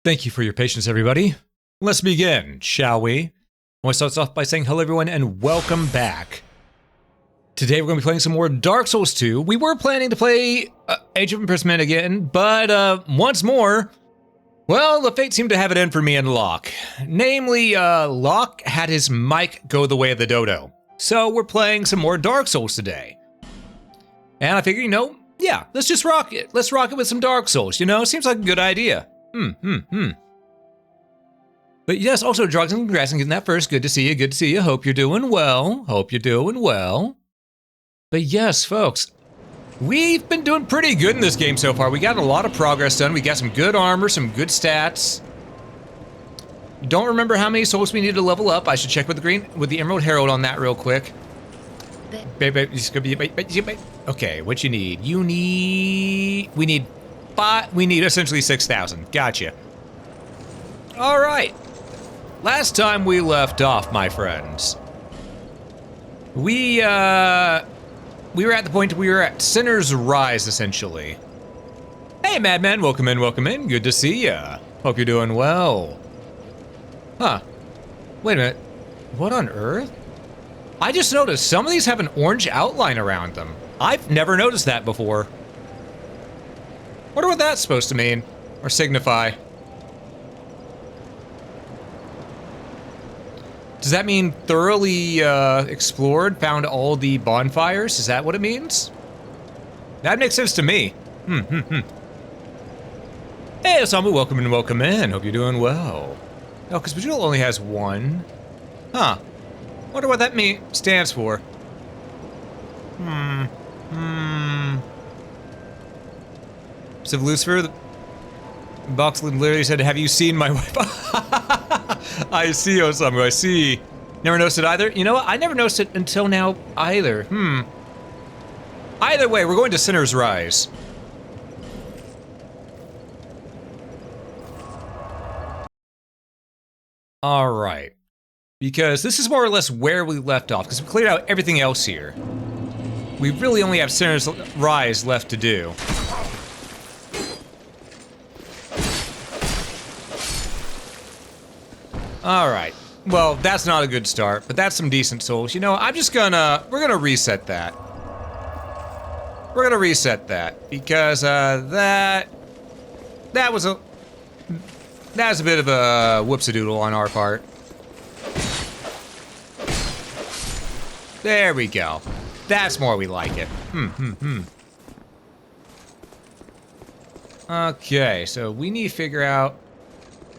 Thank you for your patience, everybody. Let's begin, shall we? I want to start off by saying hello, everyone, and welcome back. Today we're going to be playing some more Dark Souls 2. We were planning to play Age of Imprisonment again, but once more, well, the fate seemed to have it in for me and Locke. Namely, Locke had his mic go the way of the dodo. So we're playing some more Dark Souls today. And I figure, you know, yeah, let's just rock it. Let's rock it with some Dark Souls, you know? Seems like a good idea. But yes, also, Drugs and congrats on getting that first. Good to see you, good to see you. Hope you're doing well. Hope you're doing well. But yes, folks, we've been doing pretty good in this game so far. We got a lot of progress done. We got some good armor, some good stats. Don't remember how many souls we need to level up. I should check with the Emerald Herald on that real quick. Okay, what you need? We need essentially 6,000. Gotcha. All right. Last time we left off, my friends, we were at the point we were at Sinner's Rise, essentially. Hey, Madman, welcome in, welcome in. Good to see ya. Hope you're doing well. Huh. Wait a minute. What on earth? I just noticed some of these have an orange outline around them. I've never noticed that before. Wonder what that's supposed to mean, or signify. Does that mean thoroughly explored, found all the bonfires? Is that what it means? That makes sense to me. Hey, Osamu, welcome in, welcome in. Hope you're doing well. Oh, because Bejewel only has one. Huh. Wonder what that stands for. So Lucifer, the box literally said, "Have you seen my wife?" I see, Osamu, I see. Never noticed it either? You know what? I never noticed it until now either. Either way, we're going to Sinner's Rise. All right. Because this is more or less where we left off, because we cleared out everything else here. We really only have Sinner's Rise left to do. Alright, well, that's not a good start, but that's some decent souls. You know, we're gonna reset that. We're gonna reset that, because, that was a bit of a whoops-a-doodle on our part. There we go. That's more we like it. Okay, so we need to figure out,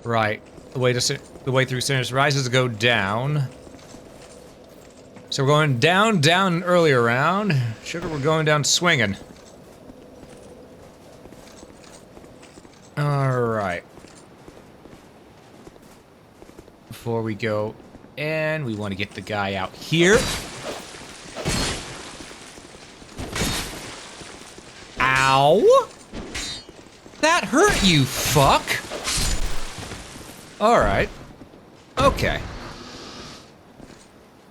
right, the way through Sinner's Rise is to go down. So we're going down an earlier round. Sugar, we're going down swinging. Alright. Before we go in, we want to get the guy out here. Ow! That hurt, you fuck! Alright. Okay.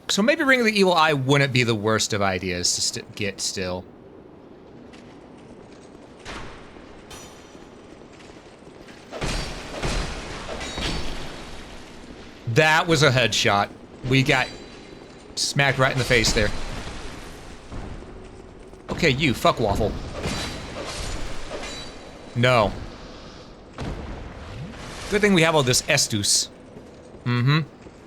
So maybe Ring of the Evil Eye wouldn't be the worst of ideas to get still. That was a headshot. We got smacked right in the face there. Okay, you, fuck Waffle. No. Good thing we have all this Estus.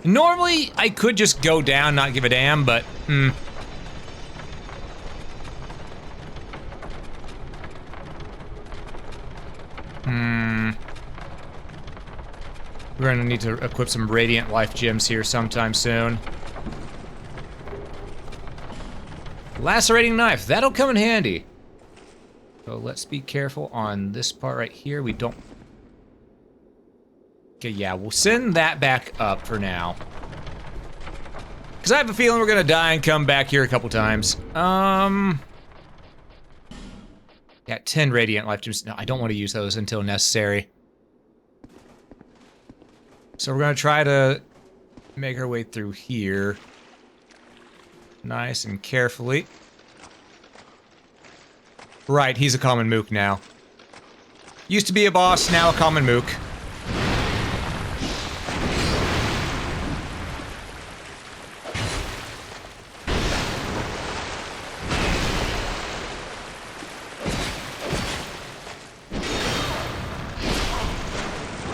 Normally, I could just go down, not give a damn, but, We're gonna need to equip some Radiant Life gems here sometime soon. Lacerating Knife, that'll come in handy. So let's be careful on this part right here. We don't... Okay, yeah, we'll send that back up for now. Because I have a feeling we're gonna die and come back here a couple times. Got 10 Radiant Life gems. No, I don't want to use those until necessary. So we're gonna try to make our way through here. Nice and carefully. Right, he's a common mook now. Used to be a boss, now a common mook.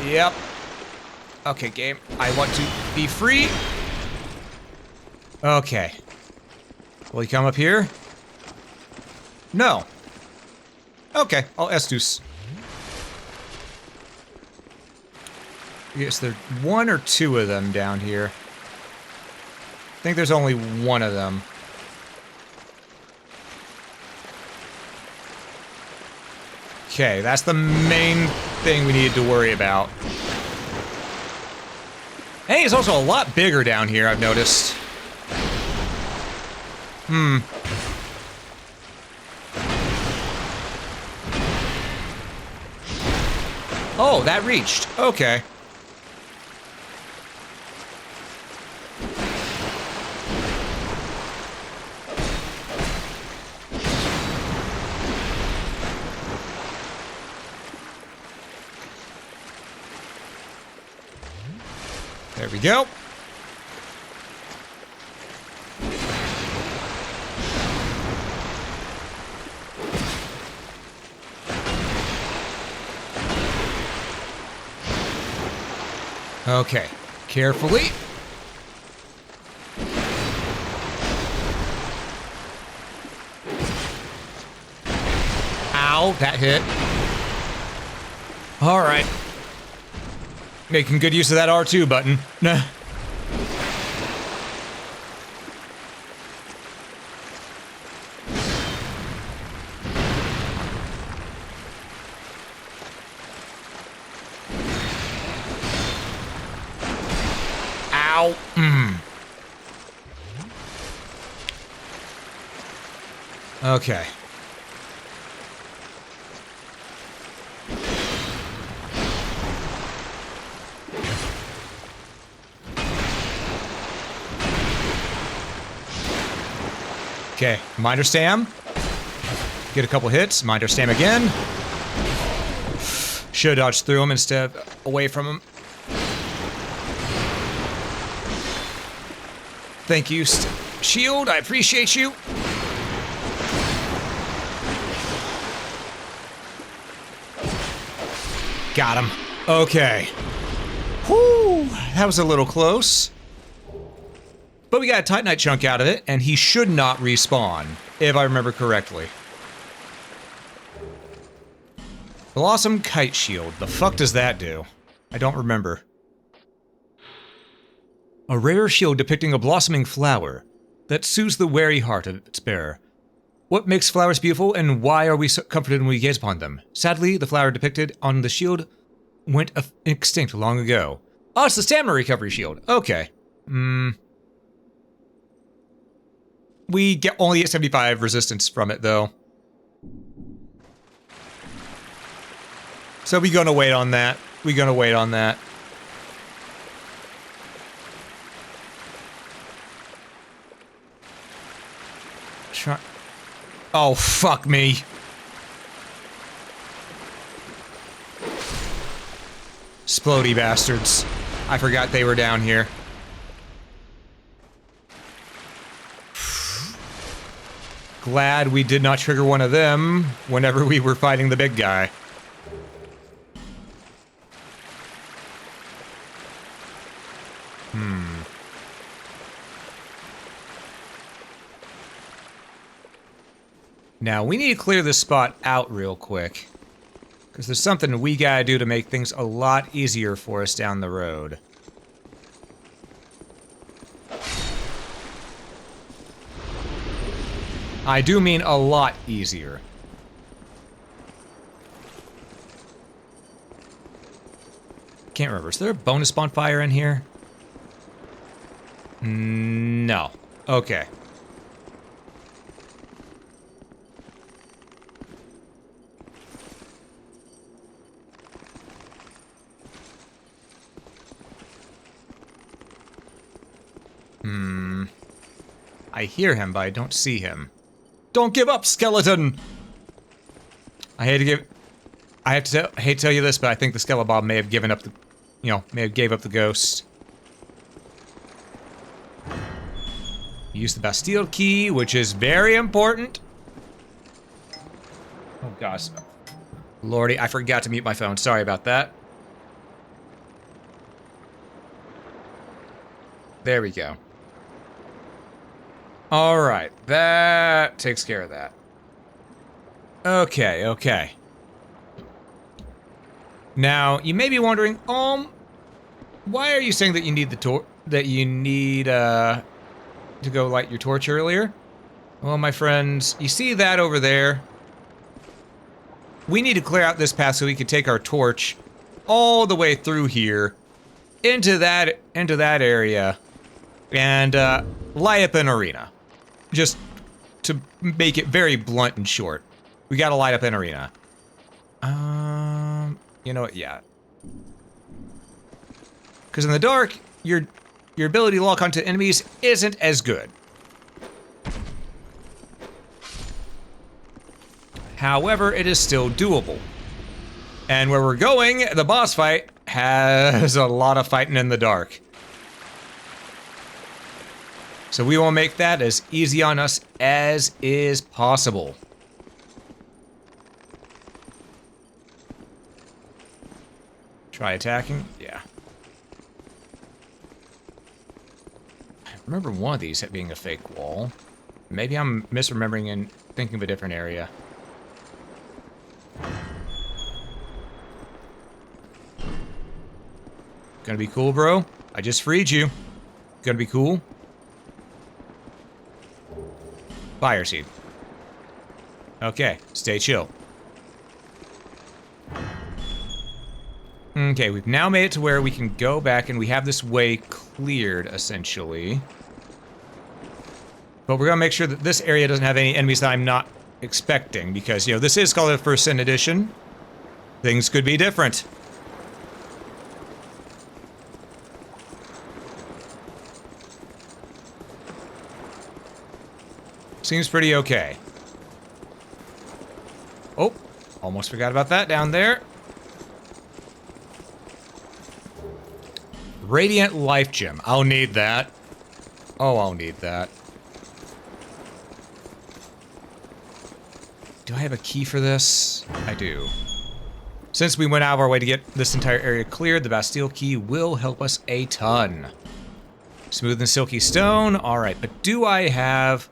Yep. Okay, game. I want to be free. Okay. Will he come up here? No. Okay, I'll Estus. Yes, there's one or two of them down here. I think there's only one of them. Okay, that's the main thing we needed to worry about. Hey, it's also a lot bigger down here, I've noticed. Oh, that reached. Okay. There we go. Okay, carefully. Ow, that hit. All right. Making good use of that R2 button. Nah. Ow. Okay. Okay, Minder Stam. Get a couple hits. Minder Stam again. Should dodge through him instead of away from him. Thank you, Shield. I appreciate you. Got him. Okay. Whew, that was a little close. But we got a Titanite chunk out of it, and he should not respawn, if I remember correctly. Blossom Kite Shield. The fuck does that do? I don't remember. A rare shield depicting a blossoming flower that soothes the weary heart of its bearer. What makes flowers beautiful, and why are we so comforted when we gaze upon them? Sadly, the flower depicted on the shield went extinct long ago. Oh, it's the stamina recovery shield. Okay. We only get 75 resistance from it, though. So we're gonna wait on that. We're gonna wait on that. Oh, fuck me. Splody bastards. I forgot they were down here. Glad we did not trigger one of them whenever we were fighting the big guy. Now, we need to clear this spot out real quick. Because there's something we gotta do to make things a lot easier for us down the road. I do mean a lot easier. Can't remember. Is there a bonus bonfire in here? No. Okay. I hear him, but I don't see him. Don't give up, skeleton! I hate to tell you this, but I think the Skeleton may have given up the, may have gave up the ghost. Use the Bastille key, which is very important. Oh gosh. Lordy, I forgot to mute my phone. Sorry about that. There we go. All right, that takes care of that. Okay, okay. Now, you may be wondering, why are you saying that you need to go light your torch earlier? Well, my friends, you see that over there? We need to clear out this path so we can take our torch all the way through here into that area and light up an arena. Just to make it very blunt and short. We gotta light up an arena. You know what? Yeah. Because in the dark, your ability to lock onto enemies isn't as good. However, it is still doable. And where we're going, the boss fight has a lot of fighting in the dark. So we will make that as easy on us as is possible. Try attacking? Yeah. I remember one of these being a fake wall. Maybe I'm misremembering and thinking of a different area. Gonna be cool, bro? I just freed you. Gonna be cool? Fire seed. Okay, stay chill. Okay, we've now made it to where we can go back and we have this way cleared, essentially. But we're gonna make sure that this area doesn't have any enemies that I'm not expecting, because, you know, this is called a First Sin Edition. Things could be different. Seems pretty okay. Oh, almost forgot about that down there. Radiant Life Gem. I'll need that. Oh, I'll need that. Do I have a key for this? I do. Since we went out of our way to get this entire area cleared, the Bastille key will help us a ton. Smooth and silky stone. Alright, but do I have...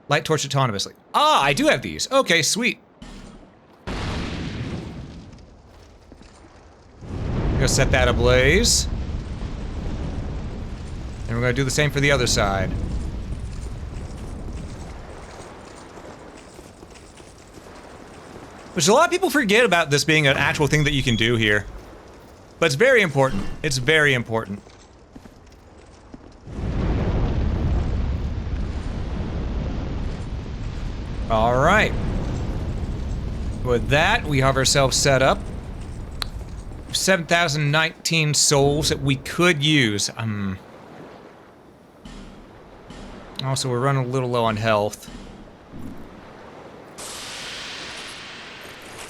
Light torch autonomously. Ah, I do have these. Okay, sweet. Gonna set that ablaze. And we're gonna do the same for the other side. Which a lot of people forget about this being an actual thing that you can do here. But it's very important. It's very important. Alright. With that, we have ourselves set up. 7,019 souls that we could use. Also, we're running a little low on health.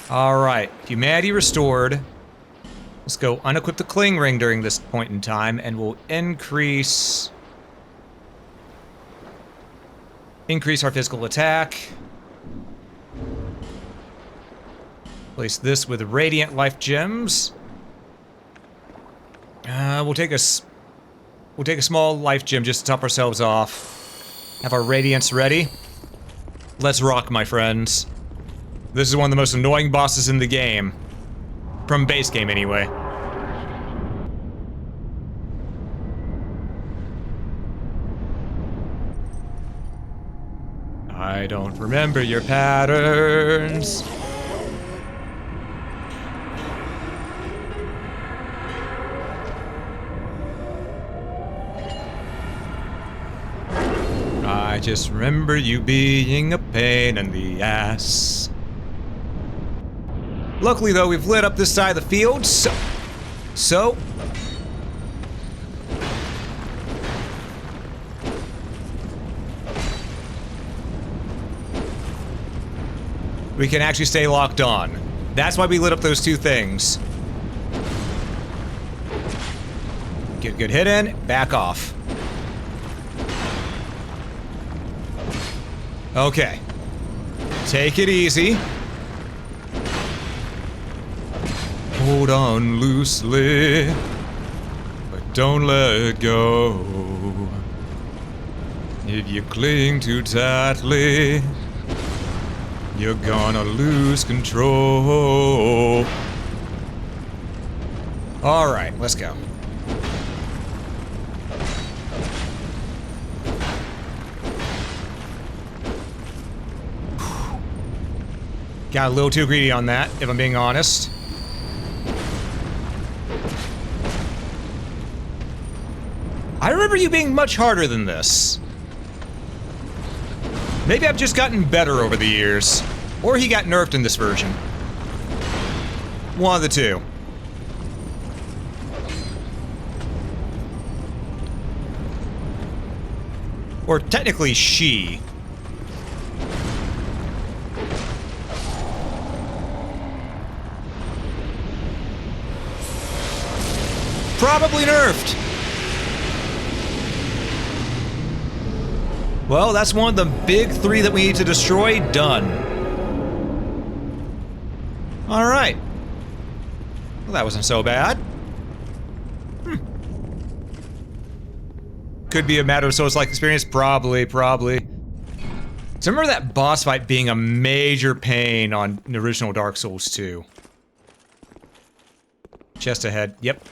Alright, humanity restored. Let's go unequip the cling ring during this point in time, and we'll increase our physical attack. Place this with radiant life gems. We'll take a small life gem just to top ourselves off. Have our radiance ready. Let's rock, my friends. This is one of the most annoying bosses in the game. From base game, anyway. I don't remember your patterns. I just remember you being a pain in the ass. Luckily, though, we've lit up this side of the field, so... we can actually stay locked on. That's why we lit up those two things. Get a good hit in, back off. Okay. Take it easy. Hold on loosely. But Don't let go. If you cling too tightly, you're gonna lose control. Alright, let's go. Got a little too greedy on that, if I'm being honest. I remember you being much harder than this. Maybe I've just gotten better over the years. Or he got nerfed in this version. One of the two. Or technically she. Probably nerfed. Well, that's one of the big three that we need to destroy. Done. Alright. Well, that wasn't so bad. Could be a matter of Souls-like experience. Probably. So remember that boss fight being a major pain on the original Dark Souls 2. Chest ahead. Yep.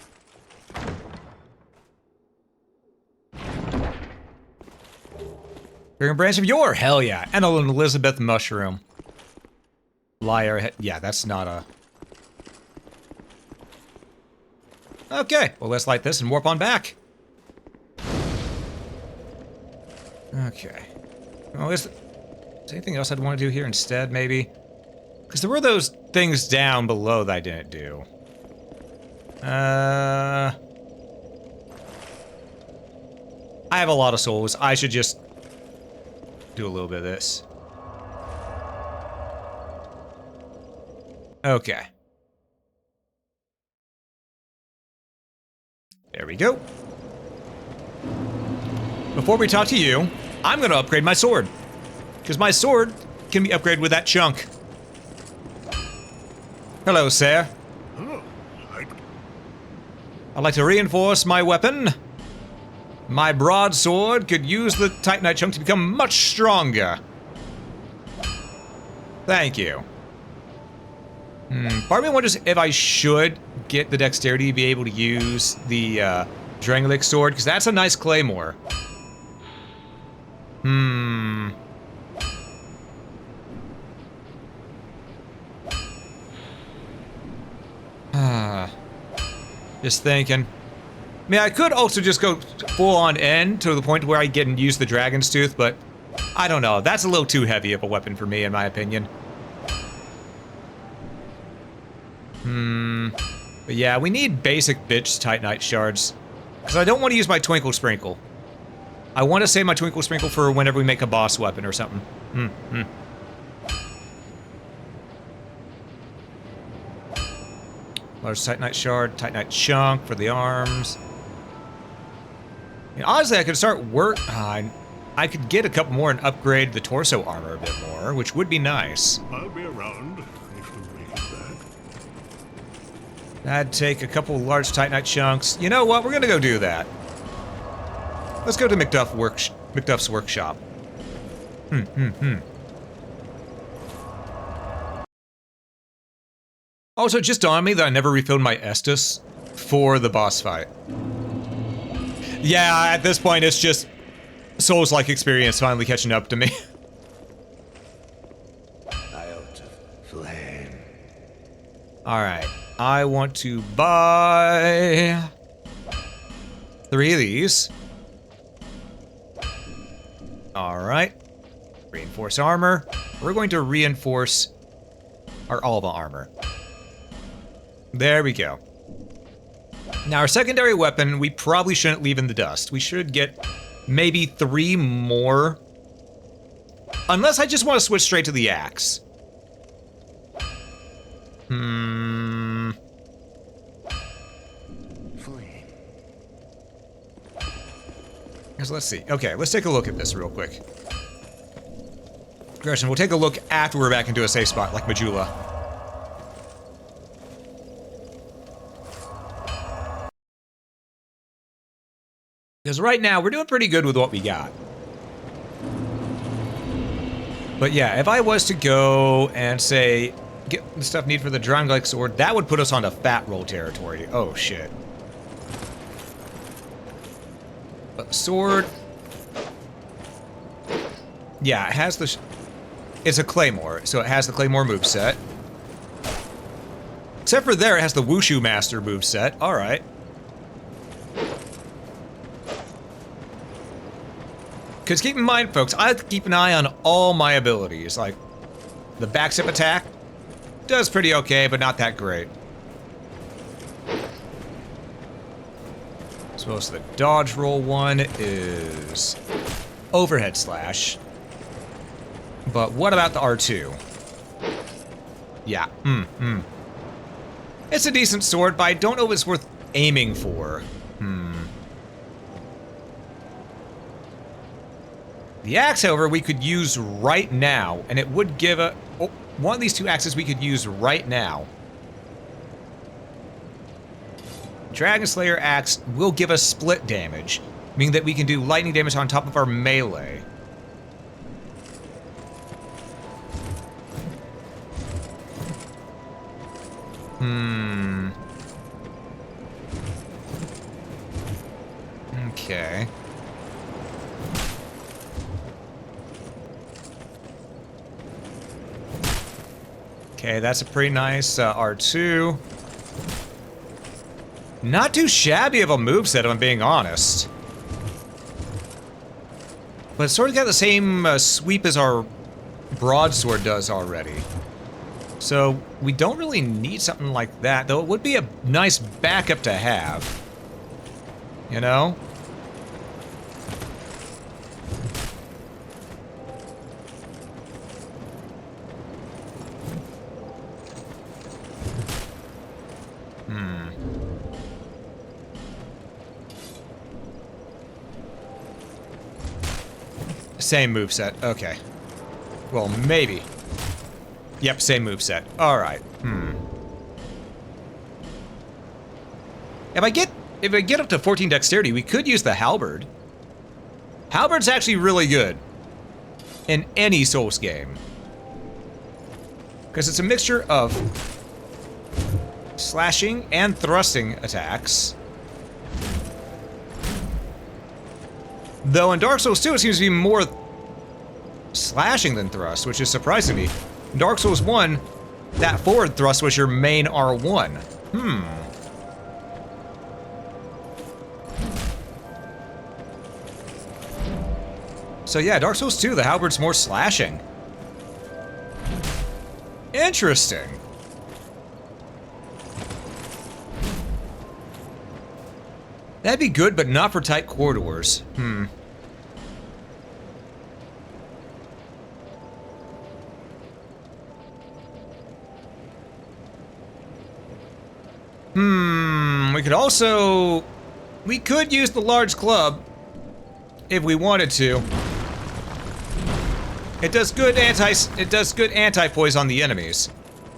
Bring a branch of yore, hell yeah. And an Elizabeth mushroom. Liar, yeah, that's not a... Okay, well let's light this and warp on back. Okay. Well, is there anything else I'd want to do here instead, maybe? Because there were those things down below that I didn't do. I have a lot of souls. I should just do a little bit of this. Okay. There we go. Before we talk to you, I'm gonna upgrade my sword. Because my sword can be upgraded with that chunk. Hello, sir. I'd like to reinforce my weapon. My broadsword could use the Titanite chunk to become much stronger. Thank you. Part of me wonders if I should get the dexterity to be able to use the Drangleic sword, because that's a nice claymore. Just thinking. I mean, I could also just go full on end to the point where I get and use the Dragon's Tooth, but I don't know. That's a little too heavy of a weapon for me, in my opinion. But yeah, we need basic bitch Titanite shards. Because I don't want to use my Twinkle Sprinkle. I want to save my Twinkle Sprinkle for whenever we make a boss weapon or something. Large Titanite shard, Titanite chunk for the arms. Honestly, I could start work. I could get a couple more and upgrade the torso armor a bit more, which would be nice. I'll be around if you make it back. That'd take a couple large Titanite chunks. You know what? We're gonna go do that. Let's go to McDuff's workshop. Also, it just dawned on me that I never refilled my Estus for the boss fight. Yeah, at this point, it's just Souls-like experience finally catching up to me. Out of flame. Alright, I want to buy 3 of these. Alright. Reinforce armor. We're going to reinforce our Alba armor. There we go. Now, our secondary weapon, we probably shouldn't leave in the dust. We should get maybe 3 more. Unless I just want to switch straight to the axe. Let's see. Okay, let's take a look at this real quick. Gretchen, we'll take a look after we're back into a safe spot, like Majula. Because right now, we're doing pretty good with what we got. But yeah, if I was to go and say, get the stuff needed for the Drangleic sword, that would put us onto fat roll territory. Oh, shit. But sword... Yeah, it has the... It's a Claymore, so it has the Claymore moveset. Except for there, it has the Wushu Master moveset. Alright. Because keep in mind, folks, I have to keep an eye on all my abilities. Like, the backstep attack does pretty okay, but not that great. Suppose the dodge roll one is overhead slash. But what about the R2? Yeah, It's a decent sword, but I don't know if it's worth aiming for. The axe, however, we could use right now, and it would give a... Oh, one of these two axes we could use right now. Dragon Slayer axe will give us split damage, meaning that we can do lightning damage on top of our melee. Okay. Okay, that's a pretty nice R2. Not too shabby of a moveset, if I'm being honest. But it's sort of got the same sweep as our broadsword does already. So we don't really need something like that, though it would be a nice backup to have. You know? Same moveset. Okay. Well, maybe. Yep, same moveset. Alright. If I get up to 14 dexterity, we could use the halberd. Halberd's actually really good in any Souls game. Because it's a mixture of slashing and thrusting attacks. Though in Dark Souls 2, it seems to be more slashing than thrust, which is surprising to me. In Dark Souls 1, that forward thrust was your main R1. So yeah, Dark Souls 2, the halberd's more slashing. Interesting. That'd be good, but not for tight corridors. We could use the large club if we wanted to. It does good anti-poise on the enemies,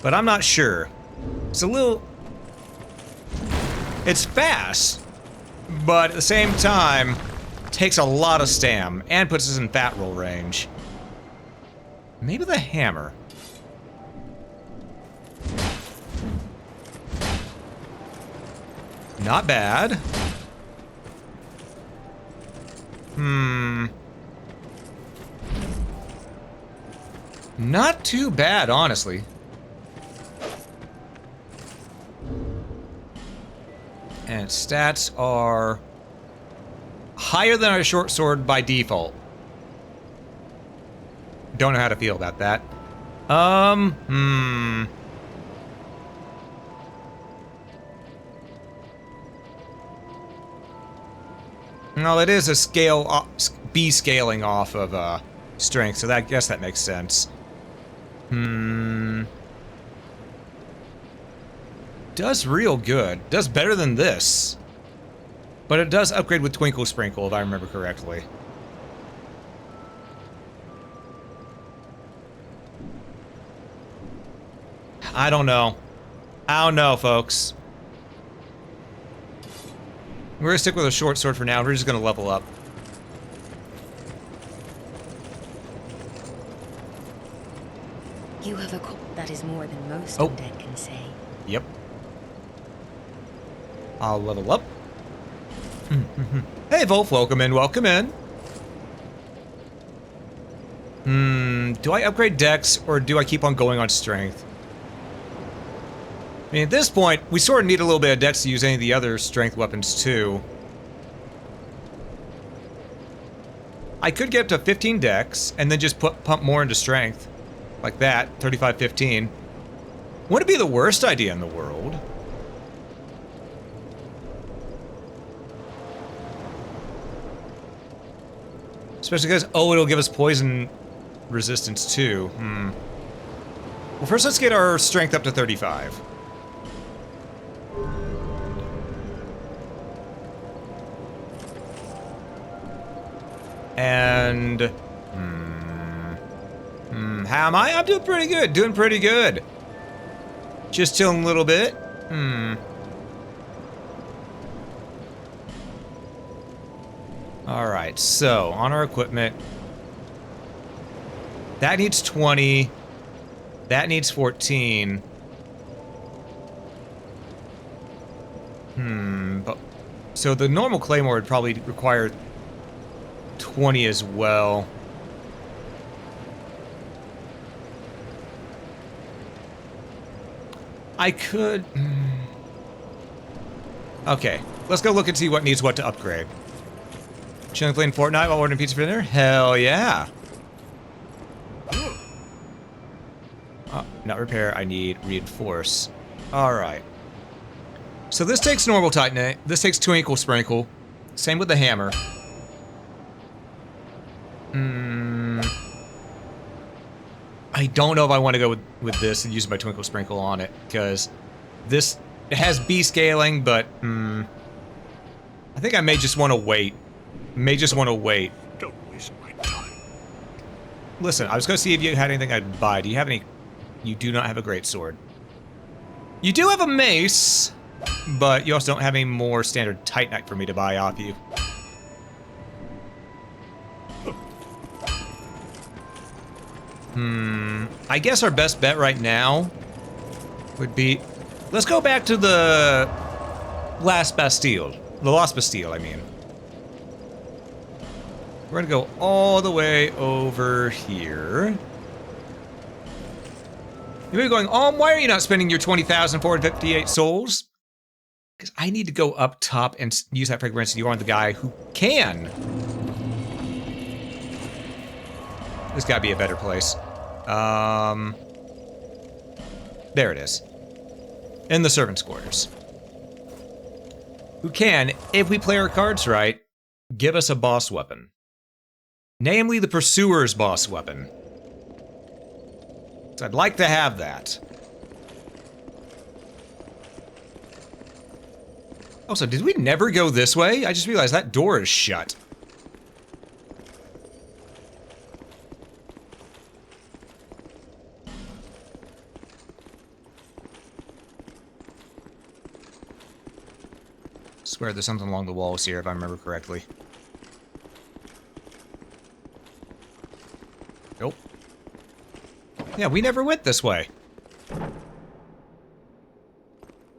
but I'm not sure. It's fast, but at the same time takes a lot of stam and puts us in fat roll range. Maybe the hammer. Not bad. Not too bad, honestly. And stats are higher than our short sword by default. Don't know how to feel about that. Well, it is a B scaling off of strength, so I guess that makes sense. Does real good. Does better than this. But it does upgrade with Twinkle Sprinkle, if I remember correctly. I don't know. I don't know, folks. We're gonna stick with a short sword for now. We're just gonna level up. You have a that is more than most Oh. undead can say. Yep. I'll level up. Hey, Wolf, welcome in, welcome in. Do I upgrade Dex, or do I keep on going on Strength? I mean, at this point, we sort of need a little bit of Dex to use any of the other Strength weapons, too. I could get up to 15 Dex, and then just pump more into Strength. Like that, 35-15. Wouldn't it be the worst idea in the world? Especially because, oh, it'll give us poison resistance too. Well, first let's get our strength up to 35. And... how am I? I'm doing pretty good. Doing pretty good. Just chilling a little bit. Alright, so, on our equipment... That needs 20. That needs 14. But... So the normal claymore would probably require 20 as well. I could... Okay, let's go look and see what needs what to upgrade. Chilling playing Fortnite while ordering pizza for dinner? Hell yeah! Oh, not repair, I need reinforce. Alright. So this takes normal titanate, this takes twinkle sprinkle. Same with the hammer. I don't know if I want to go with this and use my twinkle sprinkle on it, because this, it has B scaling, but I think I may just want to wait. Don't waste my time. Listen, I was going to see if you had anything I'd buy. Do you have any? You do not have a greatsword. You do have a mace, but you also don't have any more standard titanite for me to buy off you. I guess our best bet right now would be... Let's go back to the last Bastille. The Lost Bastille, I mean. We're gonna go all the way over here. You may be going, why are you not spending your 20,458 souls? Because I need to go up top and use that fragrance. You are the guy who can. There's gotta be a better place. There it is. In the servants' quarters. Who can, if we play our cards right, give us a boss weapon. Namely, the Pursuer's boss weapon. So I'd like to have that. Also, did we never go this way? I just realized that door is shut. Swear there's something along the walls here, if I remember correctly. Nope. Yeah, we never went this way.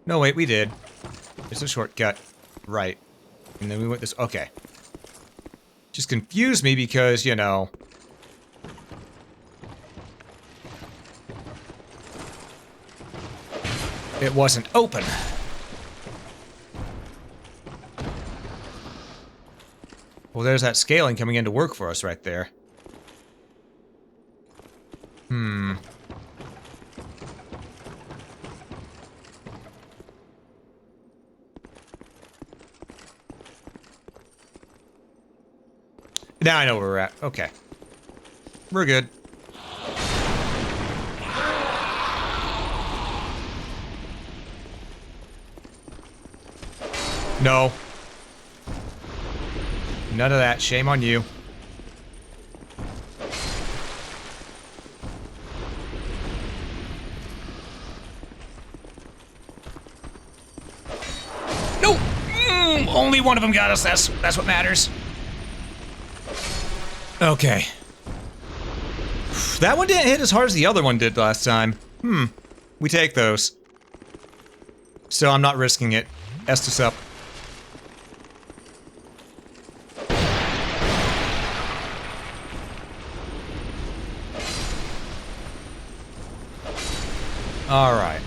No, wait, we did. It's a shortcut. Right. And then we went this... Okay. Just confused me because, you know... It wasn't open. Well, there's that scaling coming in to work for us right there. Now I know where we're at. Okay. We're good. No. None of that. Shame on you. No! Only one of them got us. That's what matters. Okay. That one didn't hit as hard as the other one did last time. We take those. So I'm not risking it. Estes up. All right.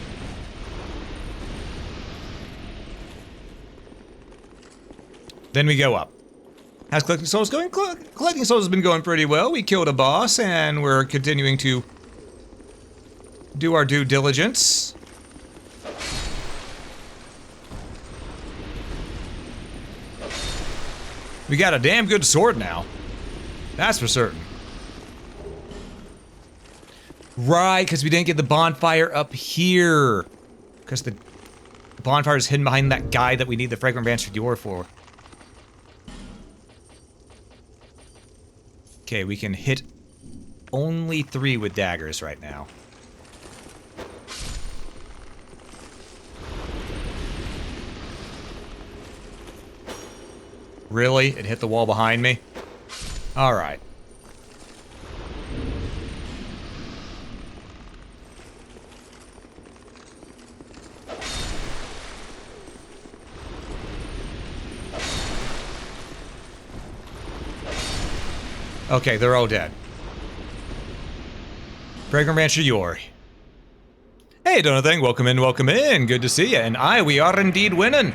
Then we go up. How's collecting souls going? Collecting souls has been going pretty well. We killed a boss, and we're continuing to do our due diligence. We got a damn good sword now. That's for certain. Right, because we didn't get the bonfire up here. Because the bonfire is hidden behind that guy that we need the Fragrant Branch of Dior for. Okay, we can hit only 3 with daggers right now. Really? It hit the wall behind me? Alright. Okay, they're all dead. Fragrant Rancher Yori. Hey, Donathan, welcome in, welcome in. Good to see you. And we are indeed winning.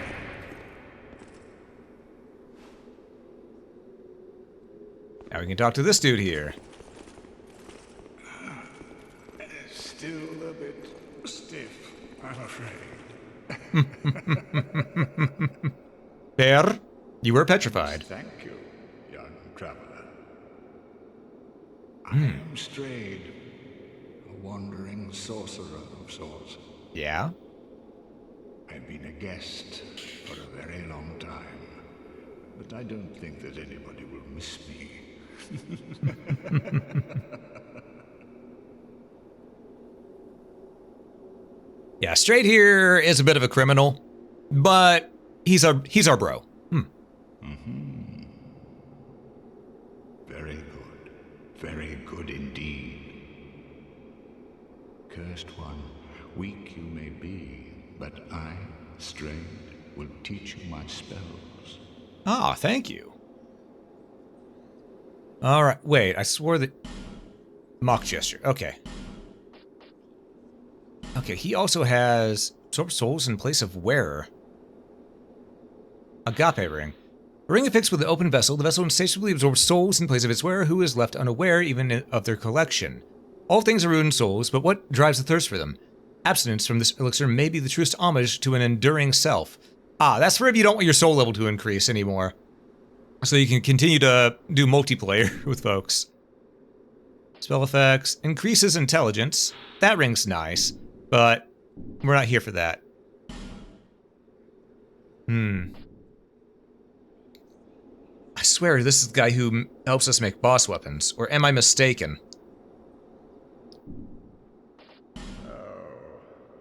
Now we can talk to this dude here. Still a bit stiff, I'm afraid. Bear, you were petrified. Thank you, young traveler. I am Strayed, a wandering sorcerer of sorts. Yeah? I've been a guest for a very long time, but I don't think that anybody will miss me. Yeah, Straight here is a bit of a criminal, but he's our bro. Very good indeed. Cursed one, weak you may be, but I, Strayed, will teach you my spells. Ah, thank you. Alright, wait, I swore that... Mock gesture, okay. Okay, he also has absorb souls in place of wearer. Agape ring. A ring affixed with an open vessel, the vessel insatiably absorbs souls in place of its wearer, who is left unaware even of their collection. All things are ruined souls, but what drives the thirst for them? Abstinence from this elixir may be the truest homage to an enduring self. Ah, that's for if you don't want your soul level to increase anymore. So you can continue to do multiplayer with folks. Spell effects. Increases intelligence. That ring's nice, but we're not here for that. I swear this is the guy who helps us make boss weapons, or am I mistaken?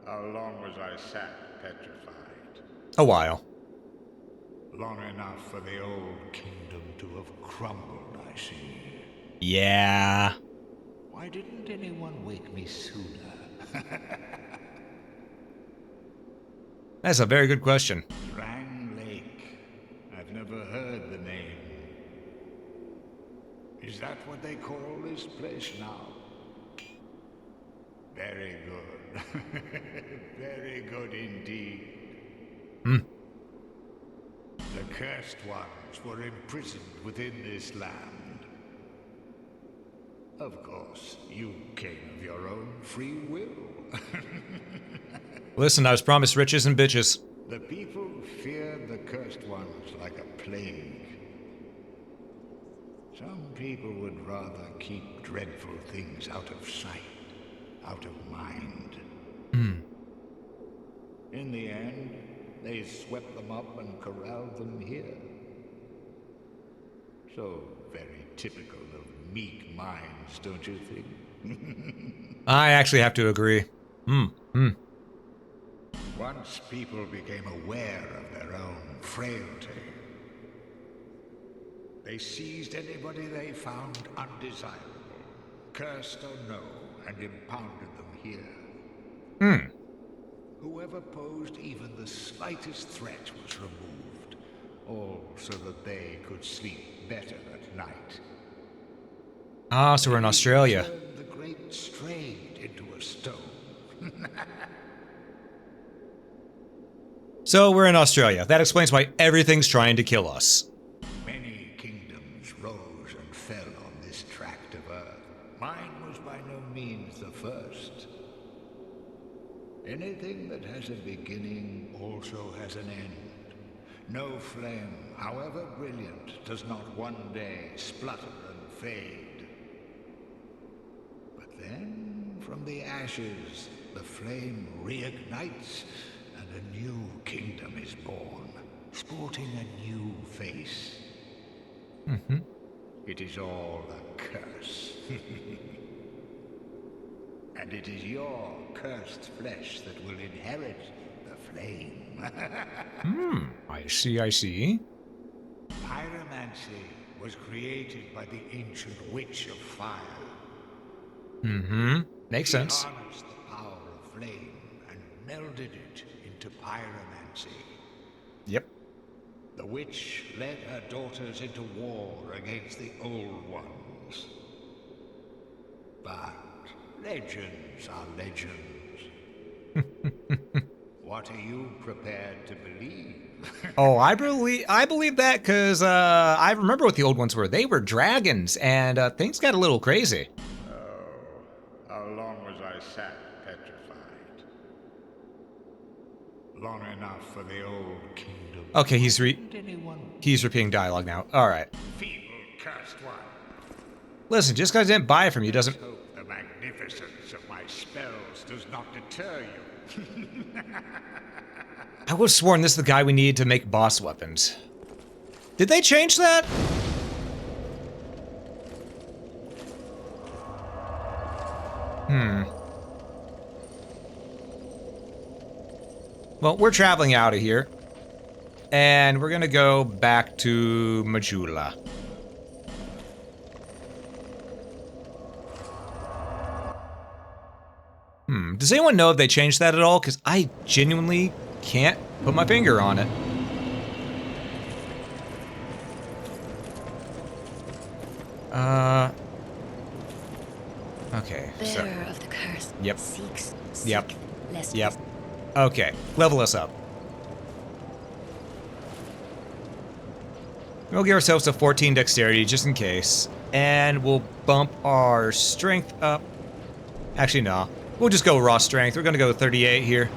How long was I sat petrified? A while. Long enough for the old kingdom to have crumbled, I see. Yeah. Why didn't anyone wake me sooner? That's a very good question. Drang Lake. I've never heard the name. Is that what they call this place now? Very good. Very good indeed. The cursed ones were imprisoned within this land. Of course, you came of your own free will. Listen, I was promised riches and bitches. The people feared the cursed ones like a plague. Some people would rather keep dreadful things out of sight, out of mind. In the end, they swept them up and corralled them here. So very typical of meek minds, don't you think? I actually have to agree. Once people became aware of their own frailty, they seized anybody they found undesirable, cursed or no, and impounded them here. Whoever posed even the slightest threat was removed, all so that they could sleep better at night. Ah, so we're in Australia. Turned the great Strayed into a stone. So we're in Australia. That explains why everything's trying to kill us. Many kingdoms rose and fell on this tract of earth. Mine was by no means the first. Anything that has a beginning also has an end. No flame, however brilliant, does not one day splutter and fade. But then, from the ashes, the flame reignites, and a new kingdom is born, sporting a new face. It is all a curse. And it is your cursed flesh that will inherit the flame. I see, I see. Pyromancy was created by the ancient witch of fire. Makes She sense. harnessed the power of flame and melded it into pyromancy. Yep. The witch led her daughters into war against the old ones. But legends are legends. What are you prepared to believe? Oh, I believe that because I remember what the old ones were. They were dragons, and things got a little crazy. How long was I sat petrified? Long enough for the old kingdom. Okay, he's Anyone repeating dialogue now. All right. feeble, cursed one. Listen, just because I didn't buy it from you doesn't. Hope the magnificence of my spells does not deter you. I would have sworn this is the guy we need to make boss weapons. Did they change that? Well, we're traveling out of here. And we're gonna go back to Majula. Does anyone know if they changed that at all? Because I genuinely can't put my finger on it. Okay, so. Bearer of the curse. Yep. Seeks. Yep. Less Yep. Okay, level us up. We'll give ourselves a 14 dexterity just in case. And we'll bump our strength up. Actually, no. We'll just go raw strength. We're gonna go 38 here.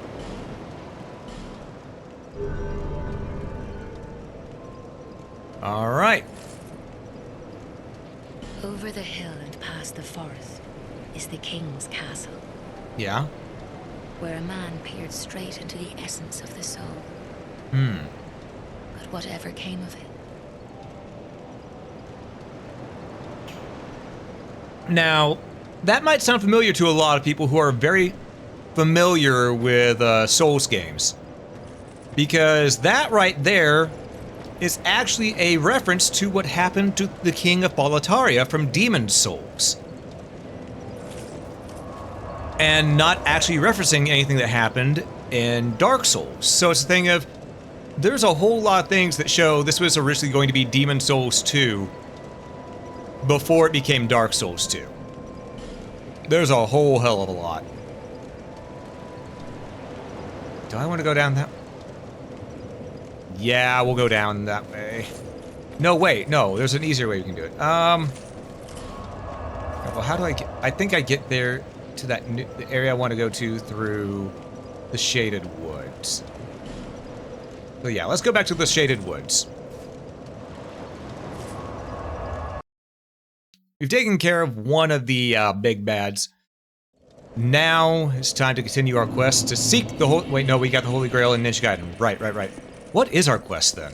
All right. Over the hill and past the forest is the king's castle, Yeah. where a man peered straight into the essence of the soul. But whatever came of it? Now, that might sound familiar to a lot of people who are very familiar with Souls games. Because that right there is actually a reference to what happened to the King of Boletaria from Demon Souls. And not actually referencing anything that happened in Dark Souls. So it's a thing of, there's a whole lot of things that show this was originally going to be Demon Souls 2 before it became Dark Souls 2. There's a whole hell of a lot. Do I want to go down that? Yeah, we'll go down that way. No, wait, no, there's an easier way we can do it. Well, how do I get, I think I get there to that the area I want to go to through the Shaded Woods. So yeah, let's go back to the Shaded Woods. We've taken care of one of the big bads. Now it's time to continue our quest to seek the Holy... Wait, no, we got the Holy Grail and Ninja Gaiden. Right. What is our quest then?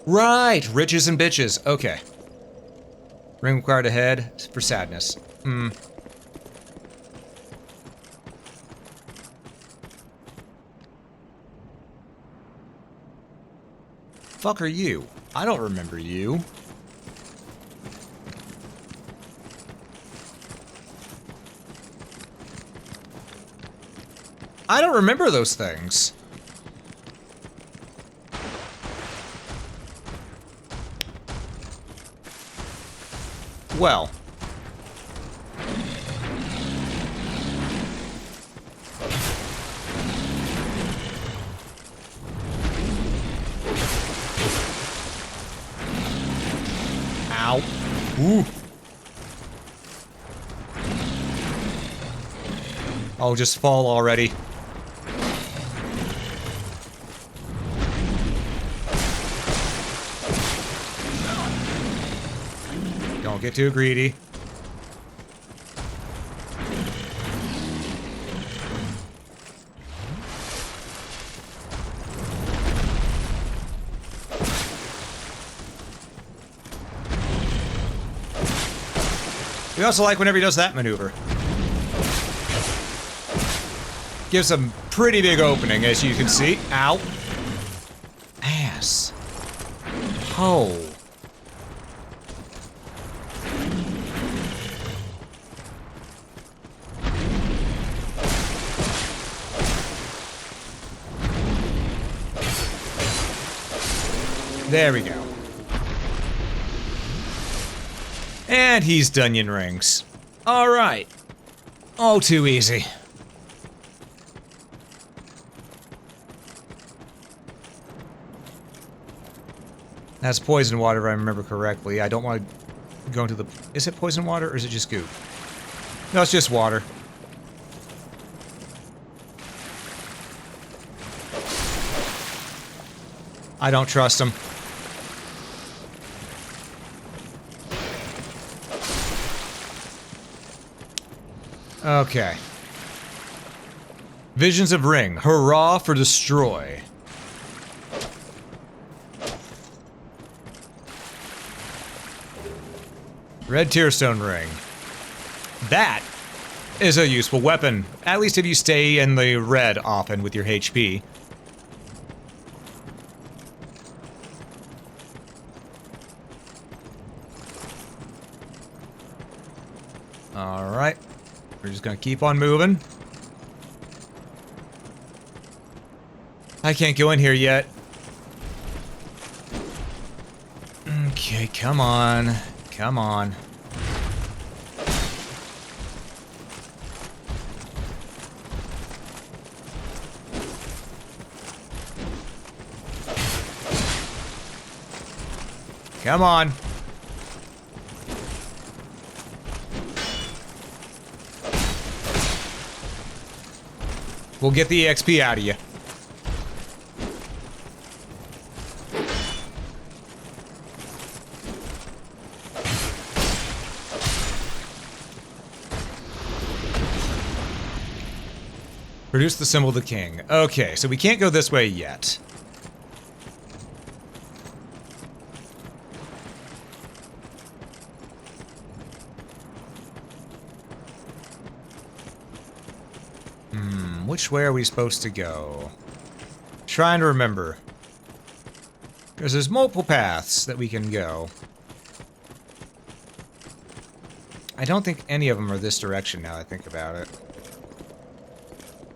Right, riches and bitches. Okay. Ring required ahead for sadness. fuck are you? I don't remember you. I don't remember those things. Well. Ow. Ooh. Oh, just fall already. Don't get too greedy. We also like whenever he does that maneuver. Gives a pretty big opening, as you can see. Ow. Ass. Oh. There we go. And he's Dunyan Rings. Alright. All too easy. That's poison water, if I remember correctly. I don't want to go into the... Is it poison water, or is it just goop? No, it's just water. I don't trust him. Okay. Visions of Ring. Hurrah for destroy. Red Tearstone Ring. That is a useful weapon. At least if you stay in the red often with your HP. Alright. We're just gonna keep on moving. I can't go in here yet. Okay, come on. Come on. Come on. We'll get the EXP out of you. Produce the symbol of the king. Okay, so we can't go this way yet. Which way are we supposed to go? Trying to remember. Because there's multiple paths that we can go. I don't think any of them are this direction now I think about it.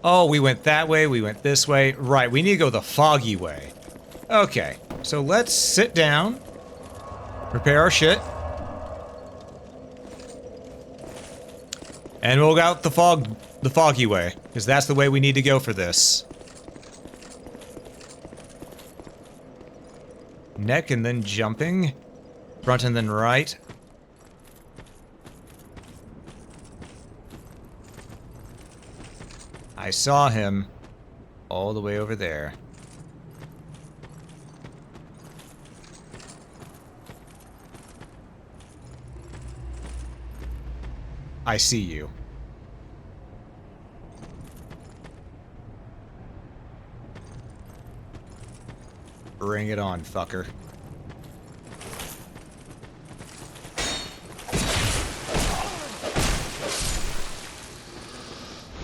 Oh, we went that way, we went this way. Right, we need to go the foggy way. Okay, so let's sit down. Prepare our shit. And we'll go out the foggy way, because that's the way we need to go for this. Neck and then jumping. Front and then right. I saw him all the way over there. I see you. Bring it on, fucker.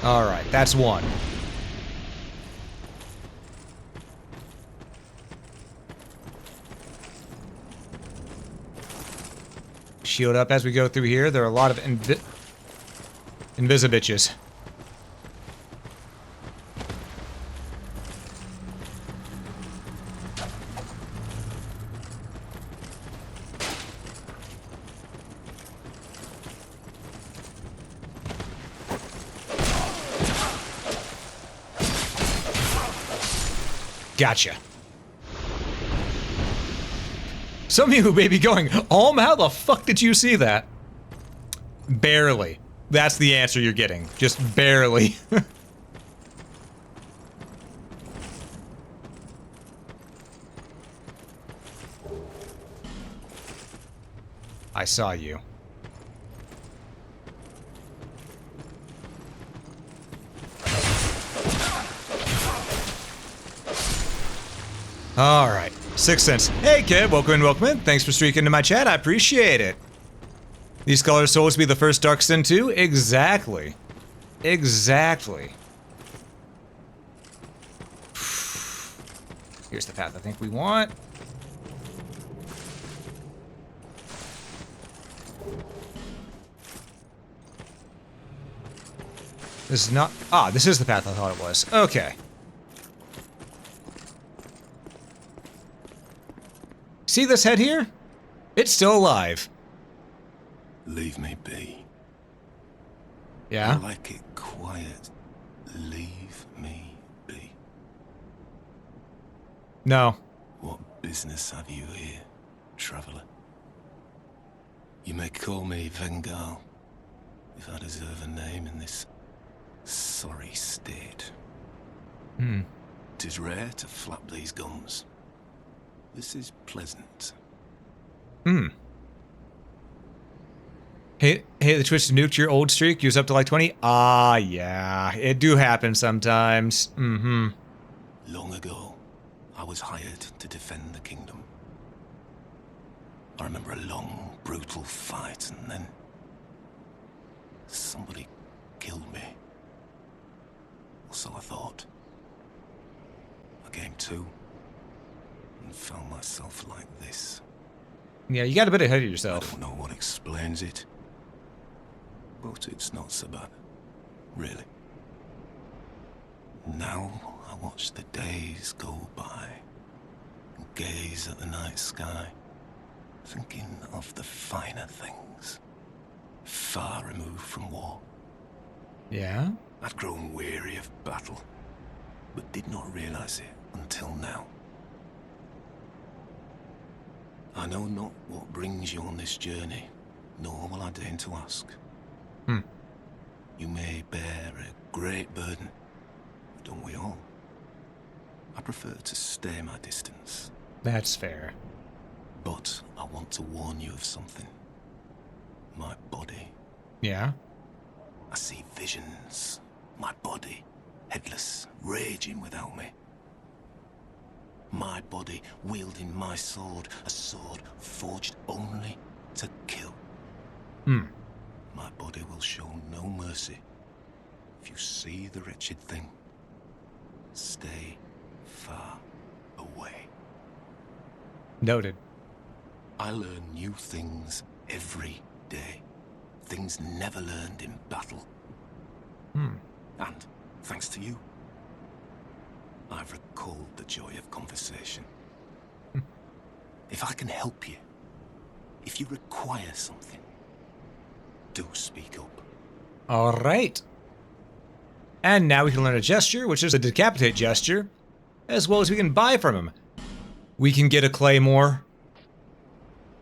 Alright, that's one. shield up as we go through here. There are a lot of invisibitches. Gotcha. Some of you may be going, how the fuck did you see that? Barely. That's the answer you're getting. Just barely. I saw you. All right, Sixth Sense. Hey kid, welcome in, welcome in. Thanks for streaking into my chat, I appreciate it. These Scholar Souls be the first Dark Sin too? Exactly. Exactly. Here's the path I think we want. This is not, this is the path I thought it was. Okay. See this head here? It's still alive. Leave me be. Yeah? I like it quiet. Leave me be. No. What business have you here, traveler? You may call me Vengal, if I deserve a name in this sorry state. 'Tis rare to flap these gums. This is pleasant. Hey, the Twitch nuked your old streak. You was up to like 20? Yeah. It do happen sometimes. Long ago, I was hired to defend the kingdom. I remember a long, brutal fight, and then somebody killed me. Or so I thought. I came to and found myself like this. Yeah, you got a bit ahead of I yourself. don't know what explains it, but it's not so bad, really. Now I watch the days go by and gaze at the night sky, thinking of the finer things, far removed from war. Yeah? I'd grown weary of battle, but did not realize it until now. I know not what brings you on this journey, nor will I deign to ask. You may bear a great burden, don't we all? I prefer to stay my distance. That's fair. But I want to warn you of something. My body. Yeah? I see visions. My body, headless, raging without me. My body wielding my sword, a sword forged only to kill. My body will show no mercy. If you see the wretched thing, stay far away. Noted. I learn new things every day. Things never learned in battle. And, thanks to you, I've recalled the joy of conversation. If I can help you, if you require something, do speak up. All right. And now we can learn a gesture, which is a decapitate gesture, as well as we can buy from him. We can get a claymore.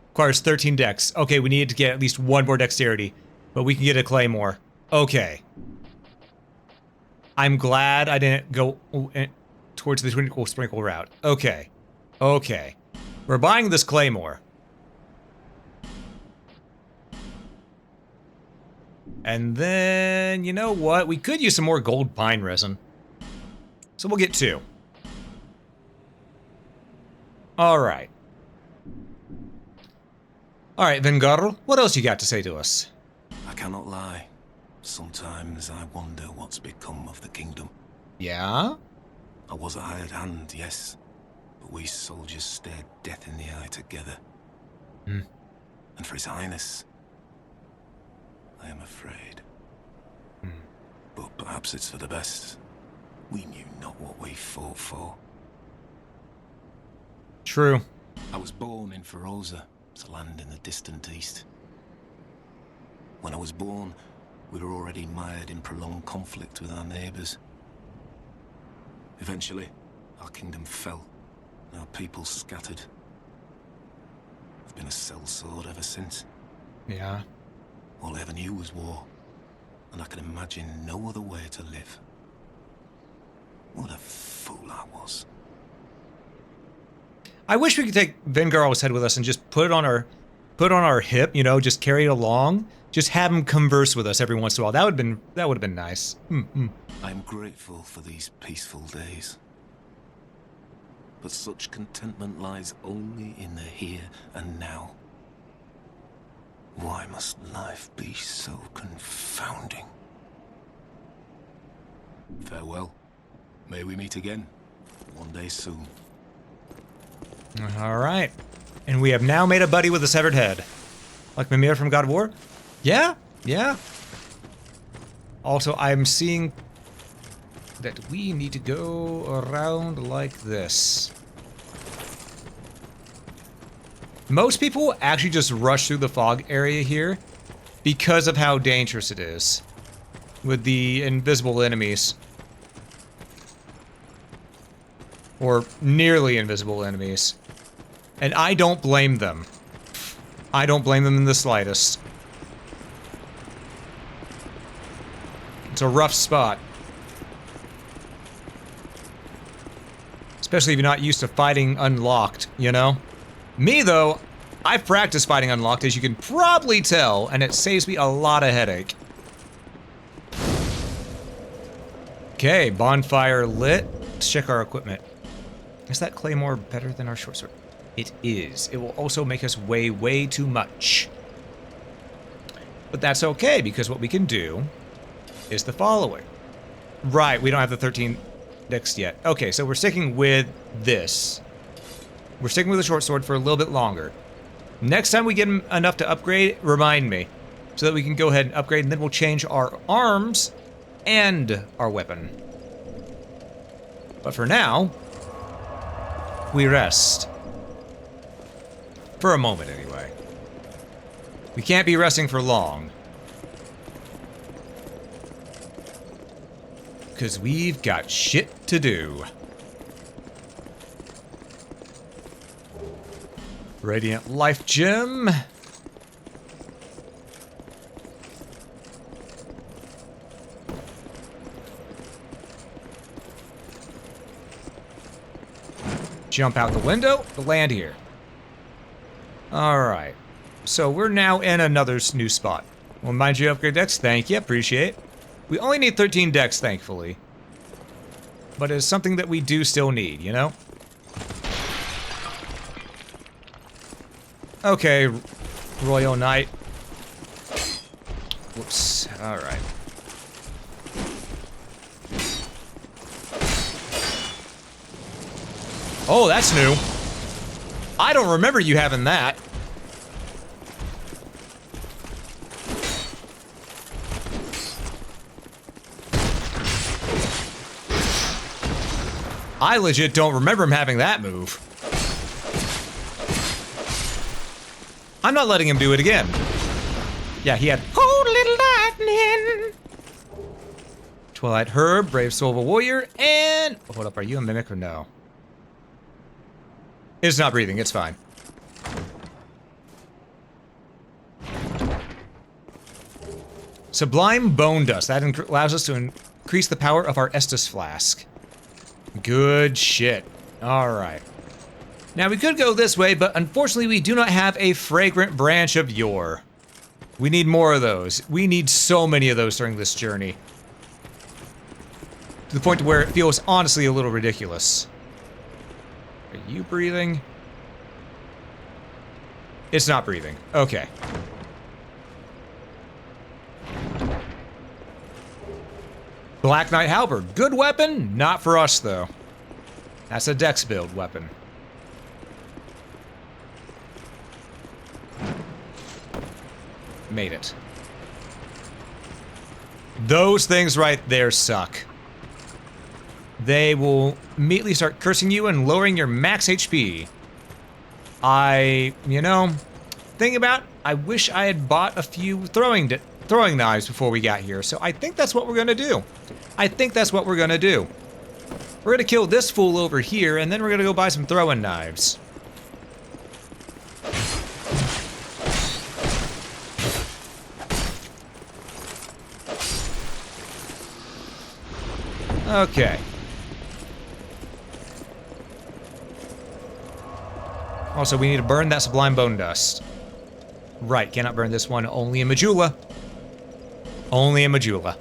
Requires 13 dex. Okay, we need to get at least one more dexterity, but we can get a claymore. Okay. I'm glad I didn't go towards the twinkle sprinkle route. Okay. Okay. We're buying this claymore. And then, you know what? We could use some more gold pine resin. So we'll get 2. Alright. Alright, Vengarl, what else you got to say to us? I cannot lie. Sometimes I wonder what's become of the kingdom. Yeah? I was a hired hand, yes, but we soldiers stared death in the eye together. And for His Highness, I am afraid. But perhaps it's for the best. We knew not what we fought for. True. I was born in Feroza, a land in the distant east. When I was born, we were already mired in prolonged conflict with our neighbors. Eventually, our kingdom fell, and our people scattered. I've been a sellsword ever since. Yeah. All I ever knew was war, and I can imagine no other way to live. What a fool I was. I wish we could take Vengarl's head with us and just put it on our hip, you know, just carry it along. Just have him converse with us every once in a while. That would have been nice. I'm grateful for these peaceful days. But such contentment lies only in the here and now. Why must life be so confounding? Farewell. May we meet again, one day soon. All right. And we have now made a buddy with a severed head. Like Mimir from God of War? Yeah, yeah. Also, I'm seeing that we need to go around like this. Most people actually just rush through the fog area here because of how dangerous it is with the invisible enemies. Or nearly invisible enemies. And I don't blame them. I don't blame them in the slightest. It's a rough spot. Especially if you're not used to fighting unlocked, you know? Me, though, I've practiced fighting unlocked, as you can probably tell, and it saves me a lot of headache. Okay, bonfire lit. Let's check our equipment. Is that claymore better than our short sword? It is. It will also make us weigh way too much. But that's okay, because what we can do is the following. Right, we don't have the 13 dex yet. Okay, so we're sticking with this. We're sticking with the short sword for a little bit longer. Next time we get enough to upgrade, remind me, so that we can go ahead and upgrade, and then we'll change our arms and our weapon. But for now, we rest. For a moment, anyway. We can't be resting for long. Because we've got shit to do. Radiant Life Gem. Jump out the window, land here. Alright. So we're now in another new spot. Well, mind you, upgrade dex. Thank you, appreciate. We only need 13 dex, thankfully. But it's something that we do still need, you know? Okay, Royal Knight. Whoops. Alright. Oh, that's new. I don't remember you having that. I legit don't remember him having that move. I'm not letting him do it again. Yeah, he had Cold Little Lightning. Twilight Herb, Brave Soul of a Warrior, and... Hold up, are you a mimic or no? It's not breathing, it's fine. Sublime Bone Dust. That allows us to increase the power of our Estus Flask. Good shit. Alright. Now we could go this way, but unfortunately we do not have a fragrant branch of yore. We need more of those. We need so many of those during this journey. To the point where it feels honestly a little ridiculous. Are you breathing? It's not breathing. Okay. Black Knight Halberd. Good weapon, not for us though. That's a dex build weapon. Made it. Those things right there suck. They will immediately start cursing you and lowering your max HP. You know, thing about, I wish I had bought a few throwing knives before we got here, so I think that's what we're gonna do. We're gonna kill this fool over here, and then we're gonna go buy some throwing knives. Okay. Also, we need to burn that sublime bone dust. Right, cannot burn this one, only in Majula. Only in Majula.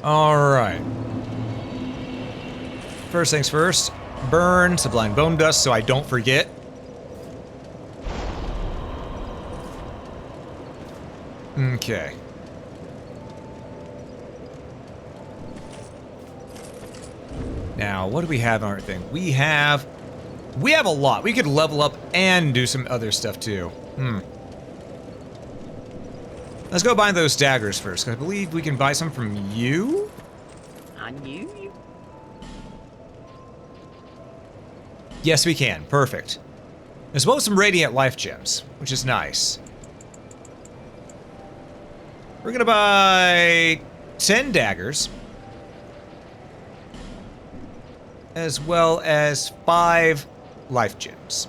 Alright. First things first, burn sublime bone dust so I don't forget. Okay. Now, what do we have on our thing? We have a lot. We could level up and do some other stuff too. Let's go buy those daggers first, because I believe we can buy some from you? On you? Yes, we can. Perfect. As well as some radiant life gems, which is nice. We're gonna buy 10 daggers. As well as 5 life gems.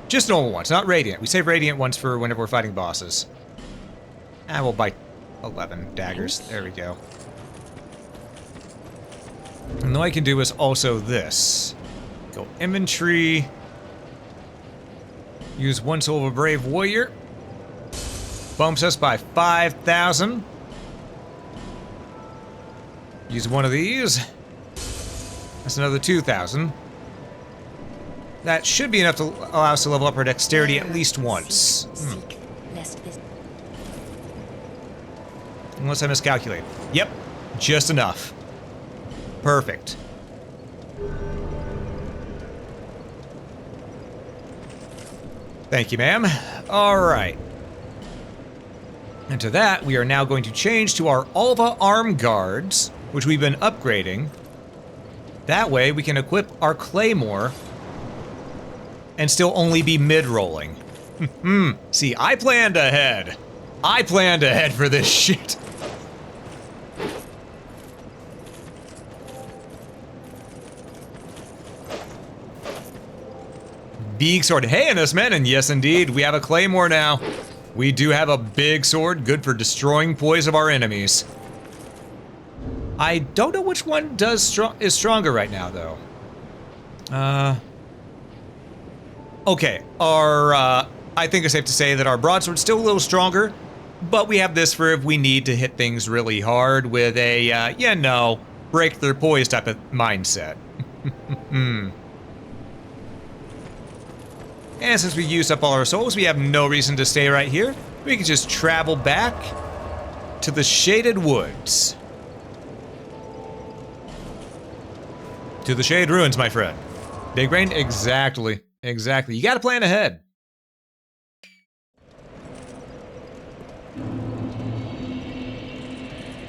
Just normal ones, not radiant. We save radiant ones for whenever we're fighting bosses. And we'll buy 11 daggers. There we go. And what I can do is also this. Go inventory. Use 1 soul of a brave warrior. Bumps us by 5,000. Use one of these. That's another 2,000. That should be enough to allow us to level up our dexterity at least once. Unless I miscalculate. Yep, just enough. Perfect. Thank you, ma'am. All right. And to that, we are now going to change to our Alva arm guards, which we've been upgrading. That way, we can equip our claymore and still only be mid-rolling. See, I planned ahead. I planned ahead for this shit. Big sword. Hey, Ennismen, and yes, indeed, we have a claymore now. We do have a big sword, good for destroying poise of our enemies. I don't know which one is stronger right now, though. Okay, I think it's safe to say that our broadsword's still a little stronger, but we have this for if we need to hit things really hard with a, you know, break their poise type of mindset. And since we used up all our souls, we have no reason to stay right here. We can just travel back to the Shaded Woods. To the Shade Ruins, my friend. Big Brain? Exactly. Exactly. You gotta plan ahead.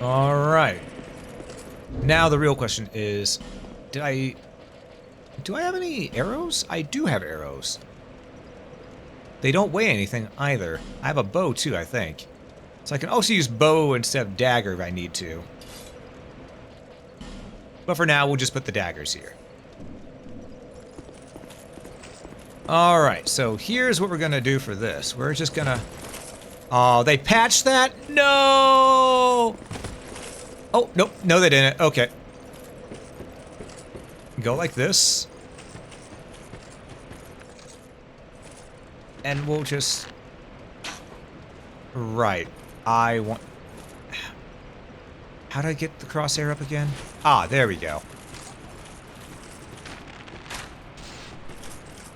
Alright. Now the real question is, do I have any arrows? I do have arrows. They don't weigh anything either. I have a bow too, I think. So I can also use bow instead of dagger if I need to. But for now, we'll just put the daggers here. Alright, so here's what we're gonna do for this. We're just gonna... Oh, they patched that? No! Oh, nope. No, they didn't. Okay. Go like this. And we'll just... Right. I want... How do I get the crosshair up again? Ah, there we go.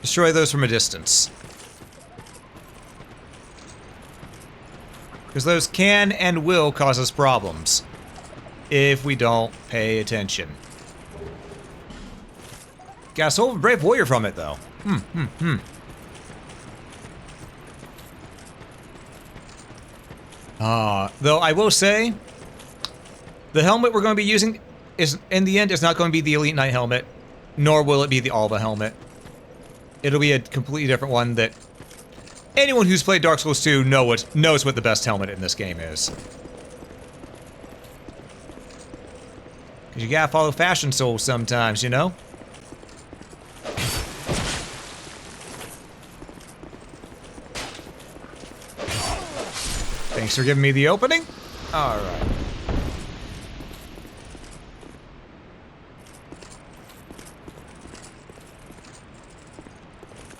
Destroy those from a distance. Because those can and will cause us problems if we don't pay attention. Got a Soul of a Brave Warrior from it, though. Though I will say, the helmet we're going to be using is, in the end, is not going to be the Elite Knight helmet, nor will it be the Alba helmet. It'll be a completely different one that anyone who's played Dark Souls 2 knows what the best helmet in this game is. Because you gotta follow Fashion Souls sometimes, you know? Thanks for giving me the opening. Alright.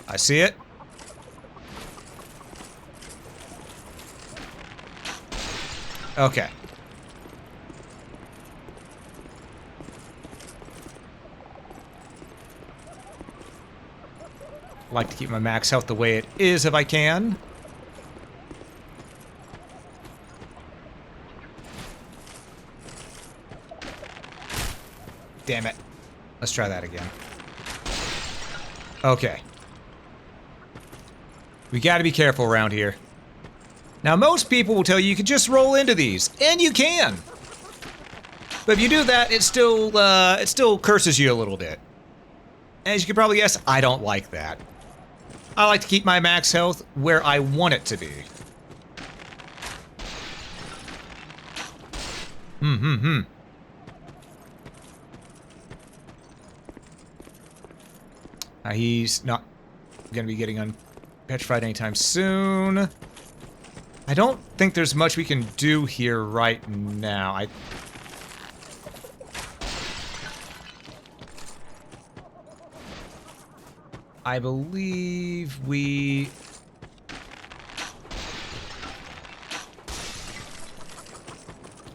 I see it. Okay. I like to keep my max health the way it is if I can. Damn it. Let's try that again. Okay. We gotta be careful around here. Now, most people will tell you can just roll into these, and you can. But if you do that, it still curses you a little bit. As you can probably guess, I don't like that. I like to keep my max health where I want it to be. He's not gonna be getting unpetrified anytime soon. I don't think there's much we can do here right now. I believe we...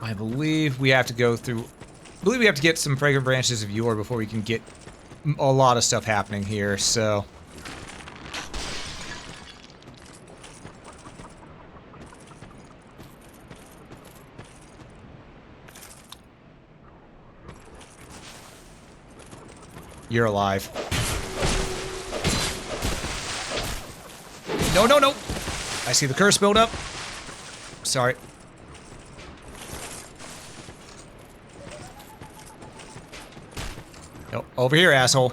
have to go through... I believe we have to get some fragrant branches of yore before we can get a lot of stuff happening here, so... You're alive. No, no, no! I see the curse build up. Sorry. No, over here, asshole.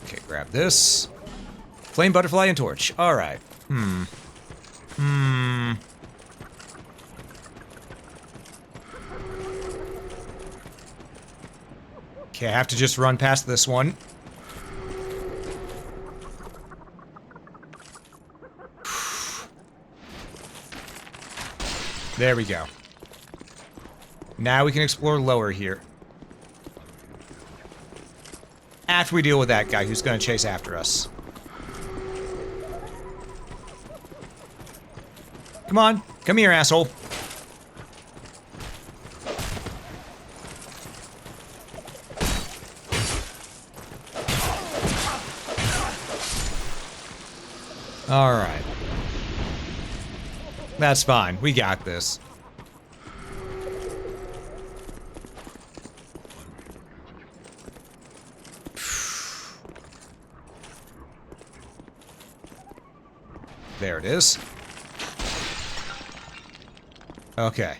Okay, grab this. Flame, butterfly, and torch. Alright. Okay, I have to just run past this one. There we go. Now we can explore lower here. After we deal with that guy who's gonna chase after us. Come on, come here, asshole. Alright. That's fine. We got this. There it is. Okay.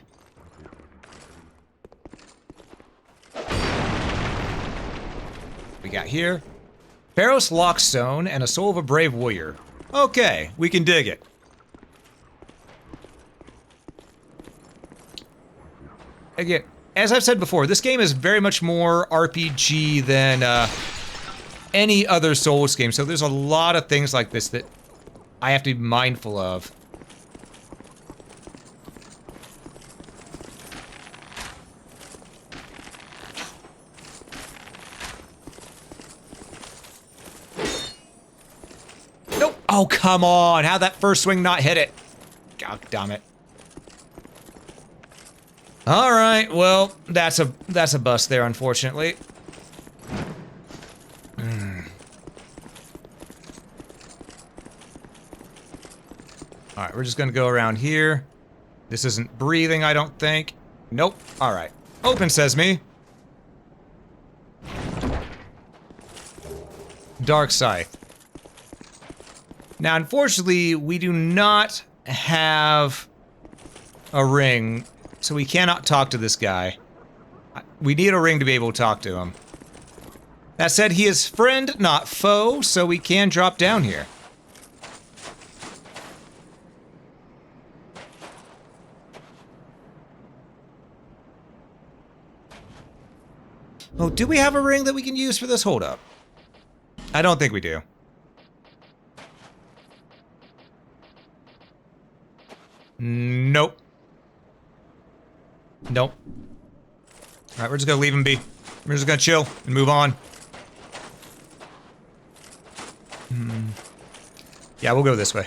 We got here. Pharos Lockstone and a Soul of a Brave Warrior. Okay, we can dig it. Again, as I've said before, this game is very much more RPG than any other Souls game, so there's a lot of things like this that I have to be mindful of. Nope. Oh, come on. How'd that first swing not hit it? God damn it. All right, well, that's a bust there, unfortunately. Alright, we're just gonna go around here. This isn't breathing, I don't think. Nope. Alright. Open sesame. Dark Scythe. Now, unfortunately, we do not have a ring, so we cannot talk to this guy. We need a ring to be able to talk to him. That said, he is friend, not foe, so we can drop down here. Oh, do we have a ring that we can use for this? Hold up. I don't think we do. Nope. Nope. Alright, we're just gonna leave him be. We're just gonna chill and move on. Yeah, we'll go this way.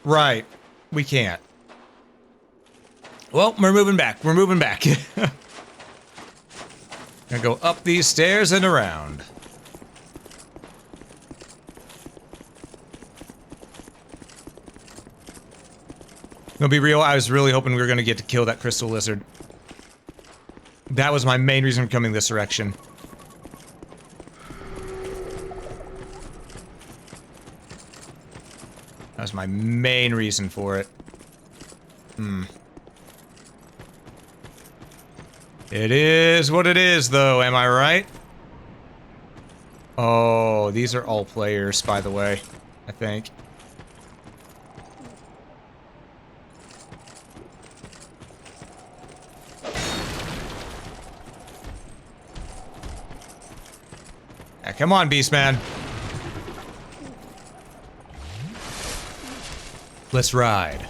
Right. We can't. Well, we're moving back. We're moving back. Gonna go up these stairs and around. Gonna be real, I was really hoping we were gonna get to kill that crystal lizard. That was my main reason for coming this direction. That was my main reason for it. It is what it is, though, am I right? Oh, these are all players, by the way, I think. Yeah, come on, Beastman. Let's ride.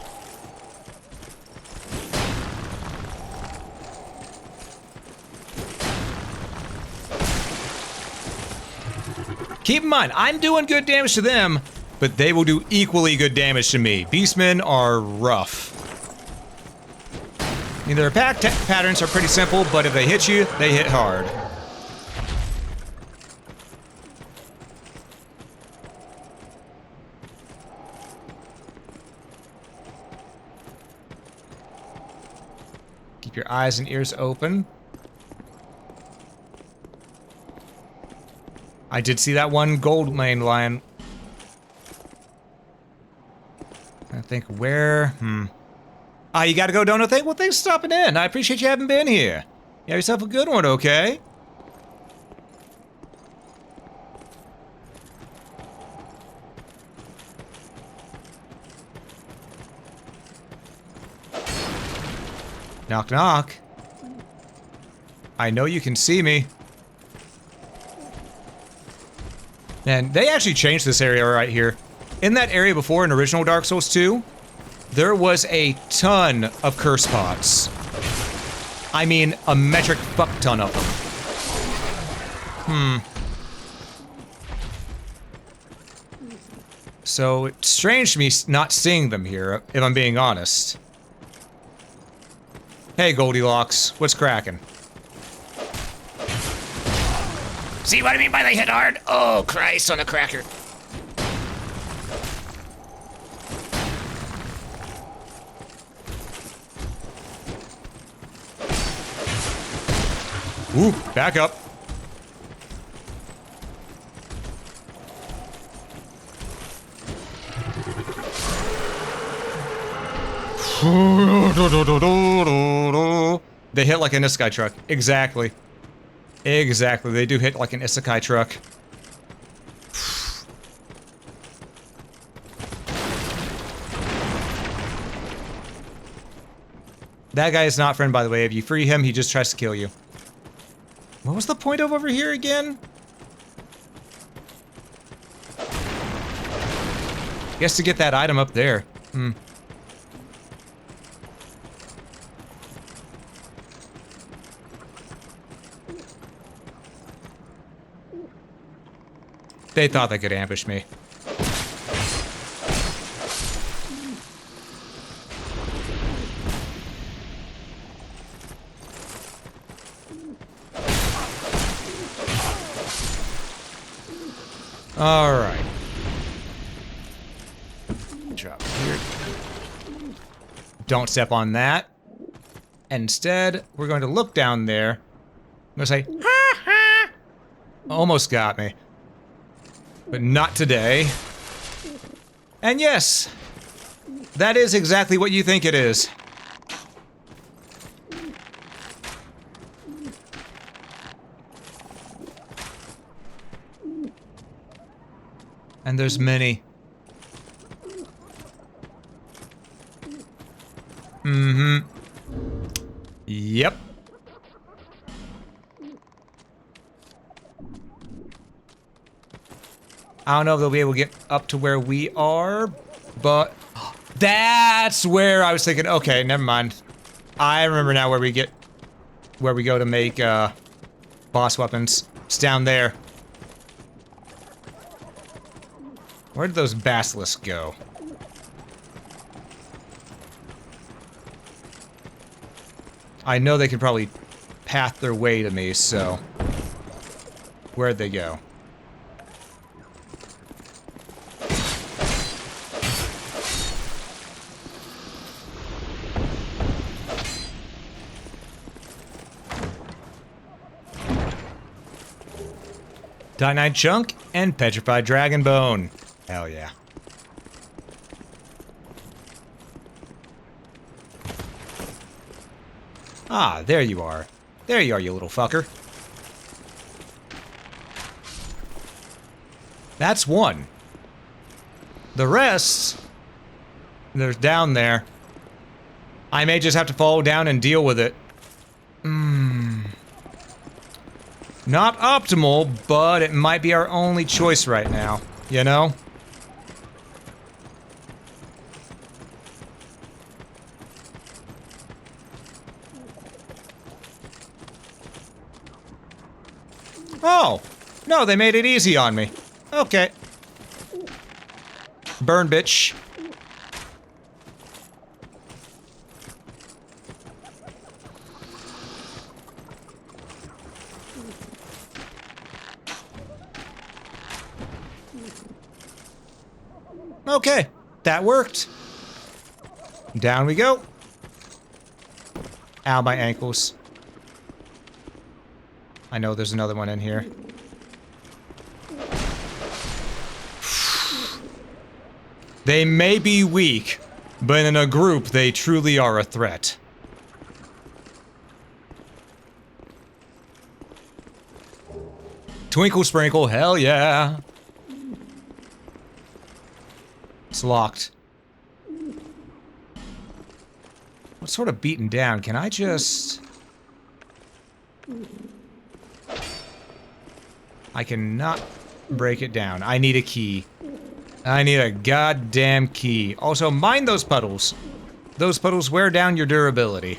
Keep in mind, I'm doing good damage to them, but they will do equally good damage to me. Beastmen are rough. I mean, their attack patterns are pretty simple, but if they hit you, they hit hard. Keep your eyes and ears open. I did see that one gold main lion. I think where? Ah, you gotta go, don't think? Well, thanks for stopping in. I appreciate you having been here. You have yourself a good one, okay? Knock, knock. I know you can see me. And they actually changed this area right here. In that area before, in original Dark Souls 2, there was a ton of curse pots. I mean, a metric fuck ton of them. So, it's strange to me not seeing them here, if I'm being honest. Hey, Goldilocks, what's cracking? See what I mean by they hit hard? Oh, Christ on a cracker. Ooh, back up. They hit like an isekai truck. Exactly. Exactly. They do hit like an isekai truck. That guy is not friend, by the way. If you free him, he just tries to kill you. What was the point of over here again? Guess to get that item up there. They thought they could ambush me. All right. Don't step on that. Instead, we're going to look down there. I'm going to say, ha ha! Almost got me. But not today. And yes, that is exactly what you think it is. And there's many. Mm-hmm. Yep. I don't know if they'll be able to get up to where we are, but that's where I was thinking, okay, never mind. I remember now where we go to make, boss weapons. It's down there. Where did those basilisks go? I know they could probably path their way to me, so... Where'd they go? Titanite Chunk and Petrified Dragon Bone. Hell yeah. Ah, there you are. There you are, you little fucker. That's one. The rest... They're down there. I may just have to fall down and deal with it. Not optimal, but it might be our only choice right now. You know? Oh! No, they made it easy on me. Okay. Burn, bitch. Okay, that worked. Down we go. Ow, my ankles. I know there's another one in here. They may be weak, but in a group, they truly are a threat. Twinkle Sprinkle, hell yeah. It's locked. What's sort of beaten down? Can I just... I cannot break it down. I need a key. I need a goddamn key. Also, mind those puddles. Those puddles wear down your durability.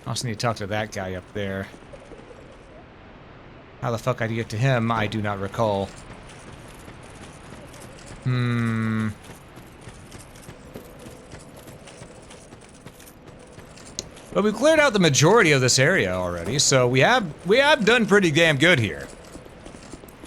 I also need to talk to that guy up there. How the fuck I get to him, I do not recall. But we cleared out the majority of this area already, so we have done pretty damn good here.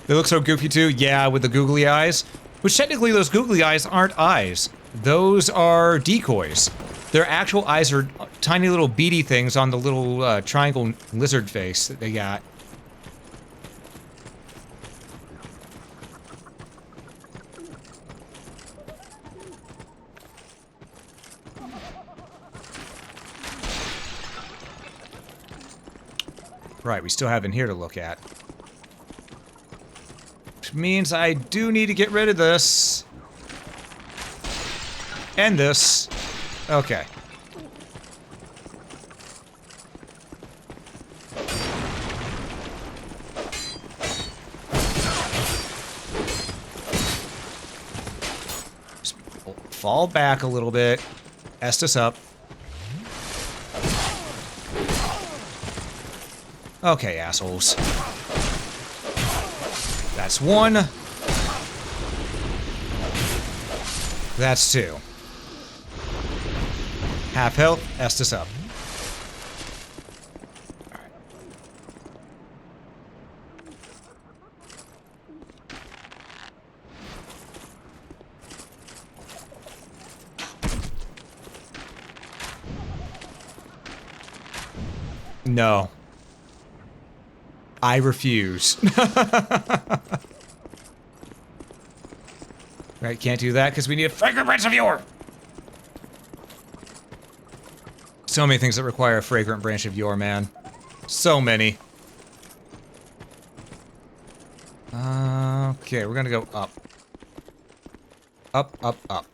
They look so goofy too, yeah, with the googly eyes. Which technically those googly eyes aren't eyes. Those are decoys. Their actual eyes are tiny little beady things on the little triangle lizard face that they got. Right, we still have in here to look at. Which means I do need to get rid of this. And this. Okay. Just fall back a little bit. Estus up. Okay, assholes. That's one. That's two. Half health, Estus up. Alright. No. I refuse. Right, can't do that because we need a fragrant branch of yore. So many things that require a fragrant branch of yore, man. So many. Okay, we're gonna go up. Up, up, up.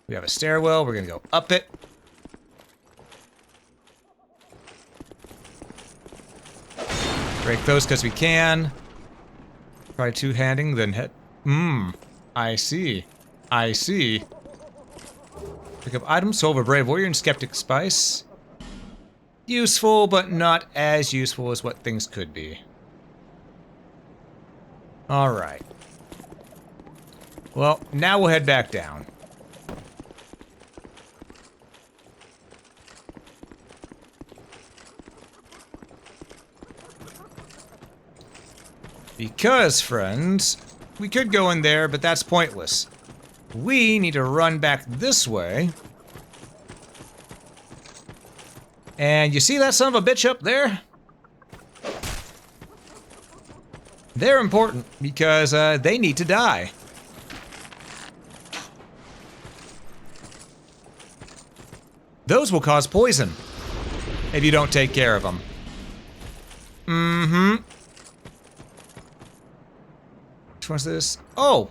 We have a stairwell, we're gonna go up it. Break those because we can. Try two-handing, then hit. I see. I see. Pick up items, solve a brave warrior and skeptic spice. Useful, but not as useful as what things could be. Alright. Well, now we'll head back down. Because, friends, we could go in there, but that's pointless. We need to run back this way. And you see that son of a bitch up there? They're important because they need to die. Those will cause poison if you don't take care of them. Mm-hmm. Which one's this? Oh!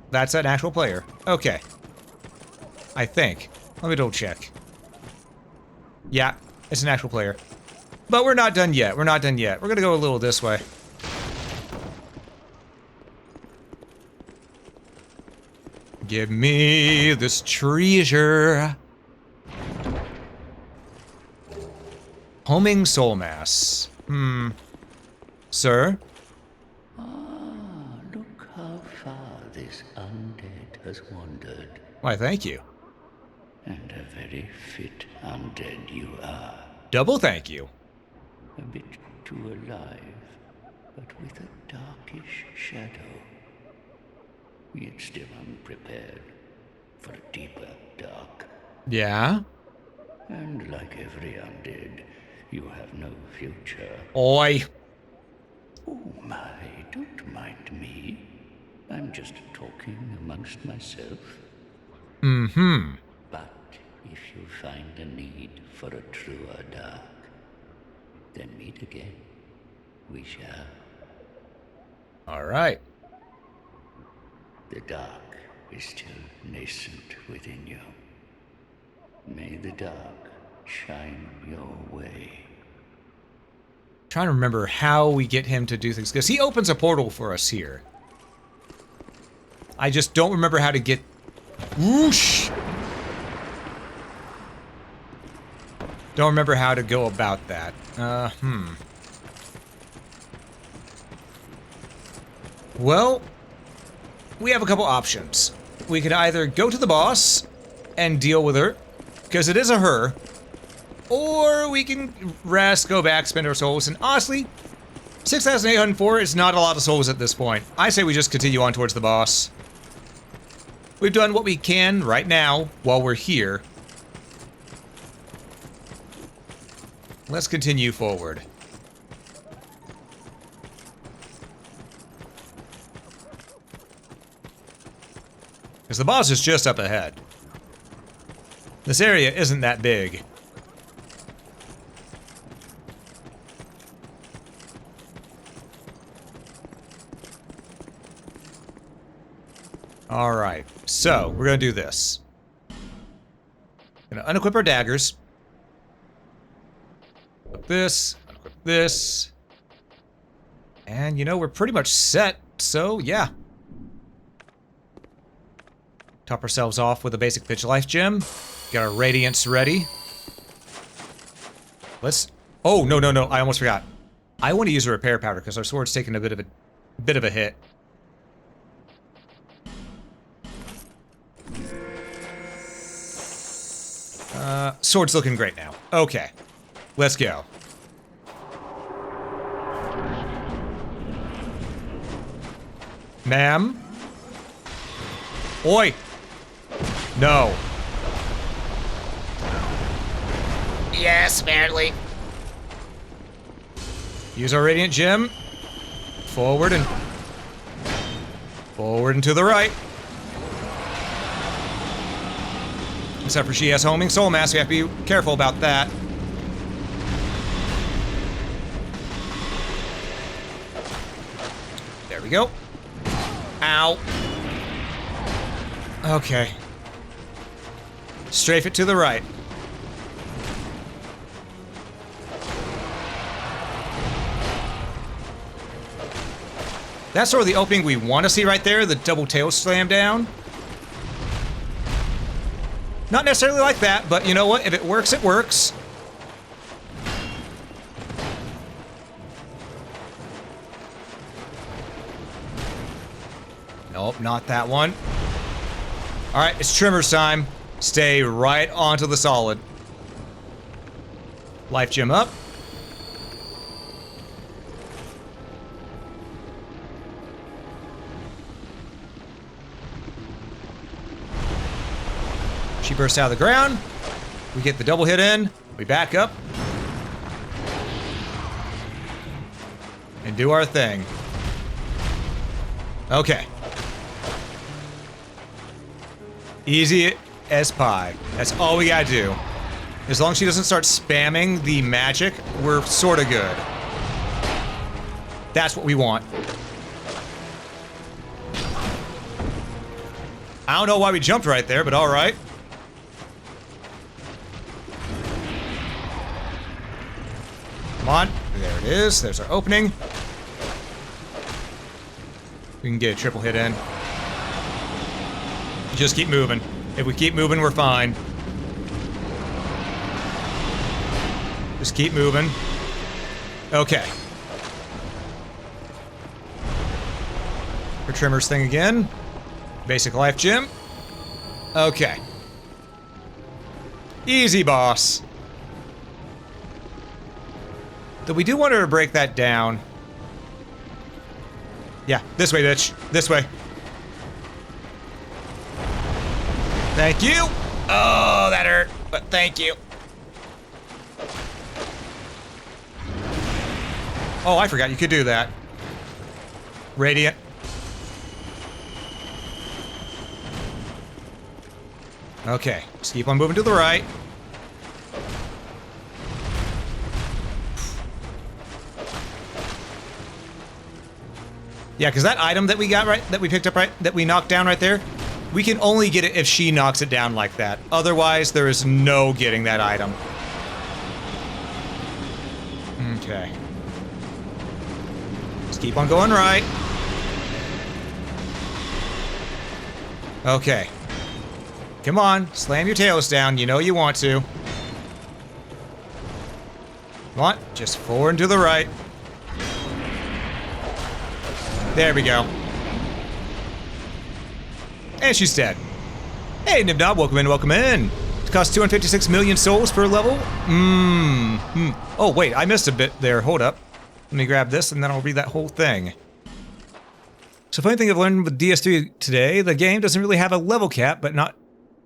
That's an actual player. Okay. I think. Let me double check. Yeah, it's an actual player. But we're not done yet. We're not done yet. We're gonna go a little this way. Give me this treasure. Homing soul mass. Sir? Look how far this undead has wandered. Why, thank you. And a very fit undead you are. Double thank you. A bit too alive, but with a darkish shadow. Yet still unprepared for a deeper dark. Yeah? And like every undead, you have no future. Oi. Oh my, don't mind me. I'm just talking amongst myself. Mm-hmm. But if you find a need for a truer dark, then meet again. We shall. Alright. The dark is still nascent within you. May the dark shine your way. Trying to remember how we get him to do things, because he opens a portal for us here. I just don't remember how to get... Whoosh! Don't remember how to go about that. Well, we have a couple options. We could either go to the boss and deal with her, because it is a her, or we can rest, go back, spend our souls, and honestly, 6,804 is not a lot of souls at this point. I say we just continue on towards the boss. We've done what we can right now while we're here. Let's continue forward. Because the boss is just up ahead. This area isn't that big. Alright, so we're gonna do this. Gonna unequip our daggers. Equip this, unequip this. And you know, we're pretty much set, so yeah. Top ourselves off with a basic pitch life gem. Got our radiance ready. Let's... Oh, no, no, no, I almost forgot. I want to use a repair powder because our sword's taking a bit of a hit. Sword's looking great now. Okay. Let's go. Ma'am? Oi! No. Yes, barely. Use our Radiant Gem. Forward and to the right. Except for she has homing soul mass, we have to be careful about that. There we go. Ow. Okay. Strafe it to the right. That's sort of the opening we want to see right there, the double tail slam down. Not necessarily like that, but you know what? If it works, it works. Nope, not that one. Alright, it's Trimmer's time. Stay right onto the solid. Life gem up. She bursts out of the ground. We get the double hit in. We back up. And do our thing. Okay. Easy as pie. That's all we gotta do. As long as she doesn't start spamming the magic, we're sorta good. That's what we want. I don't know why we jumped right there, but alright. Come on. There it is. There's our opening. We can get a triple hit in. Just keep moving. If we keep moving, we're fine. Just keep moving. Okay. Her Trimmer's thing again. Basic life gem. Okay. Easy, boss. Though we do want her to break that down. Yeah, this way, bitch. This way. Thank you. Oh, that hurt, but thank you. Oh, I forgot you could do that. Radiant. Okay, just keep on moving to the right. Yeah, because that item that we got right, that we picked up right, that we knocked down right there, we can only get it if she knocks it down like that. Otherwise, there is no getting that item. Okay. Just keep on going right. Okay. Come on, slam your tails down. You know you want to. Come on, just forward and to the right. There we go. And she's dead. Hey, Nibnob, welcome in, welcome in. It costs 256 million souls per level. Oh, wait, I missed a bit there. Hold up. Let me grab this, and then I'll read that whole thing. So, funny thing I've learned with DS3 today, the game doesn't really have a level cap, but not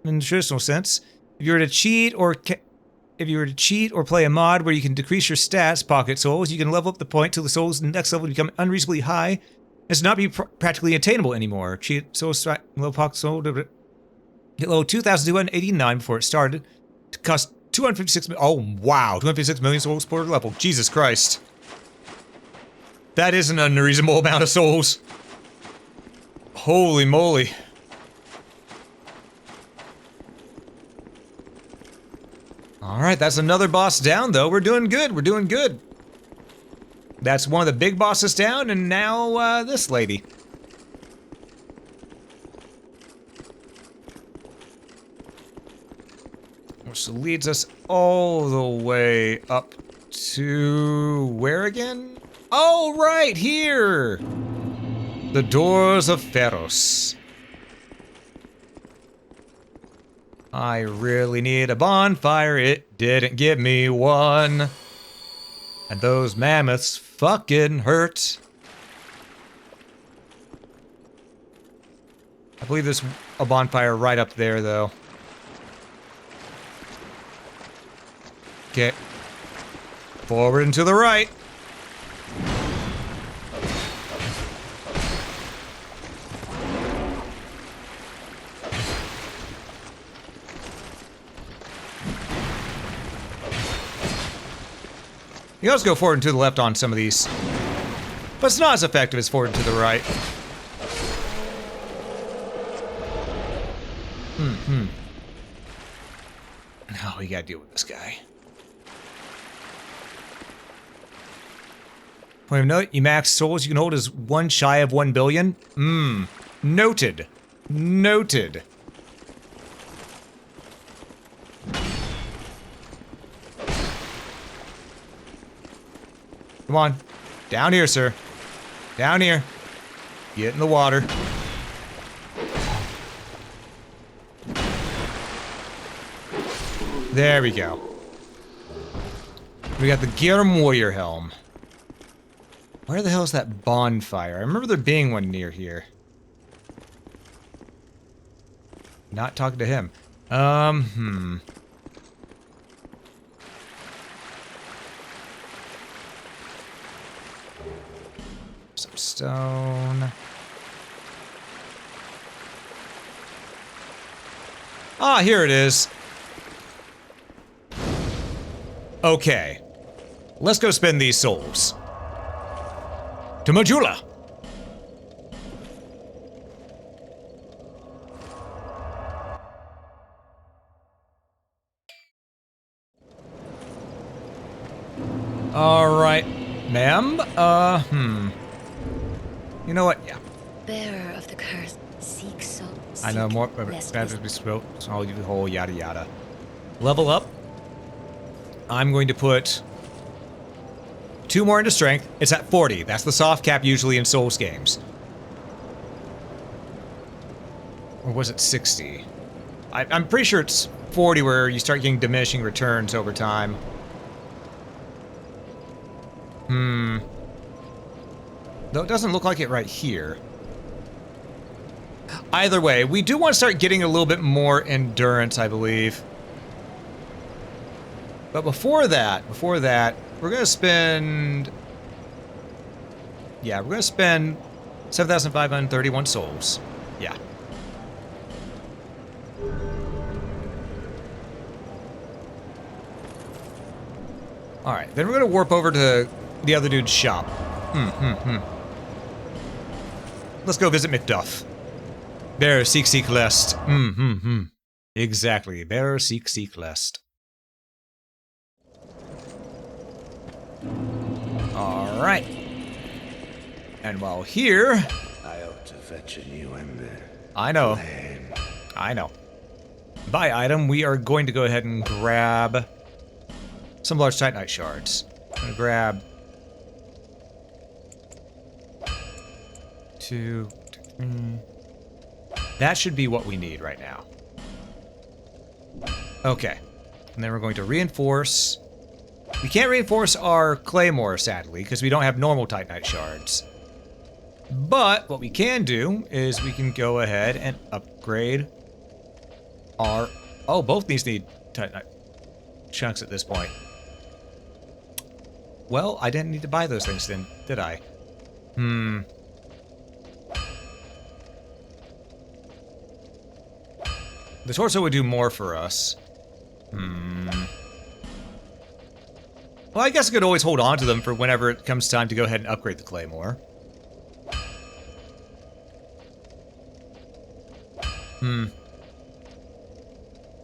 in the traditional sense. If you were to cheat or play a mod where you can decrease your stats, pocket souls, you can level up the point till the souls in the next level become unreasonably high. It's not be practically attainable anymore. Cheat soul low pocket soul hit level 2,289 before it started. It cost 256. Oh wow, 256 million souls per level. Jesus Christ, that is an unreasonable amount of souls. Holy moly. All right, that's another boss down though. We're doing good. We're doing good. That's one of the big bosses down, and now, this lady. Which leads us all the way up to... where again? Oh, right here! The Doors of Pharos. I really need a bonfire. It didn't give me one. And those mammoths fucking hurt. I believe there's a bonfire right up there, though. Okay. Forward and to the right. You can also go forward and to the left on some of these. But it's not as effective as forward and to the right. Oh, we gotta deal with this guy. Point of note, your max souls you can hold is 1 shy of 1 billion. Noted. Noted. Come on. Down here, sir. Down here. Get in the water. There we go. We got the Ghyrim Warrior Helm. Where the hell is that bonfire? I remember there being one near here. Not talking to him. Some stone. Ah, here it is. Okay. Let's go spend these souls. To Majula! Alright, ma'am. You know what? Yeah. Bearer of the curse, seek so. I know more. Better be spoke. All you whole yada yada. Level up. I'm going to put 2 more into strength. It's at 40. That's the soft cap usually in Souls games. Or was it 60? I'm pretty sure it's 40 where you start getting diminishing returns over time. Though it doesn't look like it right here. Either way, we do want to start getting a little bit more endurance, I believe. But before that, we're going to spend... Yeah, we're going to spend 7,531 souls. Yeah. Alright, then we're going to warp over to the other dude's shop. Let's go visit McDuff. Bear, seek, lest. Exactly. Bear, seek, lest. Alright. And while here... I ought to fetch a new ember. I know. I know. By item, we are going to go ahead and grab some large titanite shards. I'm going to grab 2, 3. That should be what we need right now. Okay. And then we're going to reinforce. We can't reinforce our claymore, sadly, because we don't have normal titanite shards. But what we can do is we can go ahead and upgrade our... Oh, both these need titanite chunks at this point. Well, I didn't need to buy those things then, did I? The torso would do more for us. Well, I guess I could always hold on to them for whenever it comes time to go ahead and upgrade the claymore.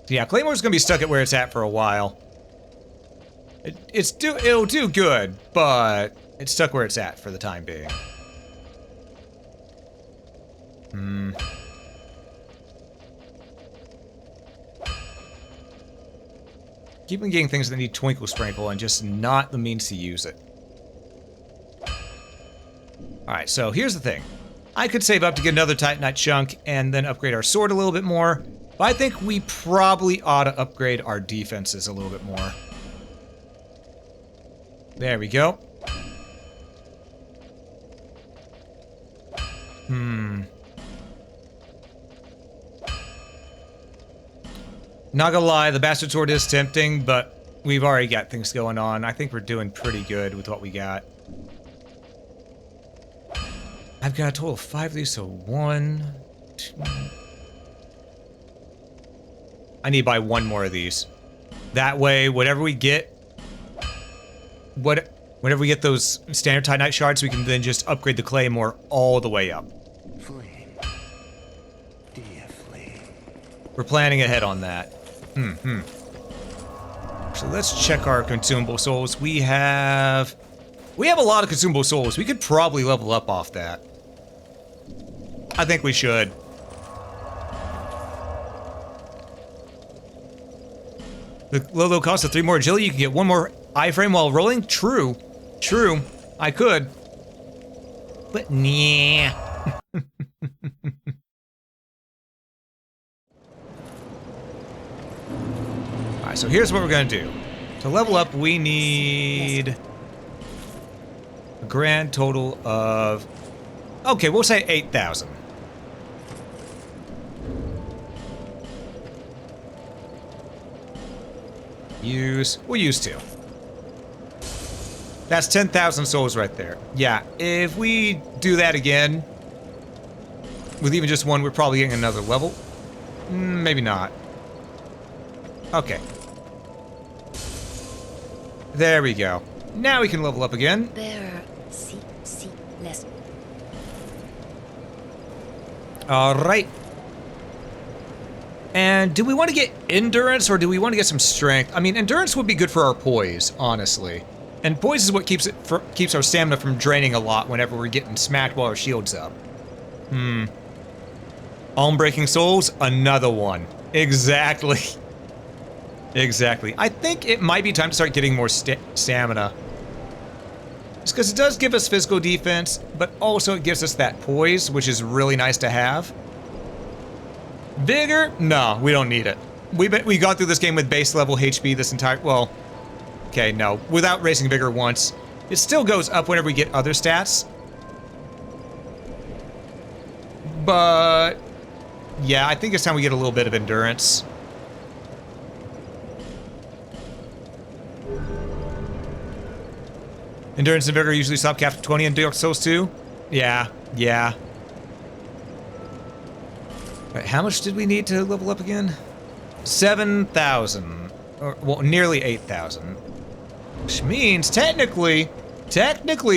Yeah, claymore's gonna be stuck at where it's at for a while. It'll do good, but it's stuck where it's at for the time being. Keep on getting things that need Twinkle Sprinkle and just not the means to use it. Alright, so here's the thing. I could save up to get another Titanite chunk and then upgrade our sword a little bit more, but I think we probably ought to upgrade our defenses a little bit more. There we go. Not gonna lie, the bastard sword is tempting, but we've already got things going on. I think we're doing pretty good with what we got. I've got a total of 5 of these, so 1, 2... I need to buy 1 more of these. That way, whatever we get... Whenever we get those standard Titanite shards, we can then just upgrade the Claymore all the way up. Flame. Dear flame. We're planning ahead on that. So let's check our consumable souls. We have a lot of consumable souls. We could probably level up off that. I think we should. The low cost of 3 more agility. You can get 1 more iframe while rolling. True. True. I could. But nah. Alright, so here's what we're gonna do. To level up, we need a grand total of... Okay, we'll say 8,000. We'll use 2. That's 10,000 souls right there. Yeah, if we do that again, with even just 1, we're probably getting another level. Maybe not. Okay. There we go. Now we can level up again. Bearer, see, less. Alright. And do we want to get endurance or do we want to get some strength? I mean, endurance would be good for our poise, honestly. And poise is what keeps our stamina from draining a lot whenever we're getting smacked while our shield's up. Alm-breaking souls, another one. Exactly. Exactly. I think it might be time to start getting more stamina. Just because it does give us physical defense, but also it gives us that poise, which is really nice to have. Vigor? No, we don't need it. We got through this game with base level HP this entire... Well, okay, no. Without raising Vigor once. It still goes up whenever we get other stats. But... yeah, I think it's time we get a little bit of endurance. Endurance and Vigor usually stop capped at 20 in Dark Souls 2? Yeah. Right, how much did we need to level up again? 7,000. Or, well, nearly 8,000. Which means, technically,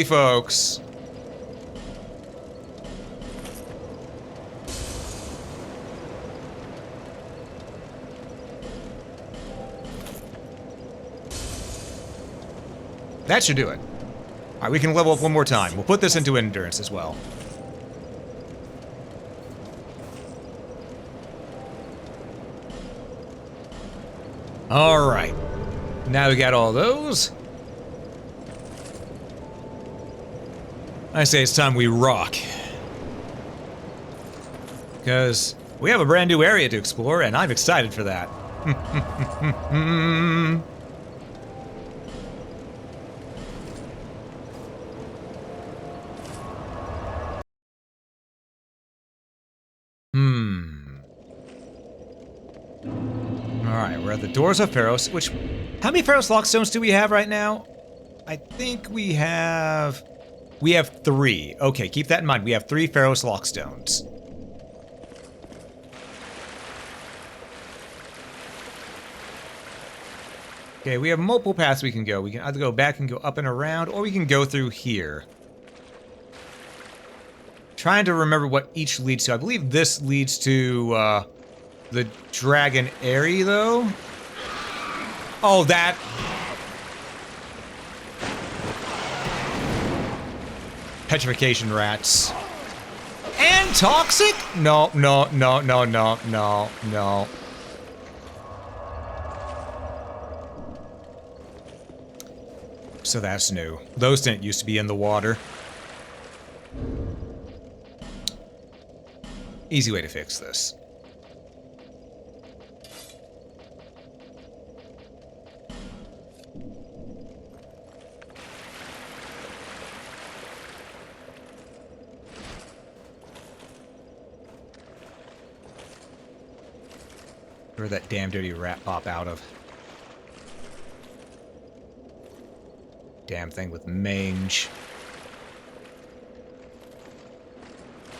folks... that should do it. Alright, we can level up 1 more time. We'll put this into endurance as well. Alright. Now we got all those. I say it's time we rock. Because we have a brand new area to explore, and I'm excited for that. Alright, we're at the Doors of Pharos, which... how many Pharos Lockstones do we have right now? I think we have 3. Okay, keep that in mind. We have 3 Pharos Lockstones. Okay, we have multiple paths we can go. We can either go back and go up and around, or we can go through here. Trying to remember what each leads to. I believe this leads to, the Dragon Airy, though? Oh, that... petrification rats. And toxic? No. So that's new. Those didn't used to be in the water. Easy way to fix this. Where'd that damn dirty rat pop out of? Damn thing with mange.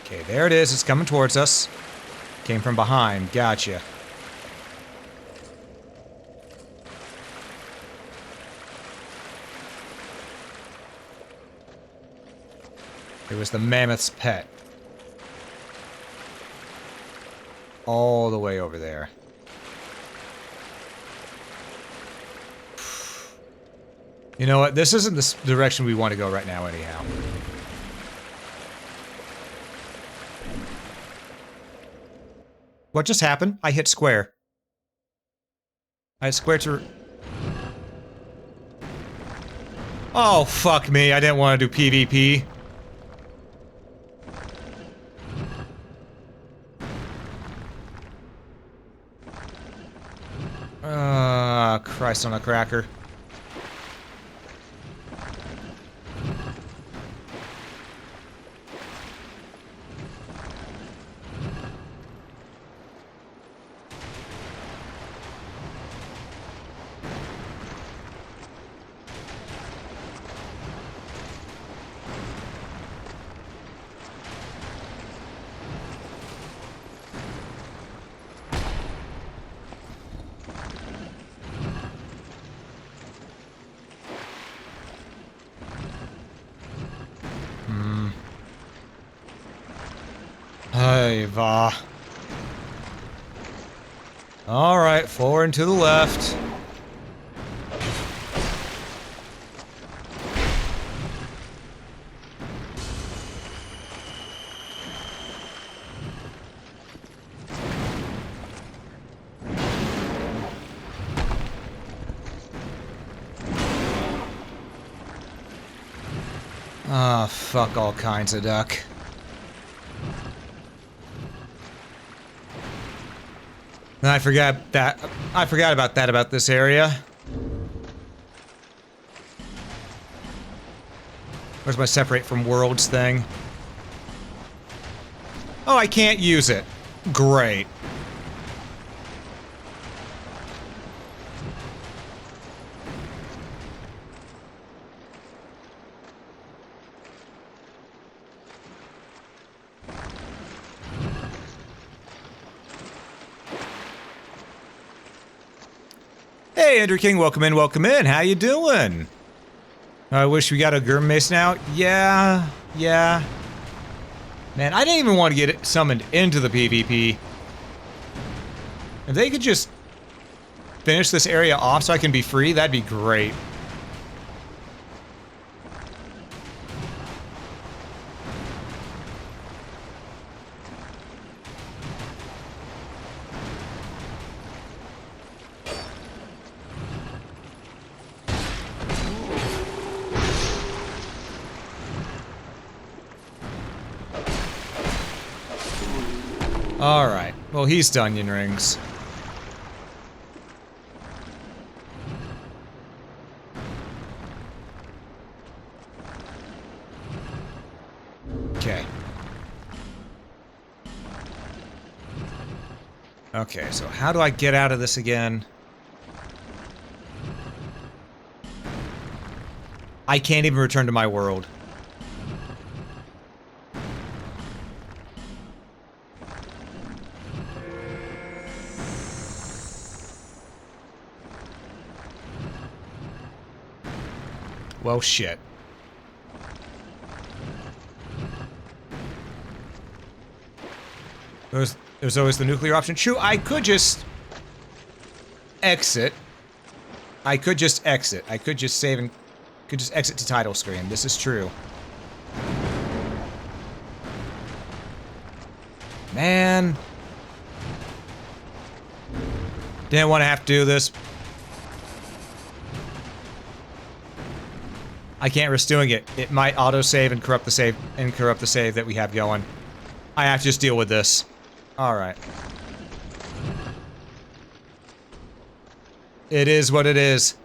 Okay, there it is. It's coming towards us. Came from behind. Gotcha. It was the mammoth's pet. All the way over there. You know what? This isn't the direction we want to go right now anyhow. What just happened? I hit square. I hit square to... Oh, fuck me. I didn't want to do PvP. Christ on a cracker. Hey, va. Alright, forward and to the left. Ah, fuck all kinds of duck. And I forgot about that about this area. Where's my separate from worlds thing? Oh, I can't use it. Great. Hey, Andrew King, welcome in, welcome in. How you doing? I wish we got a Gurm Mace now. Yeah. Man, I didn't even want to get it summoned into the PvP. If they could just finish this area off so I can be free, that'd be great. Alright, well he's Dunyan Rings. Okay. Okay, so how do I get out of this again? I can't even return to my world. Well, shit. There's always the nuclear option. True, I could just exit. I could just exit. I could just save and could just exit to title screen. This is true. Man. Didn't want to have to do this. I can't risk doing it. It might autosave and corrupt the save that we have going. I have to just deal with this. Alright. It is what it is.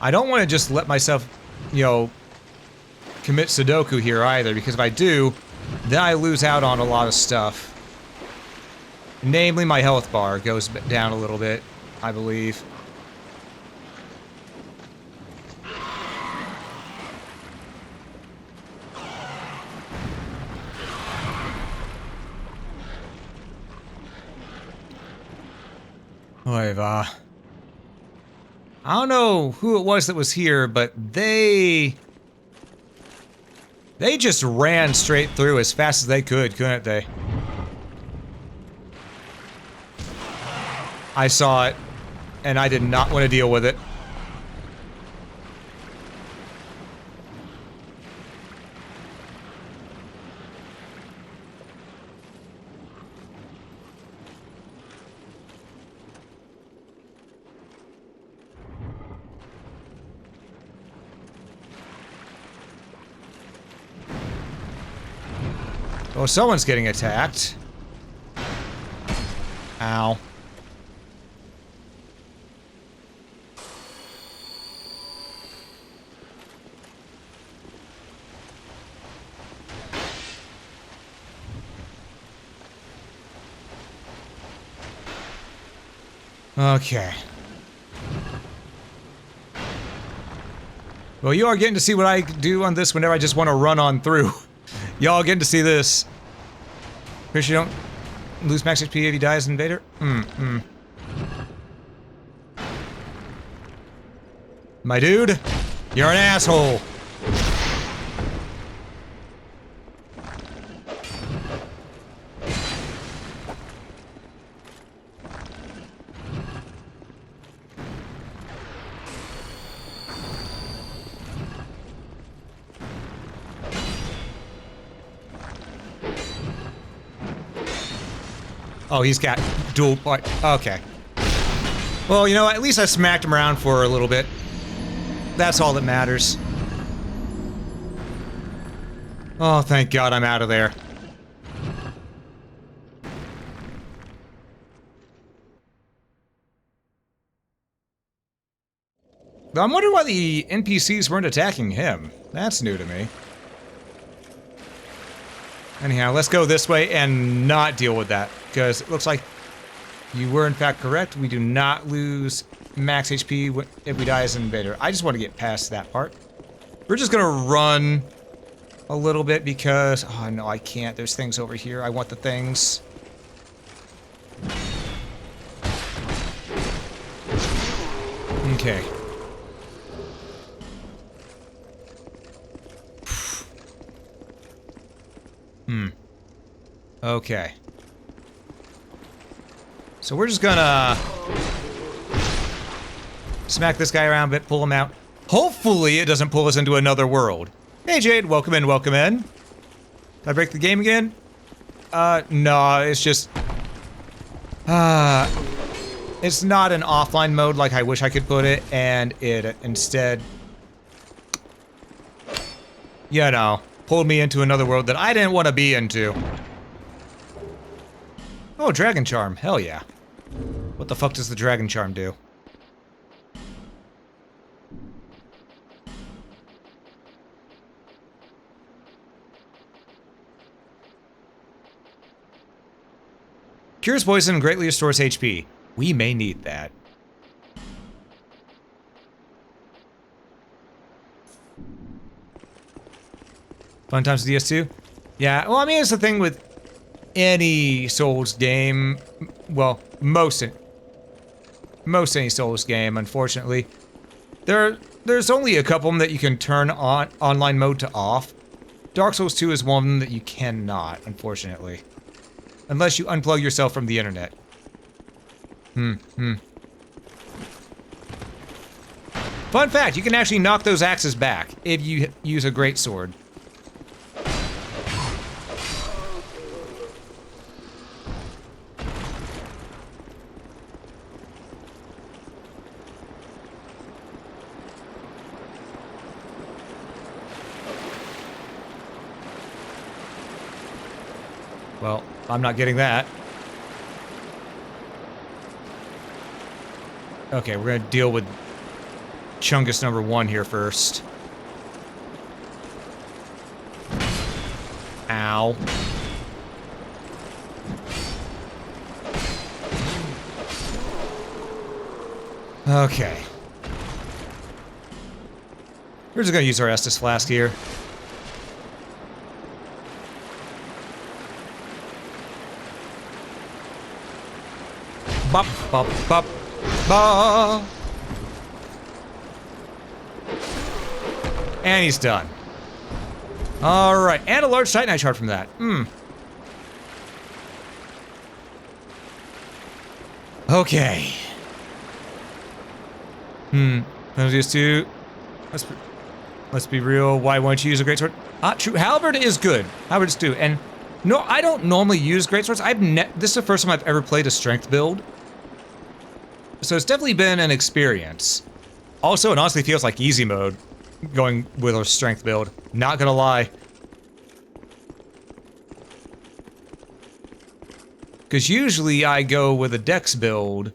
I don't want to just let myself, you know, commit Sudoku here either, because if I do, then I lose out on a lot of stuff. Namely, my health bar goes down a little bit, I believe. I don't know who it was that was here, but they just ran straight through as fast as they could, couldn't they? I saw it, and I did not want to deal with it. Oh, someone's getting attacked. Ow. Okay. Well, you are getting to see what I do on this whenever I just want to run on through. Y'all getting to see this. Pretty sure you don't lose max HP if he dies in Invader? My dude, you're an asshole. Oh, he's got dual point. Okay. Well, you know, at least I smacked him around for a little bit. That's all that matters. Oh, thank God I'm out of there. I'm wondering why the NPCs weren't attacking him. That's new to me. Anyhow, let's go this way and not deal with that, because it looks like you were in fact correct. We do not lose max HP if we die as an invader. I just want to get past that part. We're just gonna run a little bit because... Oh, no, I can't. There's things over here. I want the things. Okay. Okay. So we're just gonna smack this guy around a bit, pull him out. Hopefully it doesn't pull us into another world. Hey Jade, welcome in, welcome in. Did I break the game again? No, it's just... it's not an offline mode like I wish I could put it, and it instead... you know, pulled me into another world that I didn't want to be into. Oh, Dragon Charm. Hell yeah. What the fuck does the Dragon Charm do? Cures poison and greatly restores HP. We may need that. Fun times with DS2? Yeah, well, I mean, it's the thing with any Souls game. Well, most any Souls game, unfortunately. There's only a couple of them that you can turn on online mode to off. Dark Souls 2 is one of them that you cannot, unfortunately. Unless you unplug yourself from the internet. Fun fact, you can actually knock those axes back if you use a greatsword. Well, I'm not getting that. Okay, we're gonna deal with Chungus number 1 here first. Ow. Okay. We're just gonna use our Estus Flask here. Bop, bop, bop, ba. And he's done. Alright, and a large Titanite shard from that. Okay. Let's just do... Let's be real. Why won't you use a greatsword? True. Halberd is good. Halberd's do. And no, I don't normally use greatswords. This is the first time I've ever played a strength build. So it's definitely been an experience. Also, it honestly feels like easy mode going with a strength build. Not gonna lie. Because usually I go with a dex build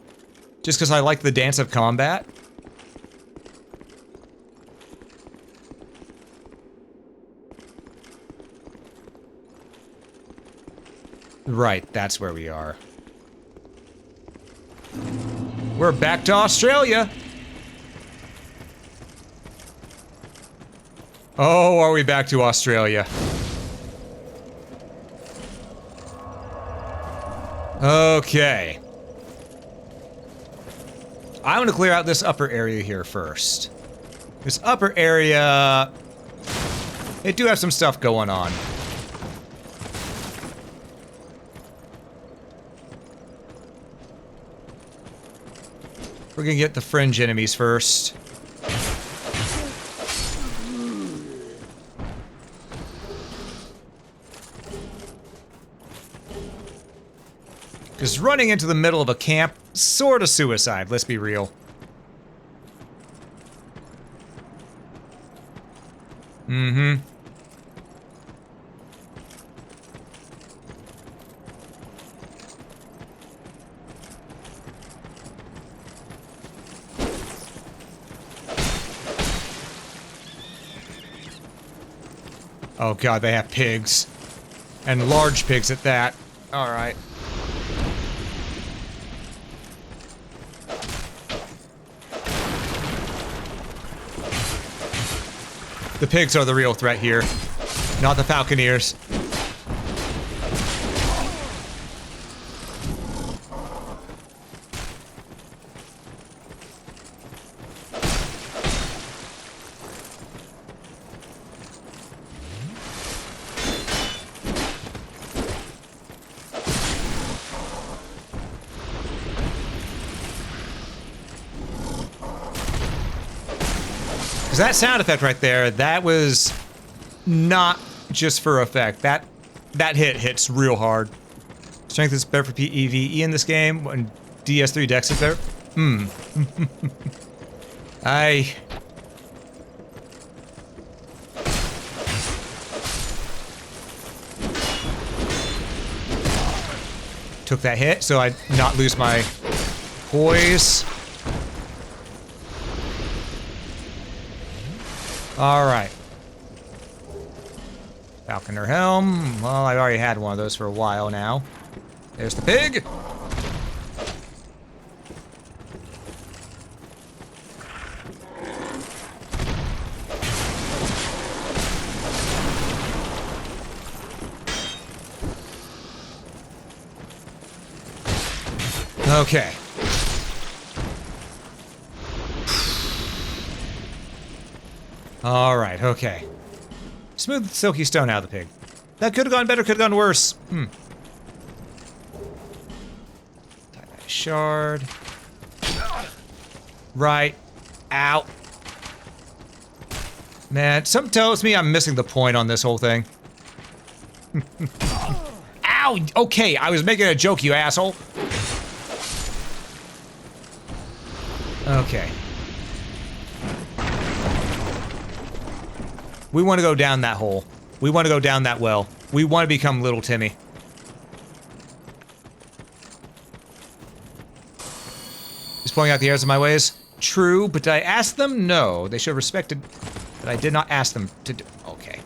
just because I like the dance of combat. Right, that's where we are. We're back to Australia! Oh, are we back to Australia? Okay. I want to clear out this upper area here first. This upper area... It do have some stuff going on. We're gonna get the fringe enemies first. Because running into the middle of a camp, sort of suicide, let's be real. Mm-hmm. Oh god, they have pigs. And large pigs at that. Alright. The pigs are the real threat here, not the falconeers. That sound effect right there, that was not just for effect. That hit hits real hard. Strength is better for PvE in this game, and DS3 Dex is better. I... Took that hit, so I'd not lose my poise. Alright. Falconer helm. Well, I've already had one of those for a while now. There's the pig. Okay. Alright, okay. Smooth silky stone out of the pig. That could have gone better, could have gone worse. Shard. Right. Ow. Man, something tells me I'm missing the point on this whole thing. Ow! Okay, I was making a joke, you asshole. Okay. We want to go down that hole. We want to go down that well. We want to become Little Timmy. Just pulling out the errors of my ways. true, but did I ask them? No. They should have respected that I did not ask them to do. Okay.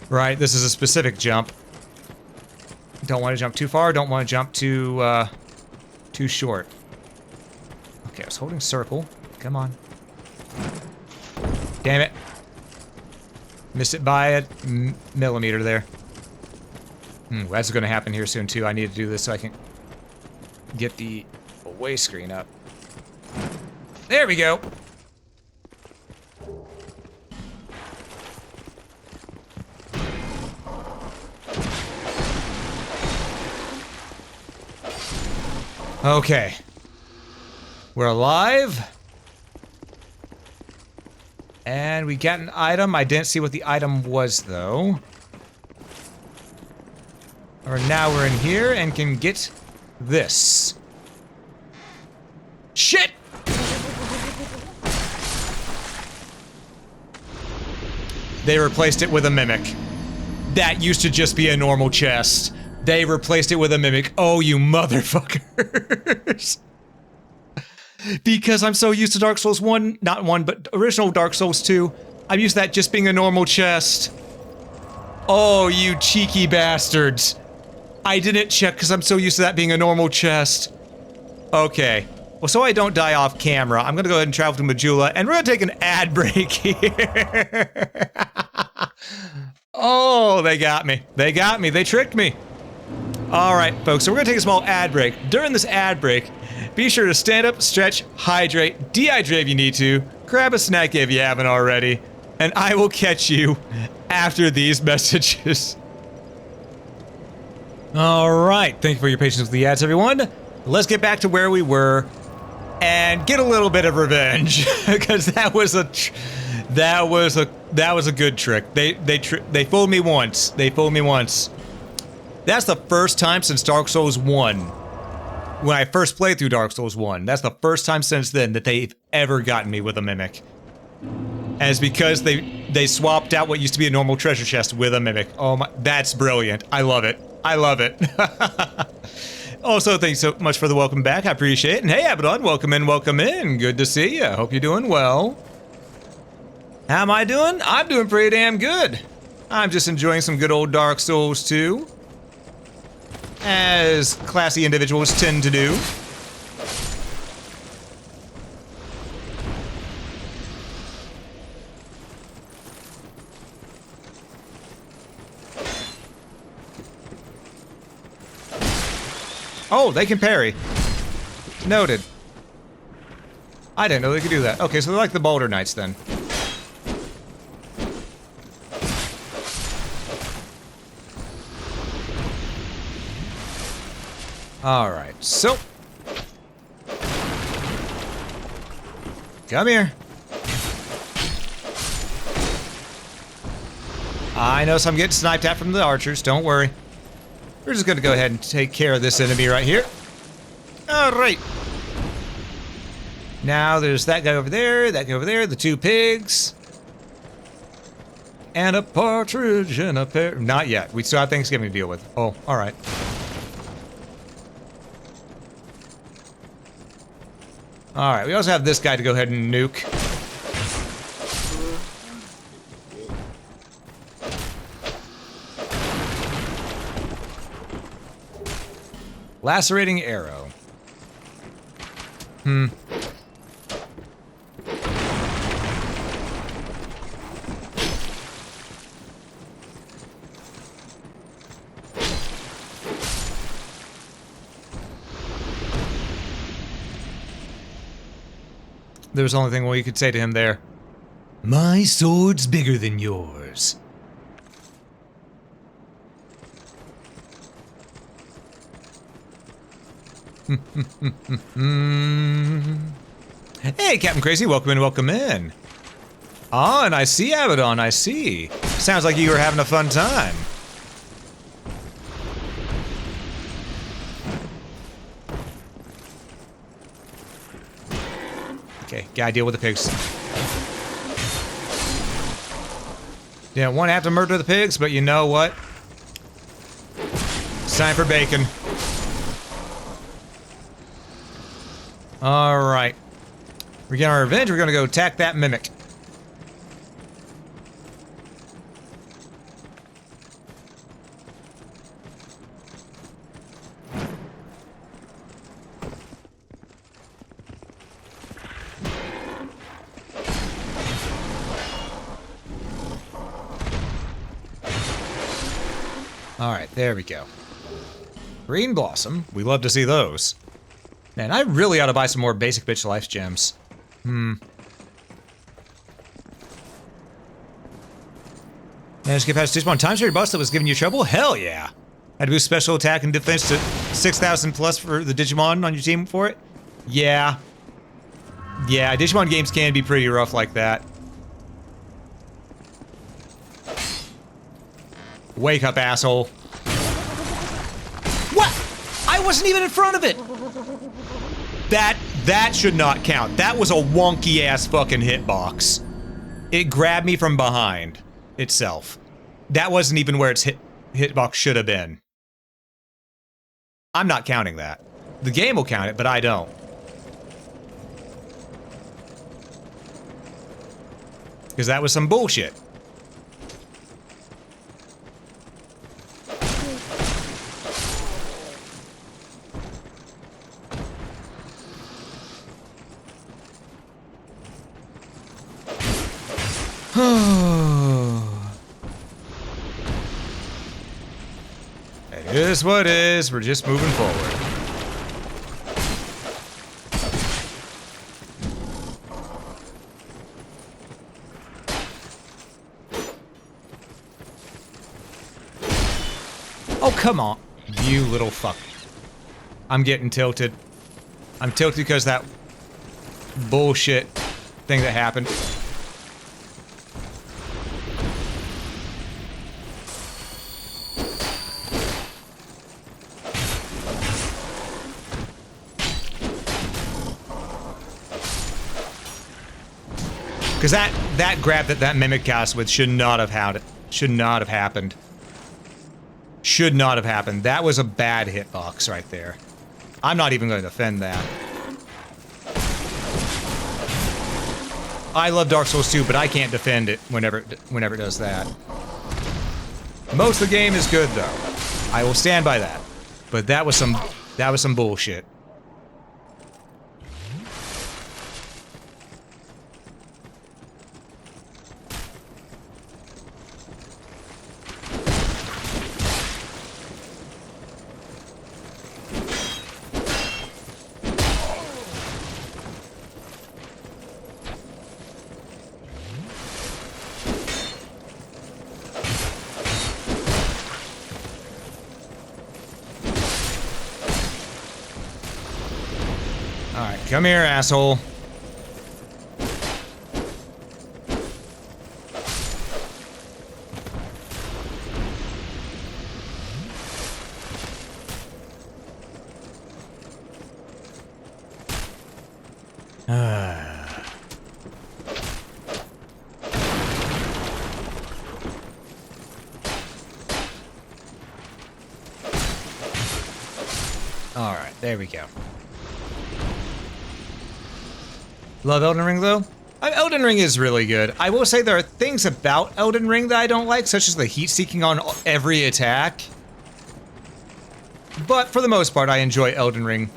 Right, this is a specific jump. Don't want to jump too far, don't want to jump too short. Okay, I was holding circle. Come on. Damn it. Missed it by a millimeter there. That's going to happen here soon, too. I need to do this so I can get the away screen up. There we go. Okay. We're alive. And we got an item. I didn't see what the item was, though. Or now we're in here and can get this. Shit! They replaced it with a mimic. That used to just be a normal chest. They replaced it with a mimic. Oh, you motherfuckers. Because I'm so used to Dark Souls 1, not 1, but original Dark Souls 2, I'm used to that just being a normal chest. Oh, you cheeky bastards. I didn't check because I'm so used to that being a normal chest. Okay. Well, so I don't die off camera, I'm gonna go ahead and travel to Majula, and we're gonna take an ad break here. Oh, they got me. They got me. They tricked me. All right, folks, so we're gonna take a small ad break. During this ad break, be sure to stand up, stretch, hydrate, dehydrate if you need to, grab a snack if you haven't already, and I will catch you after these messages. All right, thank you for your patience with the ads, everyone. Let's get back to where we were and get a little bit of revenge, because that was a good trick. They fooled me once. They fooled me once. That's the first time since Dark Souls 1. When I first played through Dark Souls 1. That's the first time since then that they've ever gotten me with a mimic. And it's because they swapped out what used to be a normal treasure chest with a mimic. Oh my, that's brilliant. I love it. I love it. Also, thanks so much for the welcome back. I appreciate it. And hey, Abaddon, welcome in, welcome in. Good to see you. Hope you're doing well. How am I doing? I'm doing pretty damn good. I'm just enjoying some good old Dark Souls 2. As classy individuals tend to do. Oh, they can parry. Noted. I didn't know they could do that. Okay, so they're like the Boulder Knights then. Alright, so. Come here. I know I'm getting sniped at from the archers, don't worry. We're just gonna go ahead and take care of this enemy right here. Alright. Now there's that guy over there, the two pigs. And a partridge in a pear. Not yet. We still have Thanksgiving to deal with. Oh, alright. Alright, we also have this guy to go ahead and nuke. Lacerating arrow. There was the only thing we could say to him there. My sword's bigger than yours. Hey, Captain Crazy, welcome in, welcome in. Ah, and I see Abaddon, I see. Sounds like you were having a fun time. Okay, gotta deal with the pigs. Didn't want to have to murder the pigs, but you know what? It's time for bacon. Alright. We get our revenge, we're gonna go attack that mimic. Alright, there we go. Green Blossom. We love to see those. Man, I really ought to buy some more basic bitch life gems. Managed to get past Digimon time your boss that was giving you trouble? Hell yeah! Had to boost special attack and defense to 6,000 plus for the Digimon on your team for it? Yeah. Yeah, Digimon games can be pretty rough like that. Wake up, asshole. What? I wasn't even in front of it! That should not count. That was a wonky-ass fucking hitbox. It grabbed me from behind itself. That wasn't even where its hitbox should have been. I'm not counting that. The game will count it, but I don't. Because that was some bullshit. It is what is. We're just moving forward. Oh, come on. You little fuck. I'm getting tilted. I'm tilted because that bullshit thing that happened. Because that grab that mimic cast with should not have happened. Should not have happened. Should not have happened. That was a bad hitbox right there. I'm not even going to defend that. I love Dark Souls 2, but I can't defend it whenever it does that. Most of the game is good though. I will stand by that. But that was some bullshit. Alright, come here, asshole. Alright, there we go. Love Elden Ring, though? Elden Ring is really good. I will say there are things about Elden Ring that I don't like, such as the heat-seeking on every attack. But for the most part, I enjoy Elden Ring.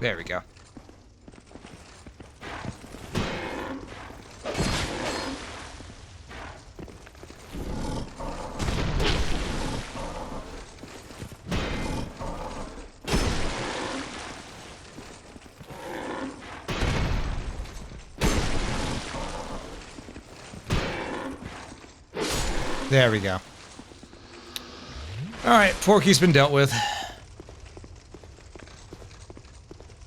There we go. There we go. Alright, Porky's been dealt with.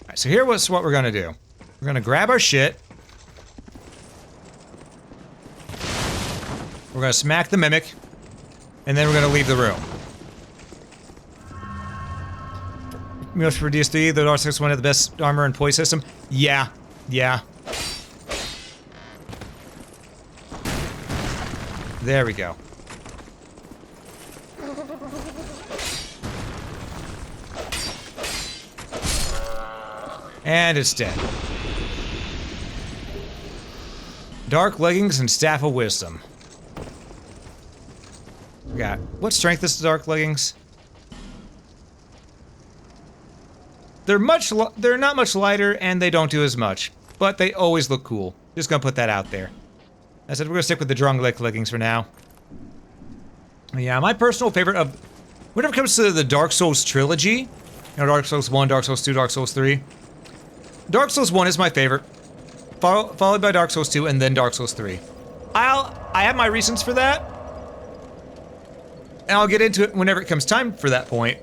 Alright, so here's what we're gonna do. We're gonna grab our shit. We're gonna smack the mimic. And then we're gonna leave the room. Most for DSD, the R6 one of the best armor and poise system. Yeah. Yeah. There we go. And it's dead. Dark leggings and staff of wisdom. We got what strength is the dark leggings? They're not much lighter and they don't do as much, but they always look cool. Just gonna put that out there. I said we're gonna stick with the Drunglick leggings for now. Yeah, my personal favorite of whenever it comes to the Dark Souls trilogy, you know, Dark Souls 1, Dark Souls 2, Dark Souls 3. Dark Souls 1 is my favorite, followed by Dark Souls 2 and then Dark Souls 3. I have my reasons for that, and I'll get into it whenever it comes time for that point.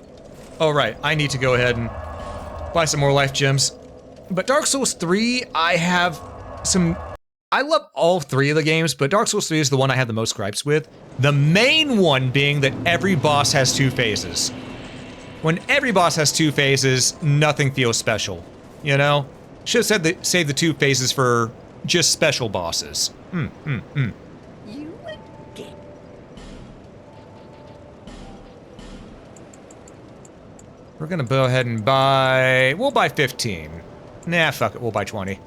Oh right, I need to go ahead and buy some more life gems. But Dark Souls 3, I love all three of the games, but Dark Souls 3 is the one I have the most gripes with. The main one being that every boss has two phases. When every boss has two phases, nothing feels special. You know? Should have said save the two phases for just special bosses. You again. We're gonna go ahead and buy... We'll buy 15. Nah, fuck it, we'll buy 20.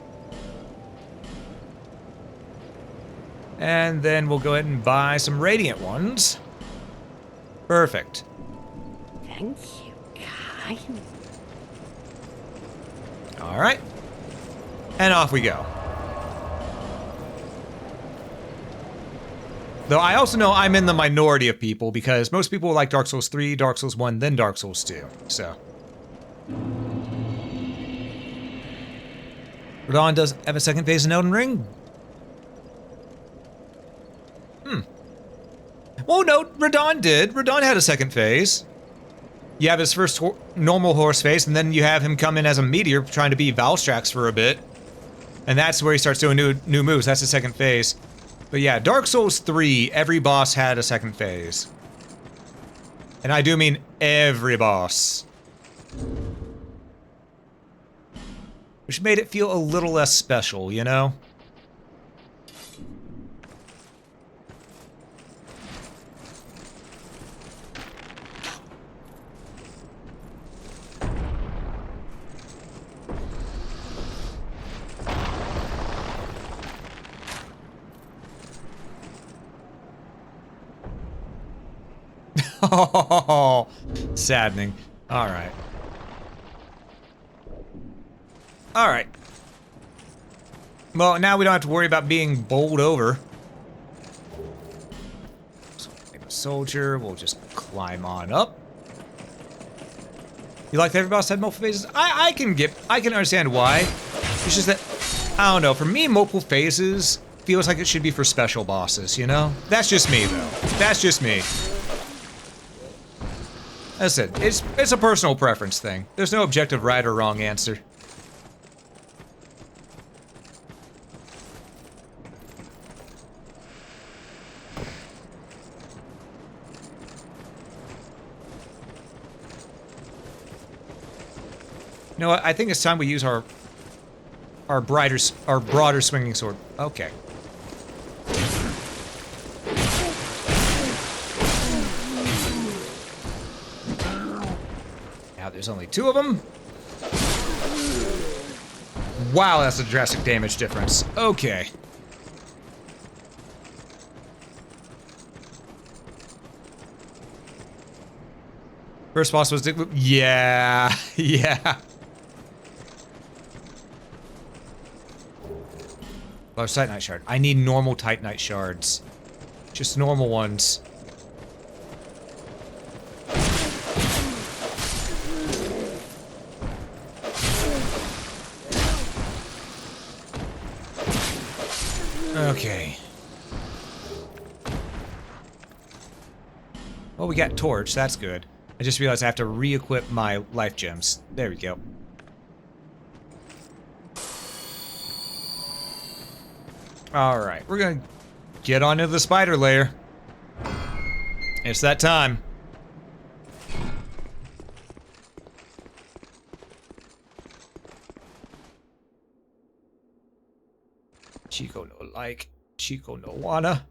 And then we'll go ahead and buy some Radiant ones. Perfect. Thank you, kind. Alright. And off we go. Though I also know I'm in the minority of people because most people like Dark Souls 3, Dark Souls 1, then Dark Souls 2. So. Radon does have a second phase in Elden Ring? Well, no, Radon did. Radon had a second phase. You have his first normal horse phase, and then you have him come in as a meteor trying to be Valstrax for a bit. And that's where he starts doing new moves. That's the second phase. But yeah, Dark Souls 3, every boss had a second phase. And I do mean every boss. Which made it feel a little less special, you know? Oh, saddening. All right. All right. Well, now we don't have to worry about being bowled over. So, a soldier, we'll just climb on up. You like that every boss had multiple phases? I can understand why. It's just that, I don't know, for me, multiple phases feels like it should be for special bosses, you know? That's just me, though. That's just me. As I said, it's a personal preference thing. There's no objective right or wrong answer. You know what? I think it's time we use our broader swinging sword. Okay. Now there's only two of them. Wow, that's a drastic damage difference. Okay. First boss was yeah, yeah. Large Titanite shard. I need normal Titanite shards. Just normal ones. Okay. Well, we got torch. That's good. I just realized I have to re-equip my life gems. There we go. Alright, we're gonna get on into the spider lair. It's that time. Chico no like, Chico no wanna.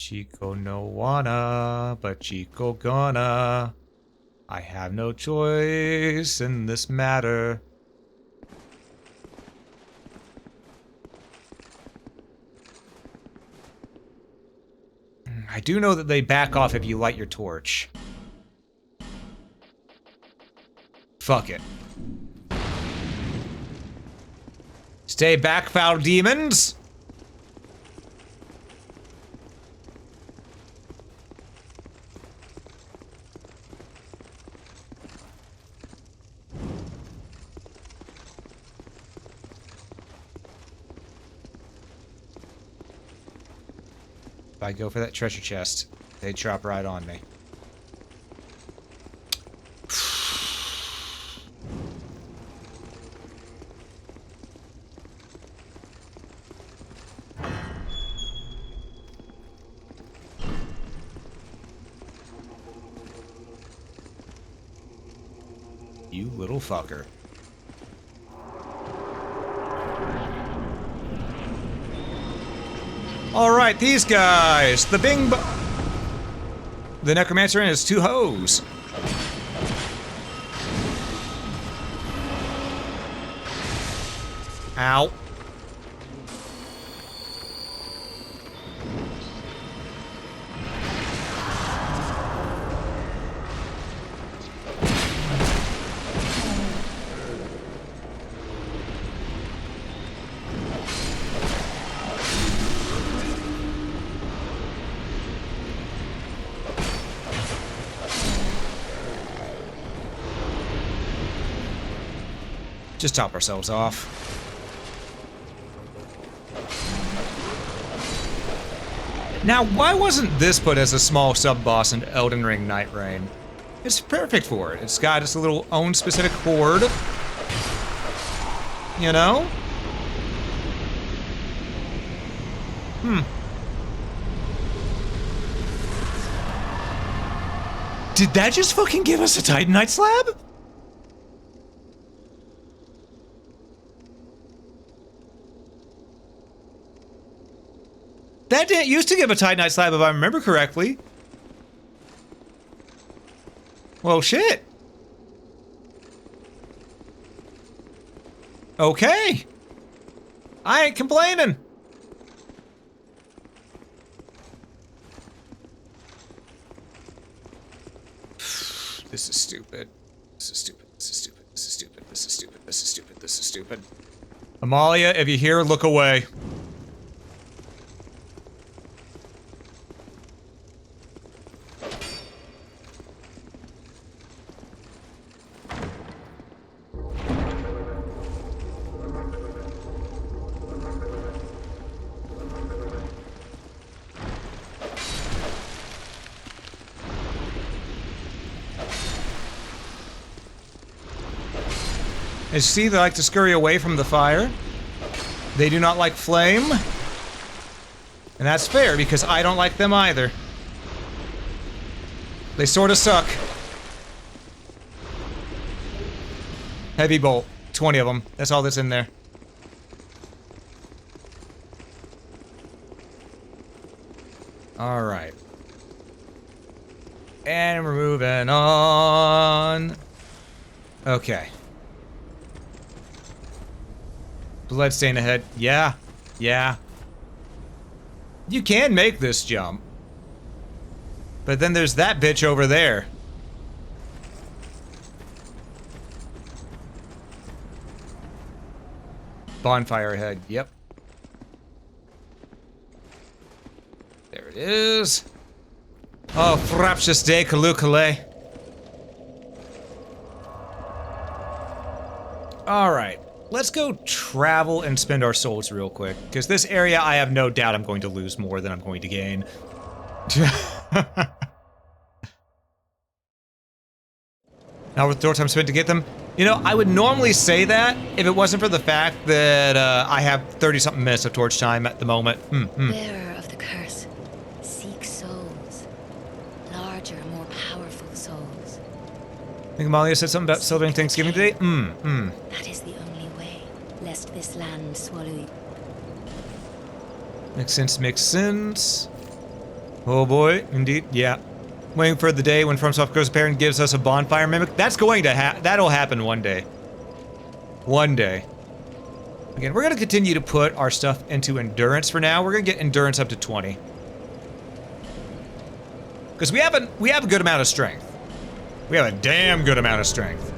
Chico no wanna, but Chico gonna. I have no choice in this matter. I do know that they back off if you light your torch. Fuck it. Stay back, foul demons! If I go for that treasure chest, they drop right on me. You little fucker. Alright, these guys! The The Necromancer and his two hoes. Ow. Just top ourselves off. Now, why wasn't this put as a small sub-boss in Elden Ring Night Rain? It's perfect for it. It's got its little own specific horde. You know? Did that just fucking give us a Titanite slab? That didn't used to give a Titanite slab if I remember correctly. Well, shit. Okay. I ain't complaining. This is stupid. This is stupid. This is stupid. This is stupid. This is stupid. This is stupid. This is stupid. Amalia, if you hear, look away. As you see, they like to scurry away from the fire. They do not like flame. And that's fair, because I don't like them either. They sort of suck. Heavy bolt. 20 of them. That's all that's in there. Alright. And we're moving on. Okay. Bloodstain ahead. Yeah. Yeah. You can make this jump. But then there's that bitch over there. Bonfire ahead. Yep. There it is. Oh, fraptious day, Kalukale. Alright. Let's go travel and spend our souls real quick, because this area I have no doubt I'm going to lose more than I'm going to gain. Now with door time spent to get them. You know, I would normally say that if it wasn't for the fact that I have 30-something minutes of torch time at the moment. Bearer of the curse, seek souls. Larger, more powerful souls. I think Amalia said something about celebrating Thanksgiving Day. That is the only way, lest this land swallow you. Makes sense, makes sense. Oh boy, indeed, yeah. Waiting for the day when FromSoft goes apparent and gives us a bonfire mimic. That's going to that'll happen one day. One day. Again, we're gonna continue to put our stuff into endurance for now. We're gonna get endurance up to 20. Because we have a good amount of strength. We have a damn good amount of strength.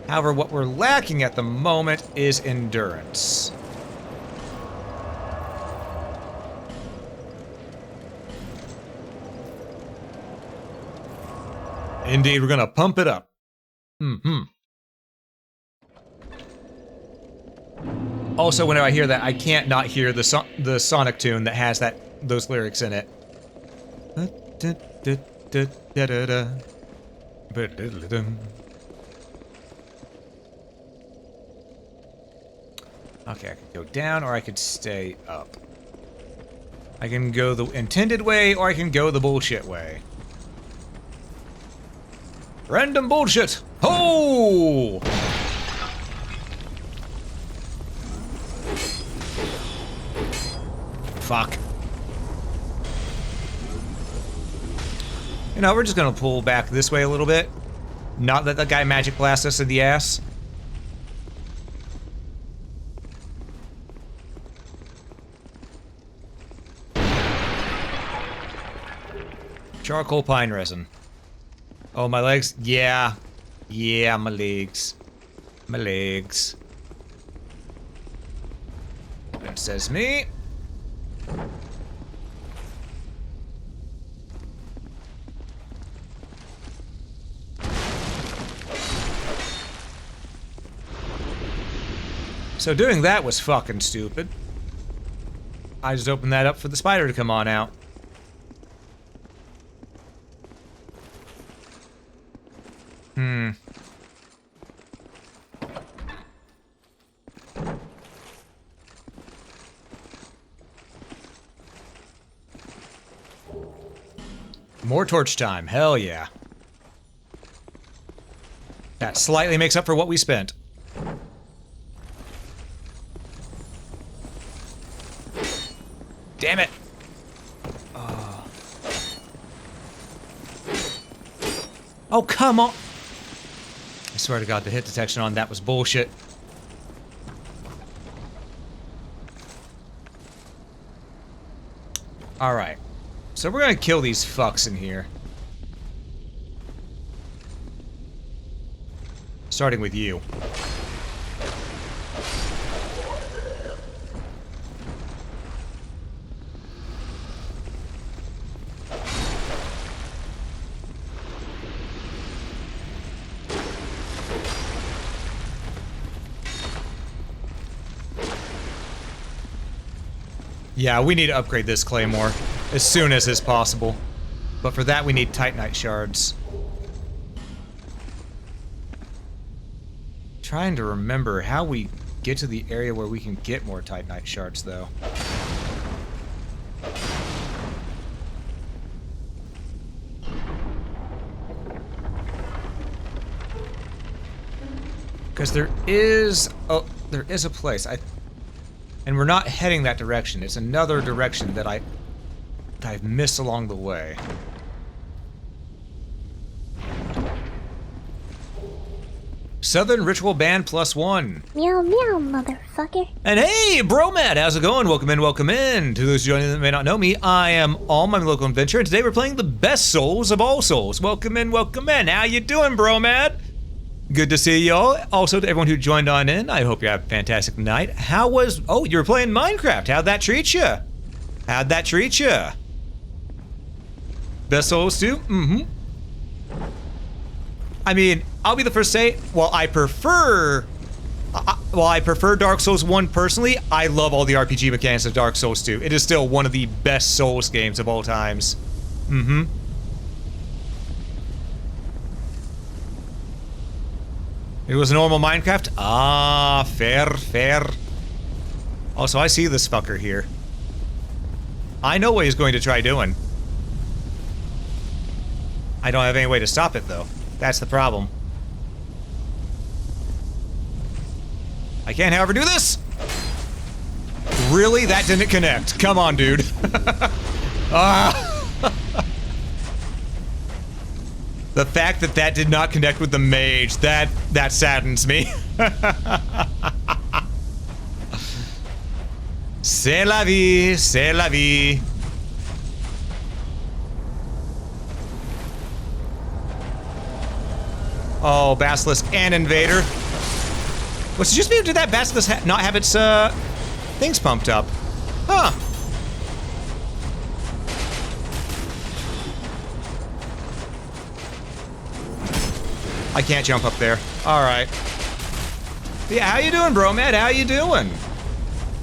However, what we're lacking at the moment is endurance. Indeed, we're gonna pump it up. Also, whenever I hear that, I can't not hear the Sonic tune that has those lyrics in it. Okay, I could go down or I could stay up. I can go the intended way or I can go the bullshit way. Random bullshit! Ho! Fuck. You know, we're just gonna pull back this way a little bit. Not let that guy magic blast us in the ass. Charcoal pine resin. Oh, my legs? Yeah. Yeah, my legs. My legs. That says me. So doing that was fucking stupid. I just opened that up for the spider to come on out. More torch time, hell yeah. That slightly makes up for what we spent. Damn it! Oh, come on! I swear to God, the hit detection on that was bullshit. Alright. So we're gonna kill these fucks in here. Starting with you. Yeah, we need to upgrade this claymore as soon as is possible. But for that, we need Titanite shards. Trying to remember how we get to the area where we can get more Titanite shards, though. Because there is a place. And we're not heading that direction. It's another direction that I've missed along the way. Southern Ritual Band +1. Meow meow, motherfucker. And hey, Bromad, how's it going? Welcome in. To those joining that may not know me, I am Alm, I'm a local adventurer, and today we're playing the best souls of all souls. Welcome in. How you doing, Bromad? Good to see y'all. Also, to everyone who joined on in, I hope you have a fantastic night. How was... Oh, you were playing Minecraft. How'd that treat you? Best souls too? Mm-hmm. I mean, I'll be the first to say, while I prefer Dark Souls 1 personally, I love all the RPG mechanics of Dark Souls 2. It is still one of the best Souls games of all times. Mm-hmm. It was normal Minecraft? Ah, fair. Also, I see this fucker here. I know what he's going to try doing. I don't have any way to stop it, though. That's the problem. I can't, however, do this! Really? That didn't connect. Come on, dude. Ah. The fact that that did not connect with the mage, that saddens me. C'est la vie, c'est la vie. Oh, Basilisk and Invader. What's it just me, or did that Basilisk not have its things pumped up? Huh. I can't jump up there. Alright. Yeah, how you doing, bro, Matt? How you doing?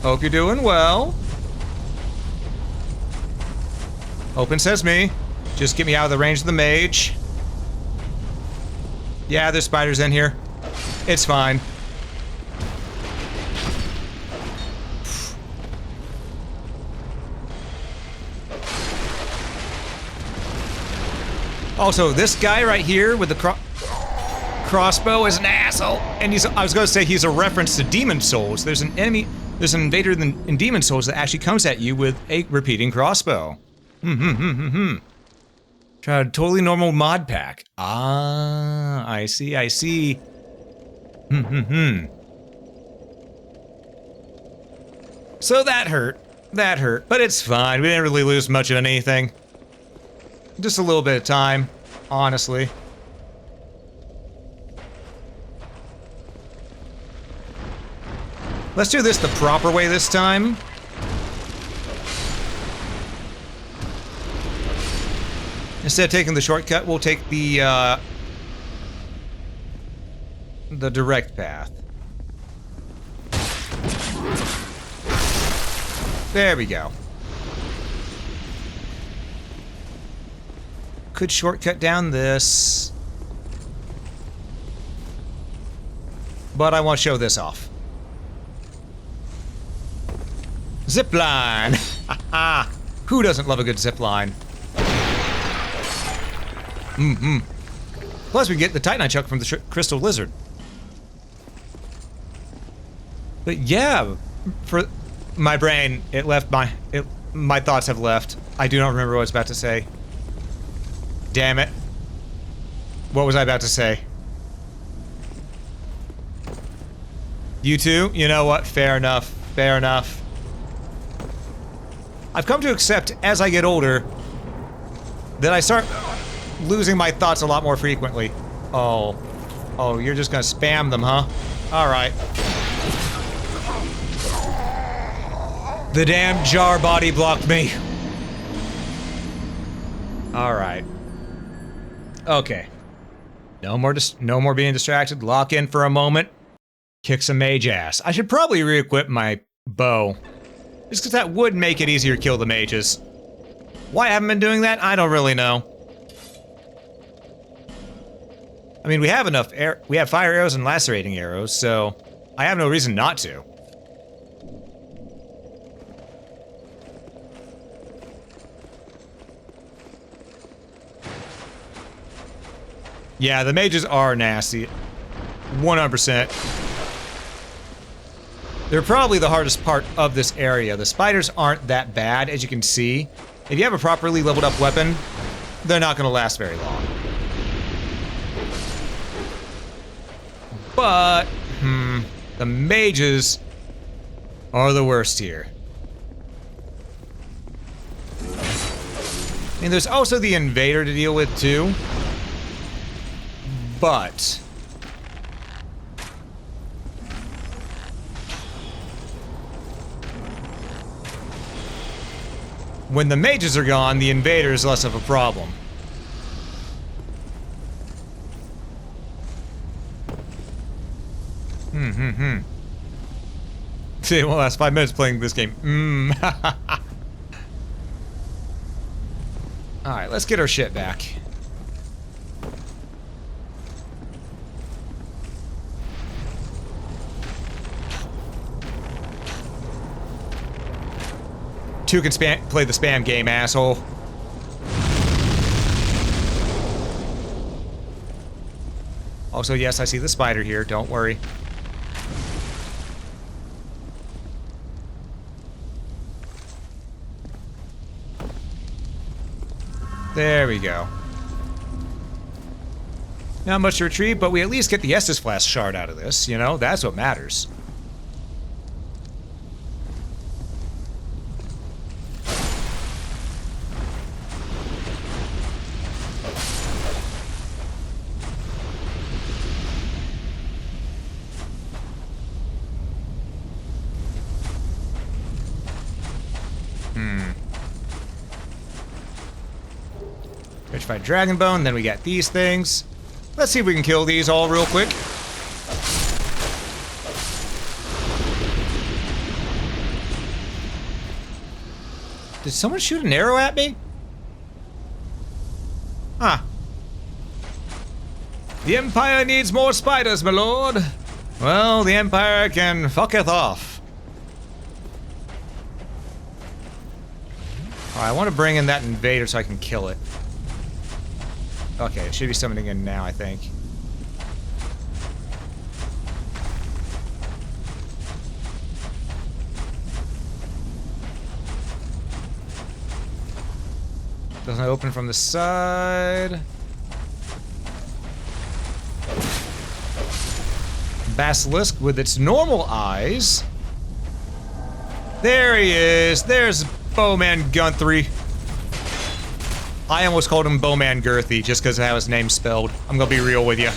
Hope you're doing well. Open sesame. Just get me out of the range of the mage. Yeah, there's spiders in here. It's fine. Also, this guy right here with the crossbow is an asshole. And I was going to say he's a reference to Demon Souls. There's an enemy, there's an invader in Demon Souls that actually comes at you with a repeating crossbow. Try a totally normal mod pack. Ah, I see, I see. So that hurt. That hurt. But it's fine. We didn't really lose much of anything. Just a little bit of time, honestly. Let's do this the proper way this time. Instead of taking the shortcut, we'll take the direct path. There we go. Could shortcut down this. But I want to show this off. Zipline! Who doesn't love a good zipline? Plus we get the Titanite chuck from the Crystal Lizard. But yeah, for my brain, it left my thoughts have left. I do not remember what I was about to say. Damn it. What was I about to say? You too? You know what? Fair enough. Fair enough. I've come to accept, as I get older, that I start losing my thoughts a lot more frequently. Oh. Oh, you're just gonna spam them, huh? Alright. The damn jar body blocked me. Alright. Okay. No more being distracted. Lock in for a moment. Kick some mage ass. I should probably re-equip my bow. Just because that would make it easier to kill the mages. Why I haven't been doing that, I don't really know. I mean, we have enough we have fire arrows and lacerating arrows, so I have no reason not to. Yeah, the mages are nasty. 100%. They're probably the hardest part of this area. The spiders aren't that bad, as you can see. If you have a properly leveled up weapon, they're not going to last very long. But, the mages are the worst here. I mean, there's also the invader to deal with, too. But when the mages are gone, the invader is less of a problem. See, well, last 5 minutes playing this game. Alright, let's get our shit back. Two can play the spam game, asshole. Also, yes, I see the spider here. Don't worry. There we go. Not much to retrieve, but we at least get the Estus Flask shard out of this, you know? That's what matters. Petrified Dragon Bone, then we got these things. Let's see if we can kill these all real quick. Did someone shoot an arrow at me? Huh. The Empire needs more spiders, my lord. Well, the Empire can fucketh off. I want to bring in that invader so I can kill it. Okay, it should be summoning in now, I think. Doesn't open from the side. Basilisk with its normal eyes. There he is. There's Bowman Guthrie. I almost called him Bowman Girthy just because of how his name's spelled. I'm gonna be real with you.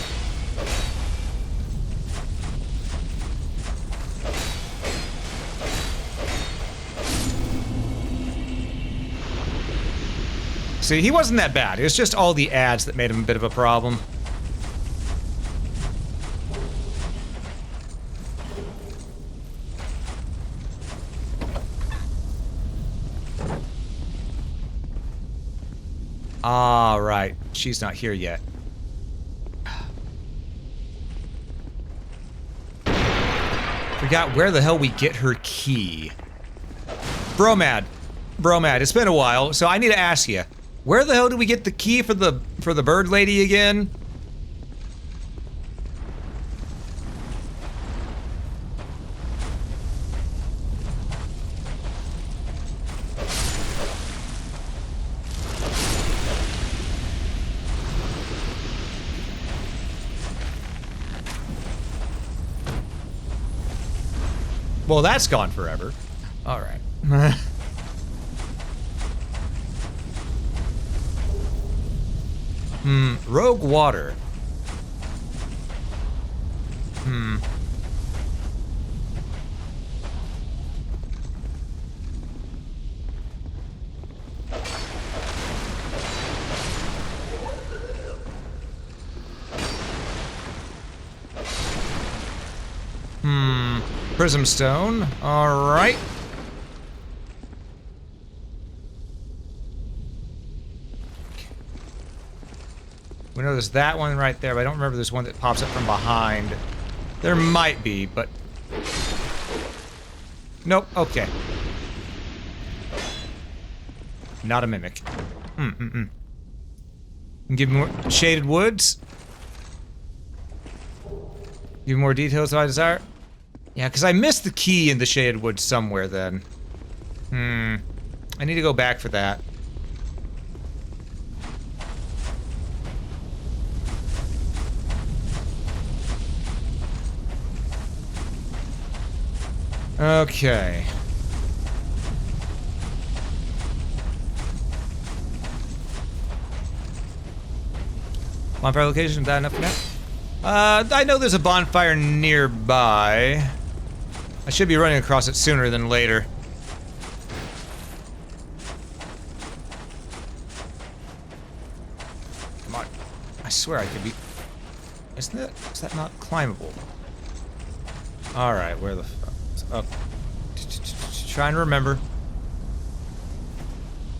See, he wasn't that bad. It was just all the ads that made him a bit of a problem. Ah, right. She's not here yet. Forgot where the hell we get her key. Bromad. Bromad, it's been a while, so I need to ask you. Where the hell do we get the key for the bird lady again? Well, that's gone forever. All right. Rogue water. Prism stone. All right. We know there's that one right there, but I don't remember there's one that pops up from behind. There might be, but... Nope, okay. Not a mimic. Can give me more shaded woods. Give me more details if I desire. Yeah, because I missed the key in the shaded woods somewhere then. I need to go back for that. Okay. Bonfire location, is that enough for now? I know there's a bonfire nearby. I should be running across it sooner than later. Come on. I swear I could be... is that not climbable? Alright, where the fuck? Oh. Trying to remember.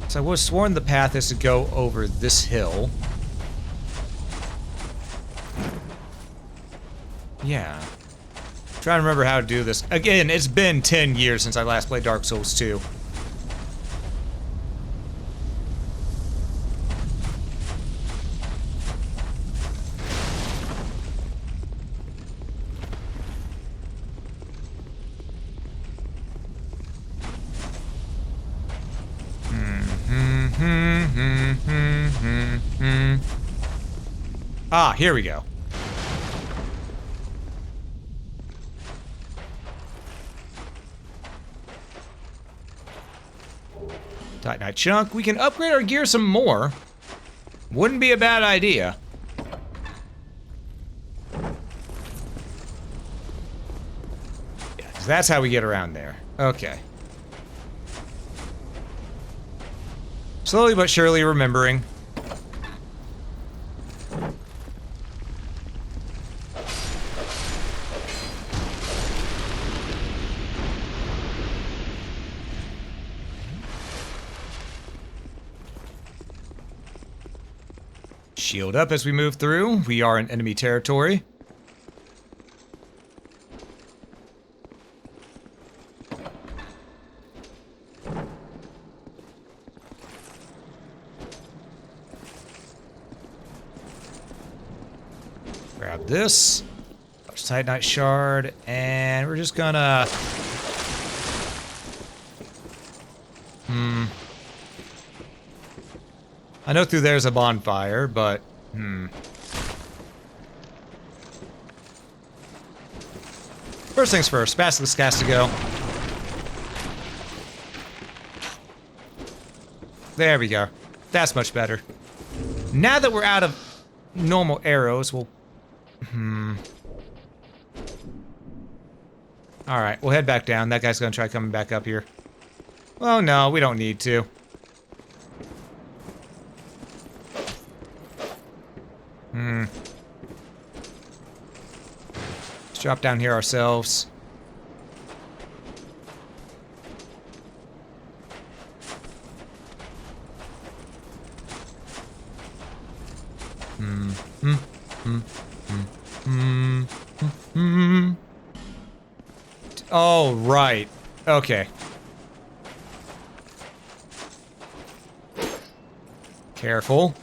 So I was sworn the path is to go over this hill. Yeah. Trying to remember how to do this. Again, it's been 10 years since I last played Dark Souls 2. Ah, here we go. Titanite chunk. We can upgrade our gear some more. Wouldn't be a bad idea. Yeah, 'cause that's how we get around there. Okay. Slowly but surely remembering. Shield up as we move through. We are in enemy territory. Grab this. Titanite shard, and we're just gonna... I know through there's a bonfire, but... First things first, Basilisk has to go. There we go. That's much better. Now that we're out of normal arrows, we'll... Alright, we'll head back down. That guy's gonna try coming back up here. Oh no, we don't need to. Let's drop down here ourselves. Oh, right. Okay. Careful.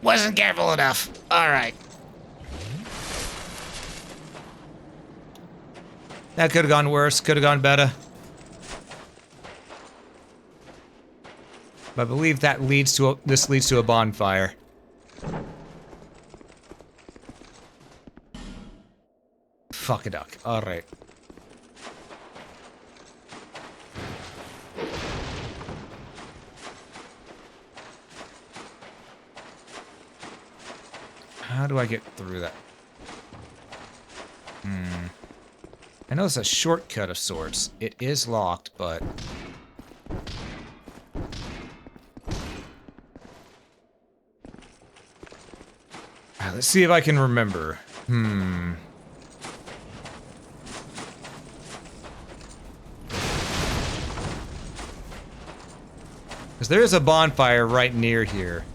Wasn't careful enough. Alright. That could have gone worse, could have gone better. But I believe that leads to this leads to a bonfire. Fuck a duck. Alright. How do I get through that? I know it's a shortcut of sorts. It is locked, but... Let's see if I can remember. Because there is a bonfire right near here.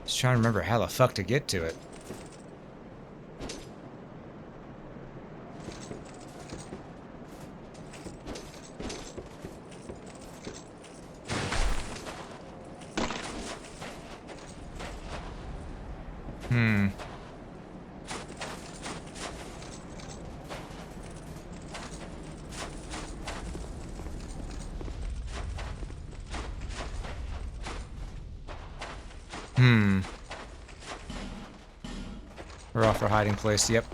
Just trying to remember how the fuck to get to it. We're off our hiding place, yep.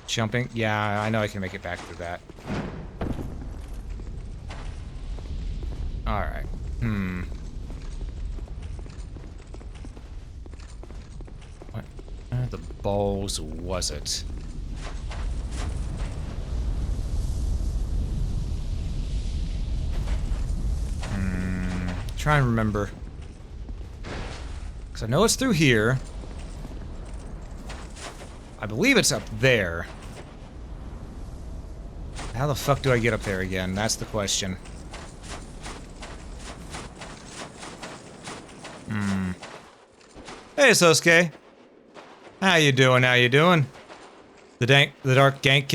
Jumping? Yeah, I know I can make it back through that. Alright. What the balls was it? Try and remember. Because I know it's through here. I believe it's up there. How the fuck do I get up there again? That's the question. Hey, Sosuke. How you doing? How you doing? The dank gate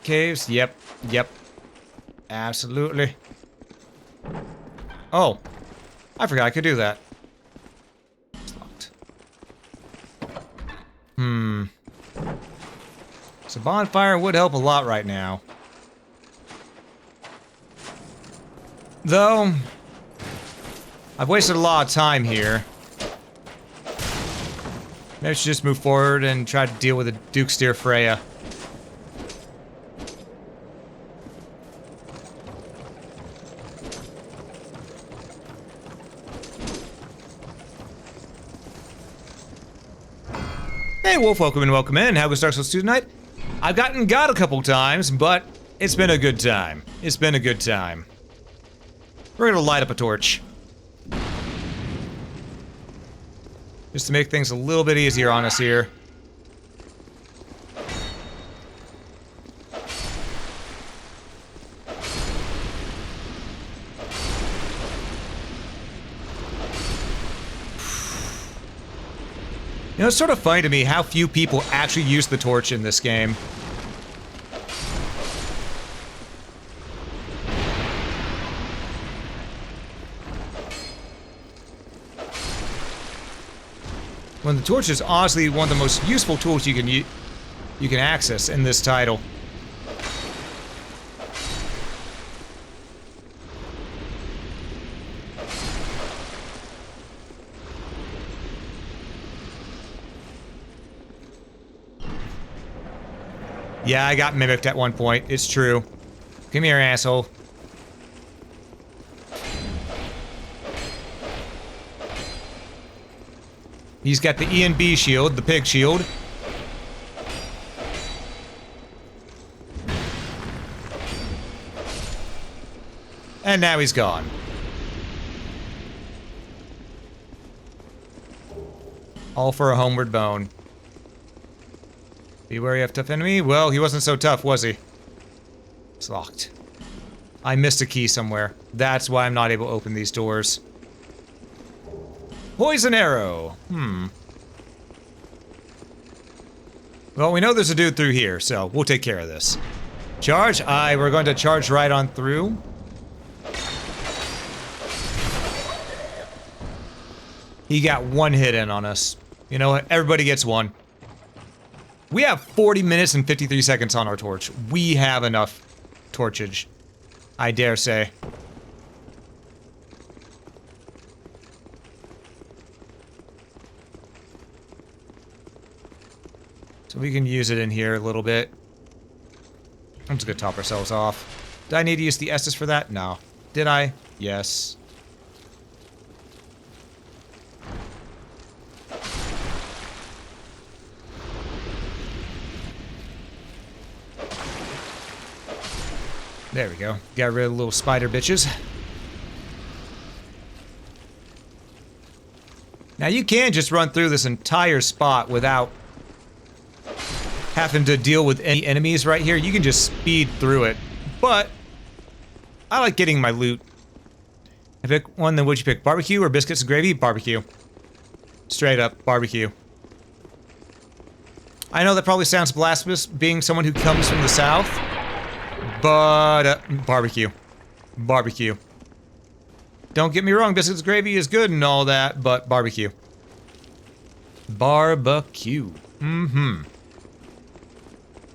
caves? Yep. Absolutely. Oh. I forgot I could do that. It's locked. So bonfire would help a lot right now. Though, I've wasted a lot of time here. Maybe I should just move forward and try to deal with the Duke's Dear Freya. Hey Wolf, welcome in. How goes Dark Souls 2 tonight? I've gotten got a couple times, but it's been a good time. It's been a good time. We're gonna light up a torch. Just to make things a little bit easier on us here. You know, it's sort of funny to me how few people actually use the torch in this game. When the torch is honestly one of the most useful tools you can access in this title. Yeah, I got mimicked at one point. It's true. Come here, asshole. He's got the E and B shield, the pig shield. And now he's gone. All for a homeward bone. Be wary of tough enemy? Well, he wasn't so tough, was he? It's locked. I missed a key somewhere. That's why I'm not able to open these doors. Poison arrow. Well, we know there's a dude through here, so we'll take care of this. Charge? We're going to charge right on through. He got one hit in on us. You know what? Everybody gets one. We have 40 minutes and 53 seconds on our torch. We have enough torchage, I dare say. So we can use it in here a little bit. I'm just gonna top ourselves off. Did I need to use the Estus for that? No. Did I? Yes. There we go. Got rid of the little spider bitches. Now you can just run through this entire spot without having to deal with any enemies right here. You can just speed through it. But I like getting my loot. I pick one, then would you pick? Barbecue or biscuits and gravy? Barbecue. Straight up, barbecue. I know that probably sounds blasphemous, being someone who comes from the South. But, barbecue. Barbecue. Don't get me wrong, biscuits and gravy is good and all that, but barbecue. Barbecue.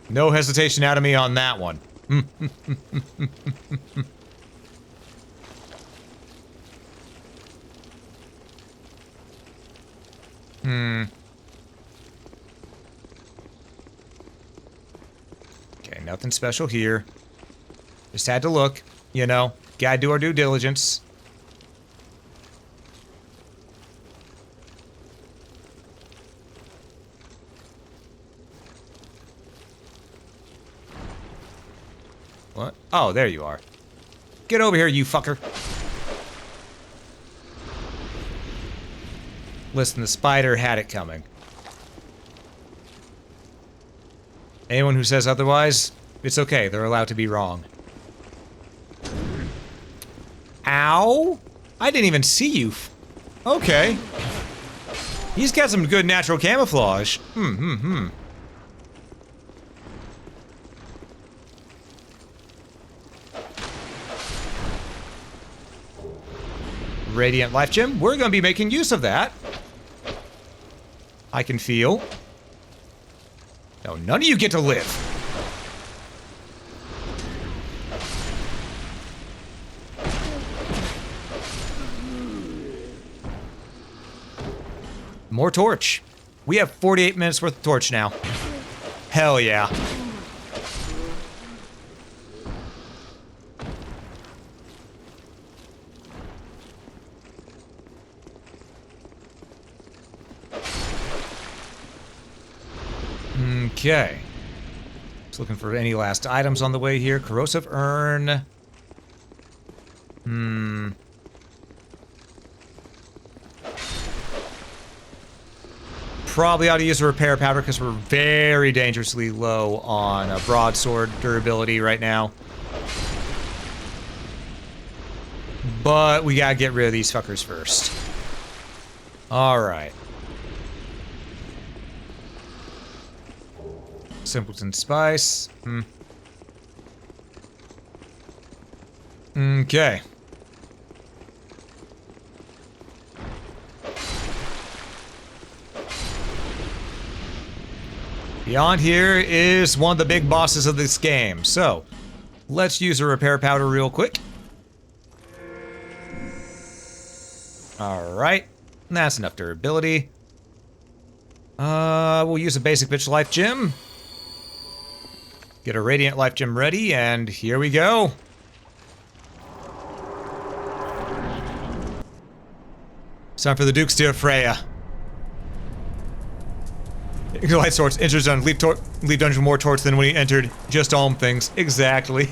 No hesitation out of me on that one. Okay, nothing special here. Just had to look, you know. Gotta do our due diligence. What? Oh, there you are. Get over here, you fucker. Listen, the spider had it coming. Anyone who says otherwise, it's okay. They're allowed to be wrong. Ow! I didn't even see you. Okay. He's got some good natural camouflage. Radiant Life Gem. We're going to be making use of that. I can feel. No, none of you get to live. More torch. We have 48 minutes worth of torch now. Hell yeah. Okay. Just looking for any last items on the way here. Corrosive urn. Probably ought to use a repair powder because we're very dangerously low on broadsword durability right now. But we gotta get rid of these fuckers first. Alright. Simpleton Spice. Okay. Beyond here is one of the big bosses of this game, so let's use a repair powder real quick. Alright, that's enough durability. We'll use a basic bitch life gem. Get a radiant life gem ready, and here we go. It's time for the Duke's Dear Freya. Light swords, enters done. Leave dungeon more torch than when he entered. Just alm things. Exactly.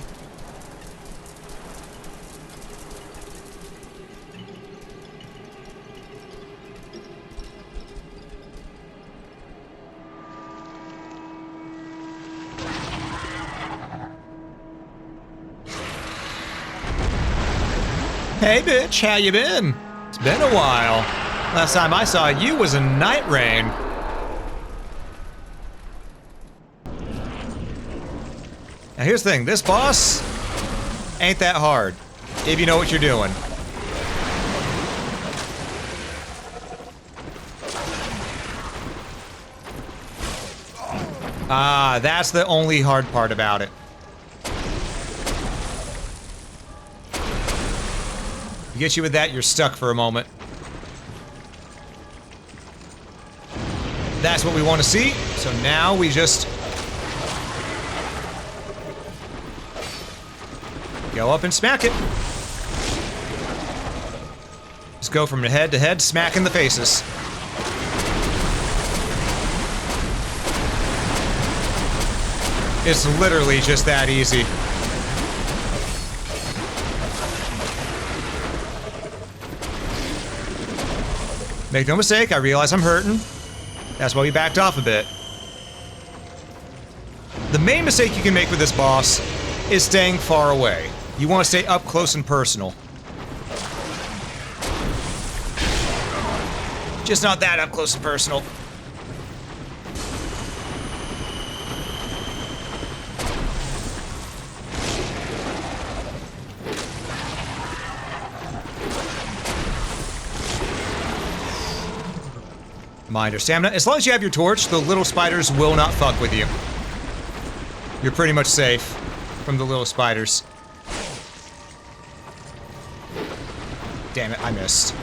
Hey bitch, how you been? It's been a while. Last time I saw you was in Night Rain. Now here's the thing, this boss ain't that hard, if you know what you're doing. Ah, that's the only hard part about it. You get you with that, you're stuck for a moment. That's what we want to see, so now we just go up and smack it. Just go from head to head, smacking the faces. It's literally just that easy. Make no mistake, I realize I'm hurting. That's why we backed off a bit. The main mistake you can make with this boss is staying far away. You want to stay up close and personal. Just not that up close and personal. Mind or stamina. As long as you have your torch, the little spiders will not fuck with you. You're pretty much safe from the little spiders. Damn it, I missed.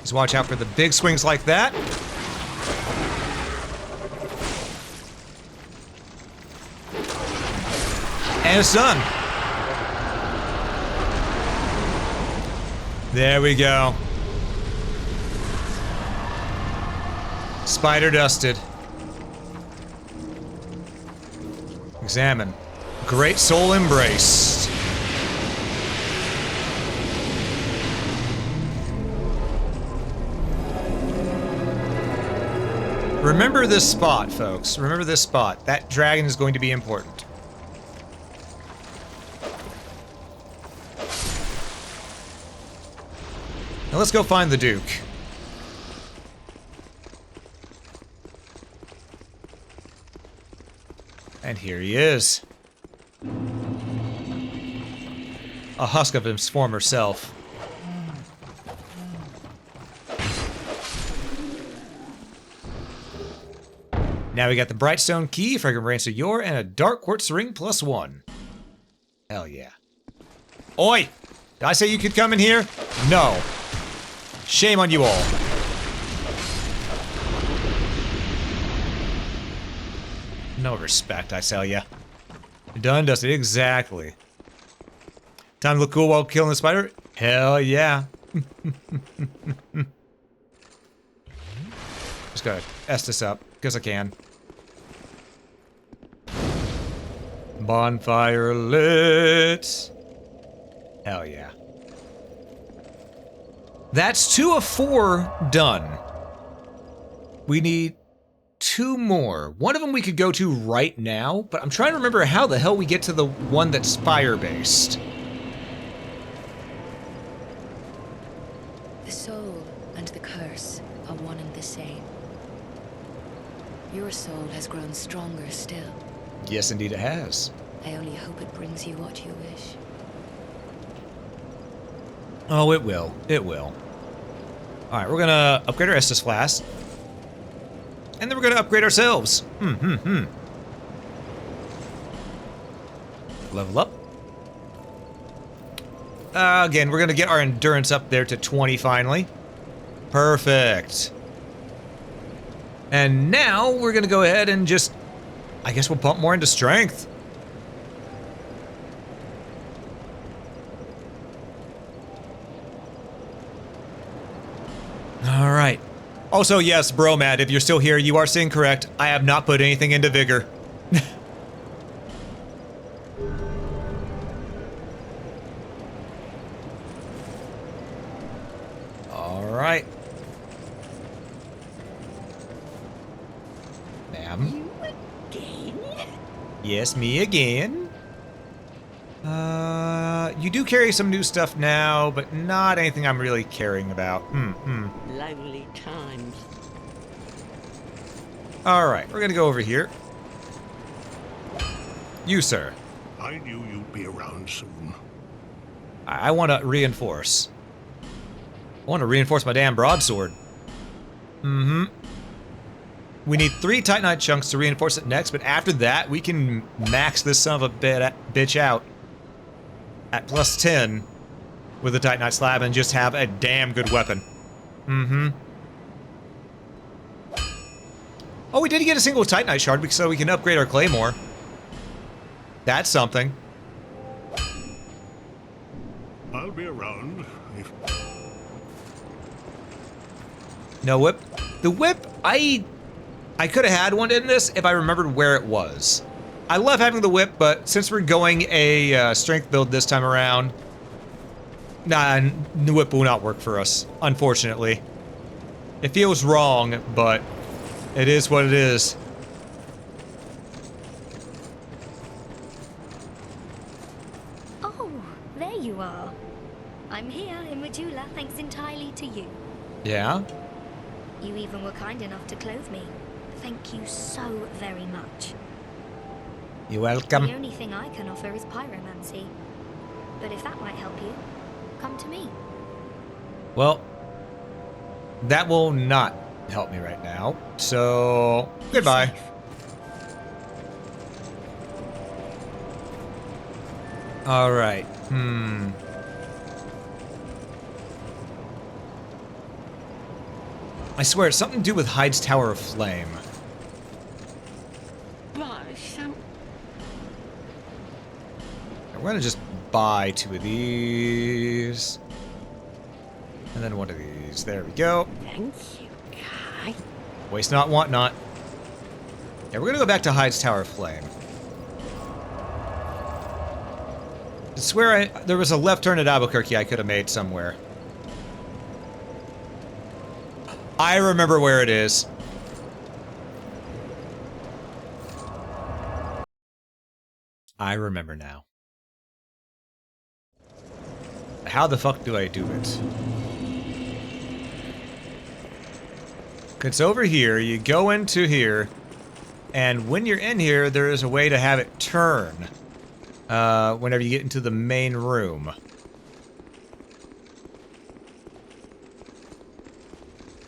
Just watch out for the big swings like that. And it's done. There we go. Spider dusted. Examine. Great soul embraced. Remember this spot, folks. Remember this spot. That dragon is going to be important. Now let's go find the Duke. And here he is. A husk of his former self. Now we got the Brightstone Key, Fragrant Branch of Yore, and a Dark Quartz Ring +1. Hell yeah. Oi! Did I say you could come in here? No. Shame on you all. No respect, I tell ya. Done dusted, exactly. Time to look cool while killing the spider? Hell yeah. Just gotta S this up, because I can. Bonfire lit. Hell yeah. That's 2 of 4 done. We need 2 more. One of them we could go to right now, but I'm trying to remember how the hell we get to the one that's fire-based. The soul and the curse are one and the same. Your soul has grown stronger still. Yes, indeed it has. I only hope it brings you what you wish. Oh, it will. It will. Alright, we're gonna upgrade our Estus Flask. And then we're gonna upgrade ourselves. Level up. Again, we're gonna get our endurance up there to 20 finally. Perfect. And now we're gonna go ahead and just... I guess we'll pump more into strength. Alright. Also, yes, Bromad, if you're still here, you are seeing correct. I have not put anything into Vigor. Alright. Ma'am? You again? Yes, me again. You do carry some new stuff now, but not anything I'm really caring about. Lonely times. Alright, we're gonna go over here. You, sir. I knew you'd be around soon. I want to reinforce. I want to reinforce my damn broadsword. We need 3 Titanite chunks to reinforce it next, but after that, we can max this son of a bitch out at +10 with a Titanite slab and just have a damn good weapon. Oh, we did get a single Titanite shard so we can upgrade our Claymore. That's something. I'll be around if... No whip. The whip, I could have had one in this if I remembered where it was. I love having the whip, but since we're going a strength build this time around, nah, the whip will not work for us, unfortunately. It feels wrong, but it is what it is. Oh, there you are. I'm here in Medulla thanks entirely to you. Yeah? You even were kind enough to clothe me. Thank you so very much. You're welcome. The only thing I can offer is pyromancy. But if that might help you, come to me. Well, that will not help me right now. So, goodbye. All right. I swear, it's something to do with Hyde's Tower of Flame. We're gonna just buy 2 of these. And then 1 of these. There we go. Thank you, Kai. Waste not, want not. Yeah, we're gonna go back to Hyde's Tower of Flame. I swear there was a left turn at Albuquerque I could have made somewhere. I remember where it is. I remember now. How the fuck do I do it? It's over here, you go into here, and when you're in here, there is a way to have it turn. Whenever you get into the main room.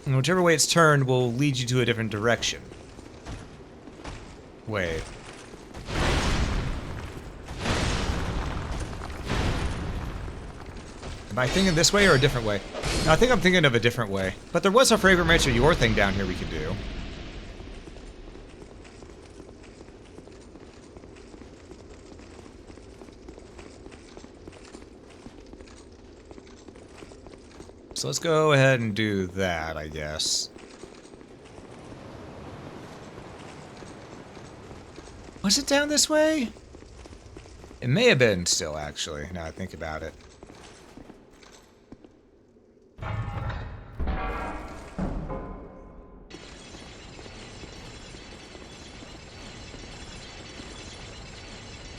And whichever way it's turned will lead you to a different direction. Wait. Am I thinking this way or a different way? No, I think I'm thinking of a different way. But there was a Fragrant Ranch of Your thing down here we could do. So let's go ahead and do that, I guess. Was it down this way? It may have been still, actually, now I think about it.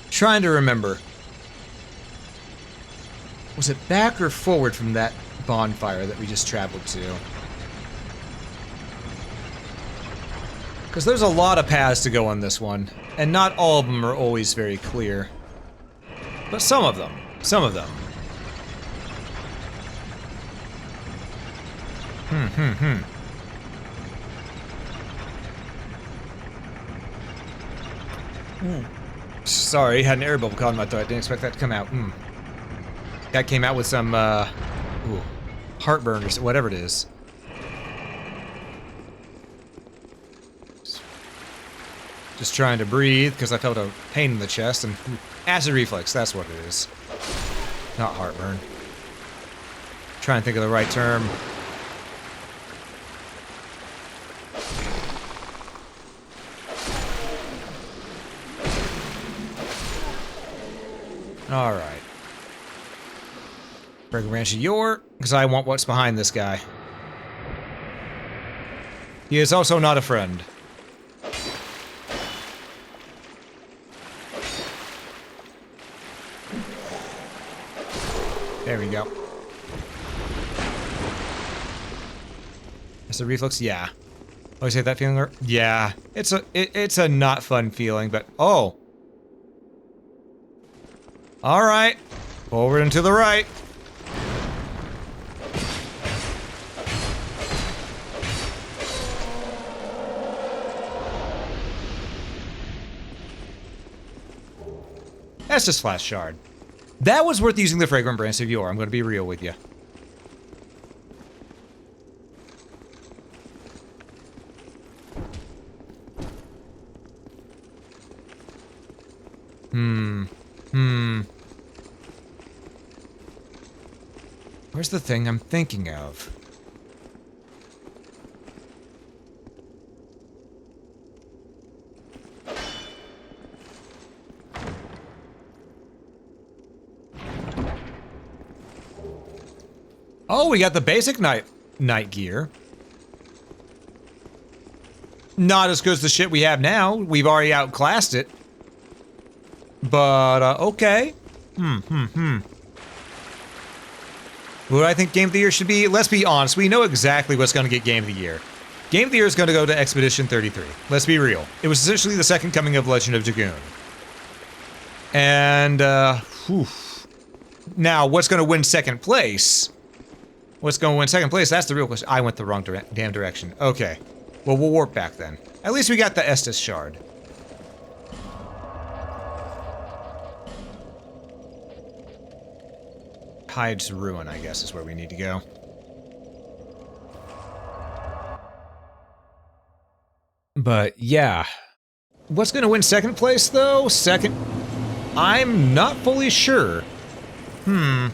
Trying to remember. Was it back or forward from that bonfire that we just traveled to? Because there's a lot of paths to go on this one, and not all of them are always very clear. But some of them. Some of them. Sorry, had an air bubble caught in my throat. I didn't expect that to come out. That came out with some, heartburn or whatever it is. Just trying to breathe because I felt a pain in the chest and acid reflux, that's what it is. Not heartburn. Trying to think of the right term. Alright. Fragrant Ranch of Your, because I want what's behind this guy. He is also not a friend. There we go. Is the reflux? Yeah. Always hate that feeling. Yeah. It's a not fun feeling, but oh. All right. Forward and to the right. That's just Flash Shard. That was worth using the Fragrant Branch of Yore, I'm going to be real with you. Where's the thing I'm thinking of? Oh, we got the basic night gear. Not as good as the shit we have now. We've already outclassed it. But, okay. What I think Game of the Year should be, let's be honest, we know exactly what's going to get Game of the Year. Game of the Year is going to go to Expedition 33. Let's be real. It was essentially the second coming of Legend of Dragoon. And, now, what's going to win second place? What's going to win second place? That's the real question. I went the wrong damn direction. Okay. Well, we'll warp back then. At least we got the Estus Shard. Hyde's Ruin, I guess, is where we need to go. But, yeah. What's going to win second place, though? Second... I'm not fully sure. I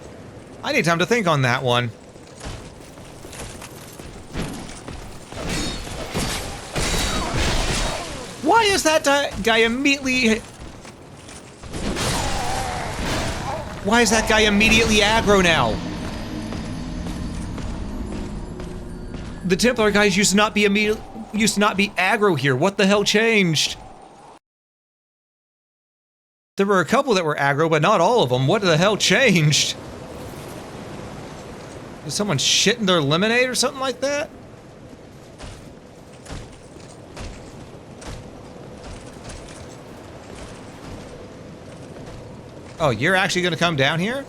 need time to think on that one. Why is that guy immediately... Why is that guy immediately aggro now? The Templar guys used to not be used to not be aggro here. What the hell changed? There were a couple that were aggro, but not all of them. What the hell changed? Did someone shit in their lemonade or something like that? Oh, you're actually gonna come down here?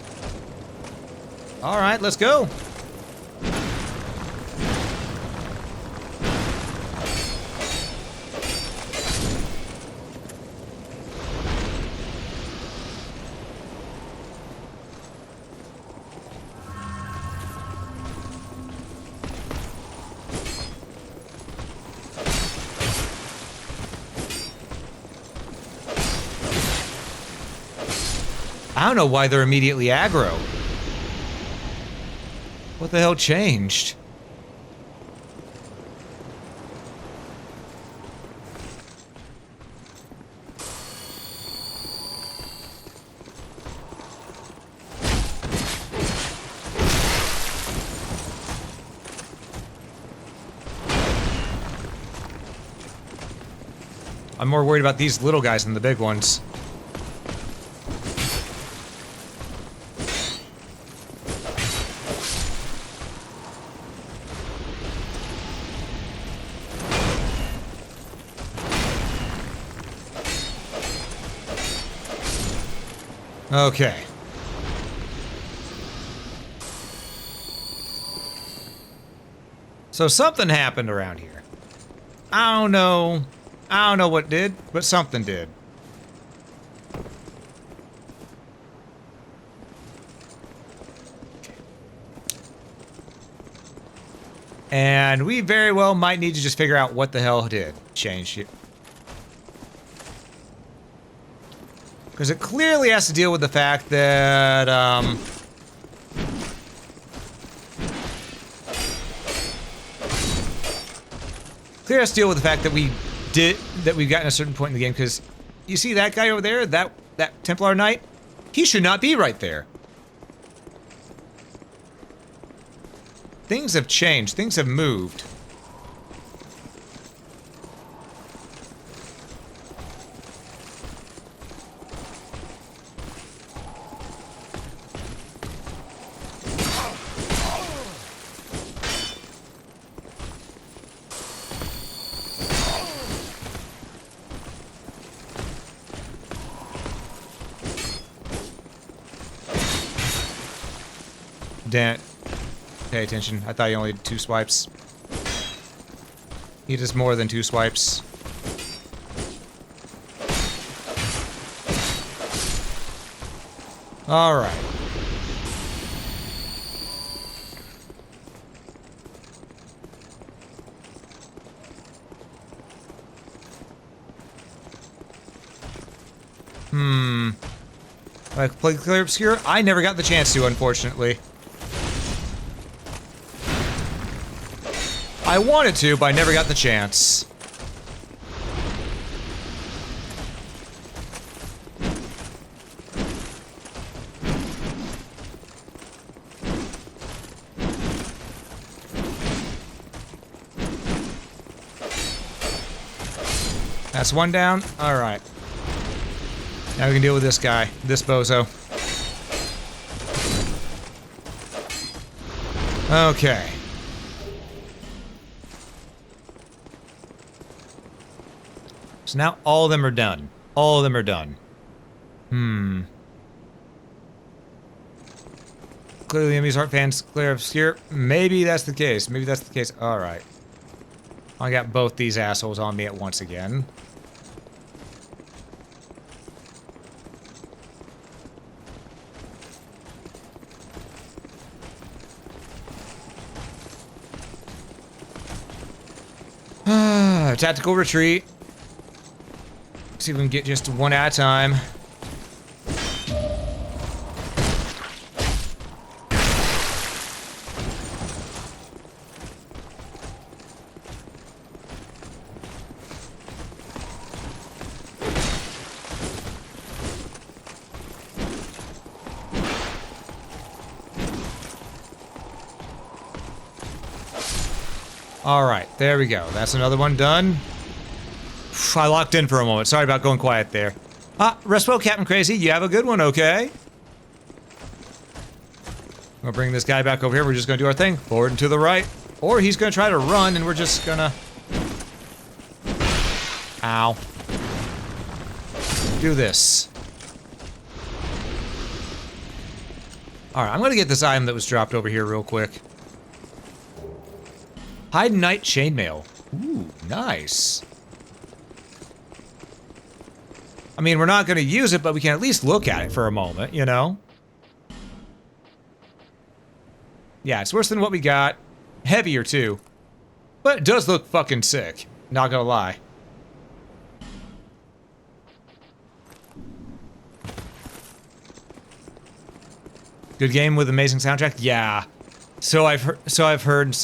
Alright, let's go. I don't know why they're immediately aggro. What the hell changed? I'm more worried about these little guys than the big ones. Okay. So something happened around here. I don't know what did, but something did. And we very well might need to just figure out what the hell did change it. Because it clearly has to deal with the fact that, clearly has to deal with the fact that we've gotten a certain point in the game, because you see that guy over there, that Templar Knight? He should not be right there. Things have changed, things have moved. Damn it. Pay attention. I thought you only did 2 swipes. He does more than 2 swipes. Alright. Like, play Clear Obscure? I never got the chance to, unfortunately. I wanted to, but I never got the chance. That's one down. All right. Now we can deal with this guy, this bozo. Okay. So now all of them are done. All of them are done. Clearly enemies aren't fans, Clear Obscure. Maybe that's the case. Maybe that's the case. Alright. I got both these assholes on me at once again. Tactical retreat. See if we can get just one at a time. Alright, there we go. That's another one done. I locked in for a moment. Sorry about going quiet there. Rest well, Captain Crazy. You have a good one, okay? We'll bring this guy back over here. We're just gonna do our thing. Forward and to the right. Or he's gonna try to run and we're just gonna... Ow. Do this. Alright, I'm gonna get this item that was dropped over here real quick. Hide Night Chainmail. Ooh, nice. I mean, we're not gonna use it, but we can at least look at it for a moment, you know? Yeah, it's worse than what we got. Heavier, too. But it does look fucking sick. Not gonna lie. Good game with amazing soundtrack? Yeah. So I've heard.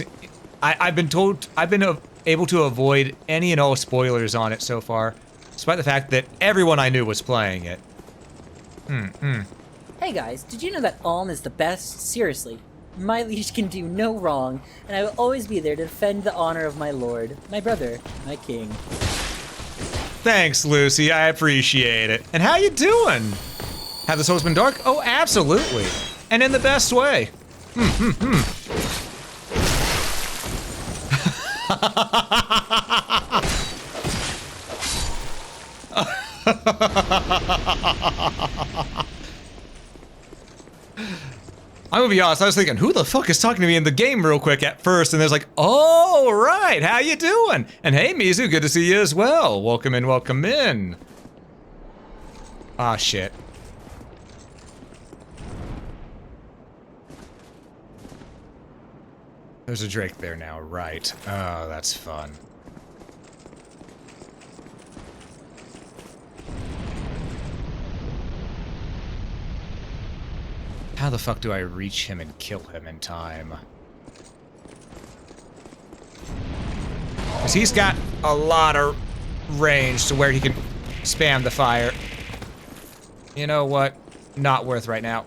I've been told. I've been able to avoid any and all spoilers on it so far, despite the fact that everyone I knew was playing it. Hey guys, did you know that Alm is the best? Seriously. My liege can do no wrong, and I will always be there to defend the honor of my lord, my brother, my king. Thanks, Lucy. I appreciate it. And how you doing? Have the souls been dark? Oh, absolutely. And in the best way. I'm gonna be honest, I was thinking, who the fuck is talking to me in the game real quick at first? And there's like, oh, right, how you doing? And hey, Mizu, good to see you as well. Welcome in, welcome in. Ah, shit. There's a Drake there now, right. Oh, that's fun. How the fuck do I reach him and kill him in time? Because he's got a lot of range to where he can spam the fire. You know what? Not worth right now.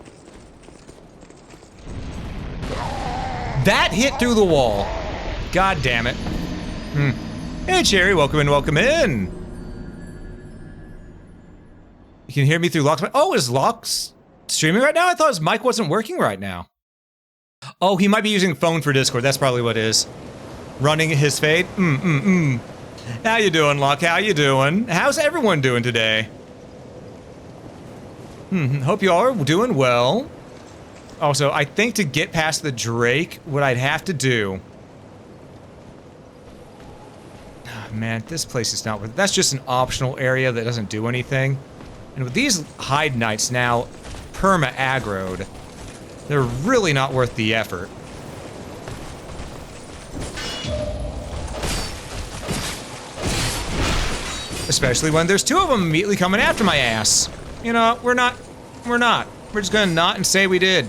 That hit through the wall. God damn it. Hey, Cherry, welcome in, welcome in. You can hear me through Locke's mic. Oh, is Locke's streaming right now? I thought his mic wasn't working right now. Oh, he might be using phone for Discord. That's probably what it is. Running his fade. How you doing, Locke? How you doing? How's everyone doing today? Hope you all are doing well. Also, I think to get past the Drake, what I'd have to do... Oh, man, this place is not worth it. That's just an optional area that doesn't do anything. And with these Hide Knights now perma-aggroed, they're really not worth the effort. Especially when there's two of them immediately coming after my ass. You know, we're not. We're just gonna not and say we did.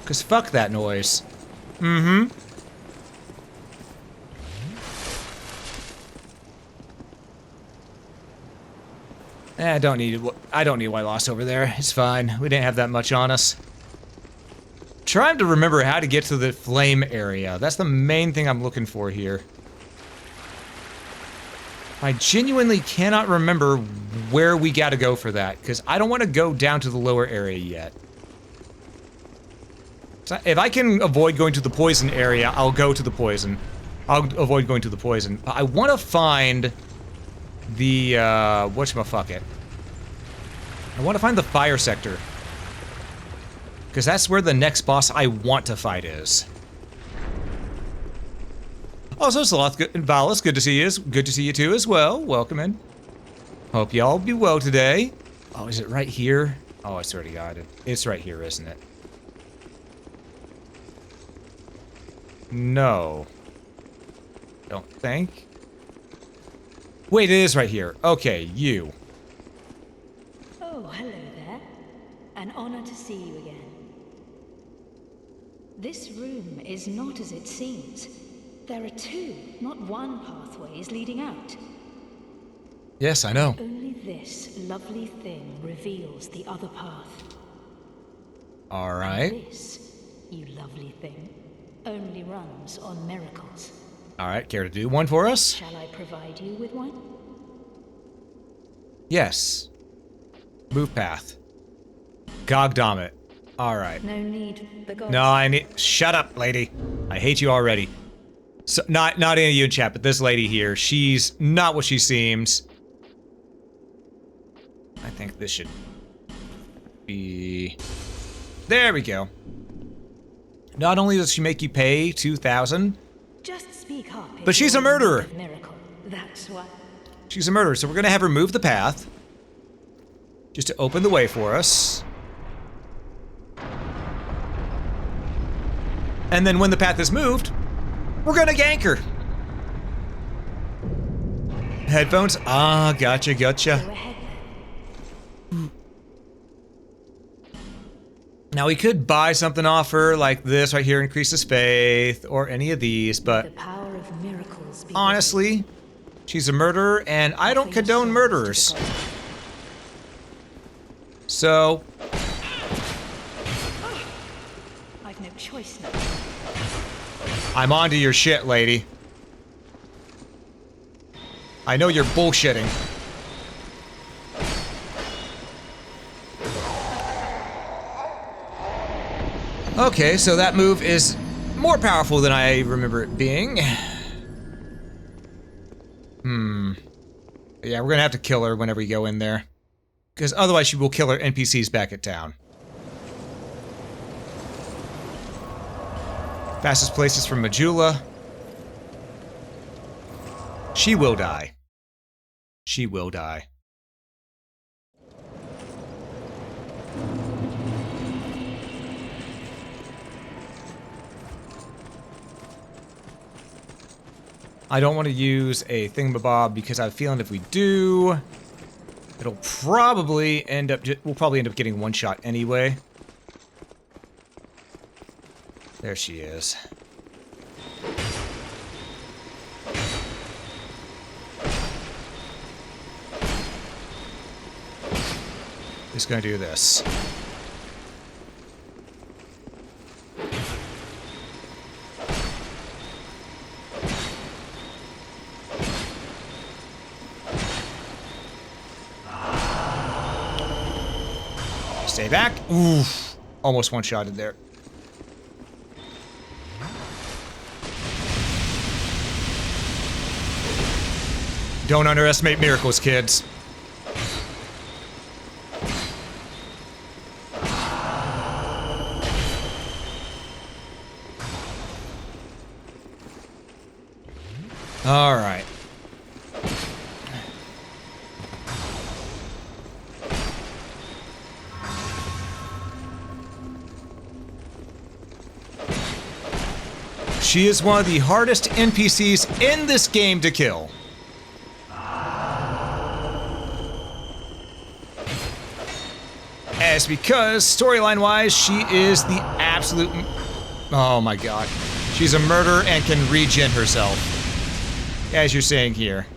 Cause fuck that noise. I don't need white loss over there. It's fine. We didn't have that much on us. Trying to remember how to get to the flame area. That's the main thing I'm looking for here. I genuinely cannot remember where we gotta go for that, because I don't want to go down to the lower area yet. So if I can avoid going to the poison area, I'll go to the poison. I'll avoid going to the poison. But I want to find the, whatchamaffuckit. I want to find the fire sector. Because that's where the next boss I want to fight is. Also, Sloth and Valis, good to see you. Good to see you too as well. Welcome in. Hope y'all be well today. Oh, is it right here? Oh, it's already got it. It's right here, isn't it? No. Don't think. Wait, it is right here. Okay, you. Oh, hello there. An honor to see you again. This room is not as it seems. There are two, not one pathways leading out. Yes, I know. Only this lovely thing reveals the other path. All right. And this, you lovely thing, only runs on miracles. All right, care to do one for us? Shall I provide you with one? Yes. Move path. Gogdom. Alright. No need. The gods. No, I need. Shut up, lady. I hate you already. So, not any of you in chat, but this lady here. She's not what she seems. I think this should be. There we go. Not only does she make you pay 2,000, Just speak up. but she's a murderer. Miracle. That's what. She's a murderer, so we're gonna have her move the path. Just to open the way for us. And then when the path is moved, we're gonna gank her. Headphones? Ah, gotcha. Go ahead. Now we could buy something off her like this right here, increases faith, or any of these, but The power of miracles. Be honestly, she's a murderer, and I don't condone murderers. So, I've no choice now. I'm onto your shit, lady. I know you're bullshitting. Okay, so that move is more powerful than I remember it being. Yeah, we're gonna have to kill her whenever we go in there. Because otherwise she will kill her NPCs back at town. Fastest places from Majula. She will die. She will die. I don't want to use a thingamabob because I have a feeling if we do, it'll probably end up, we'll probably end up getting one shot anyway. There she is. Just gonna do this. Stay back. Oof. Almost one-shotted there. Don't underestimate miracles, kids. All right. She is one of the hardest NPCs in this game to kill. As because, storyline-wise, she is the absolute... Oh my god. She's a murderer and can regen herself. As you're saying here.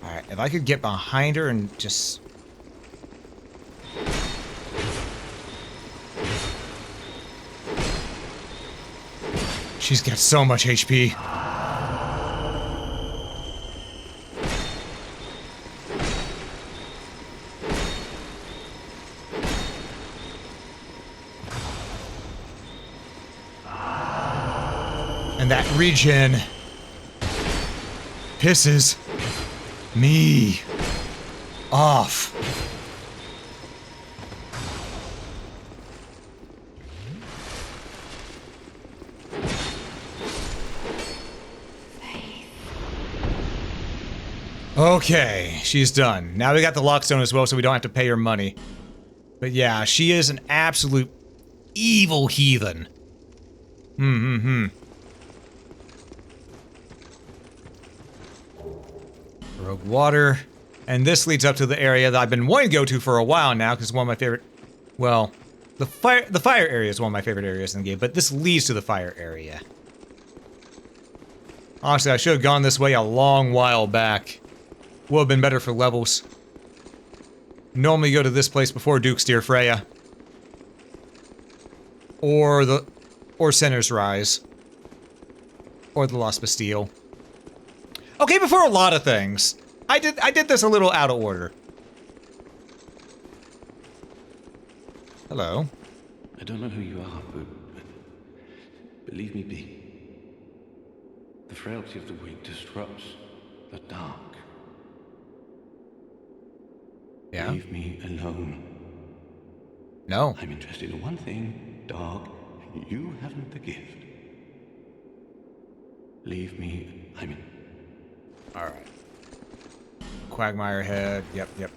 Alright, if I could get behind her and just... She's got so much HP. And that regen pisses me off. Okay, she's done. Now we got the lockstone as well, so we don't have to pay her money. But yeah, she is an absolute evil heathen. Rogue water. And this leads up to the area that I've been wanting to go to for a while now, because it's one of my favorite, well, The fire area is one of my favorite areas in the game, but this leads to the fire area. Honestly, I should have gone this way a long while back. Would have been better for levels. Normally go to this place before Duke's Dear Freya. Or Sinner's Rise. Or the Lost Bastille. Okay, before a lot of things. I did this a little out of order. Hello. I don't know who you are, but leave me be. The frailty of the weak disrupts the dark. Yeah. Leave me alone. No. I'm interested in one thing, dog. You haven't the gift. Leave me. I'm in. Alright. Quagmire head. Yep.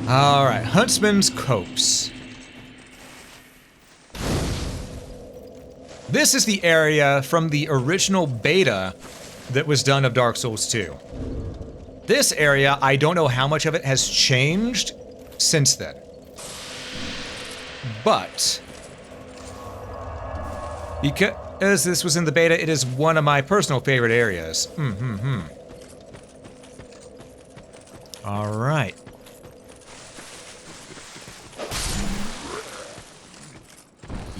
Alright. Huntsman's Copse. This is the area from the original beta that was done of Dark Souls 2. This area, I don't know how much of it has changed since then. But because this was in the beta, it is one of my personal favorite areas. All right.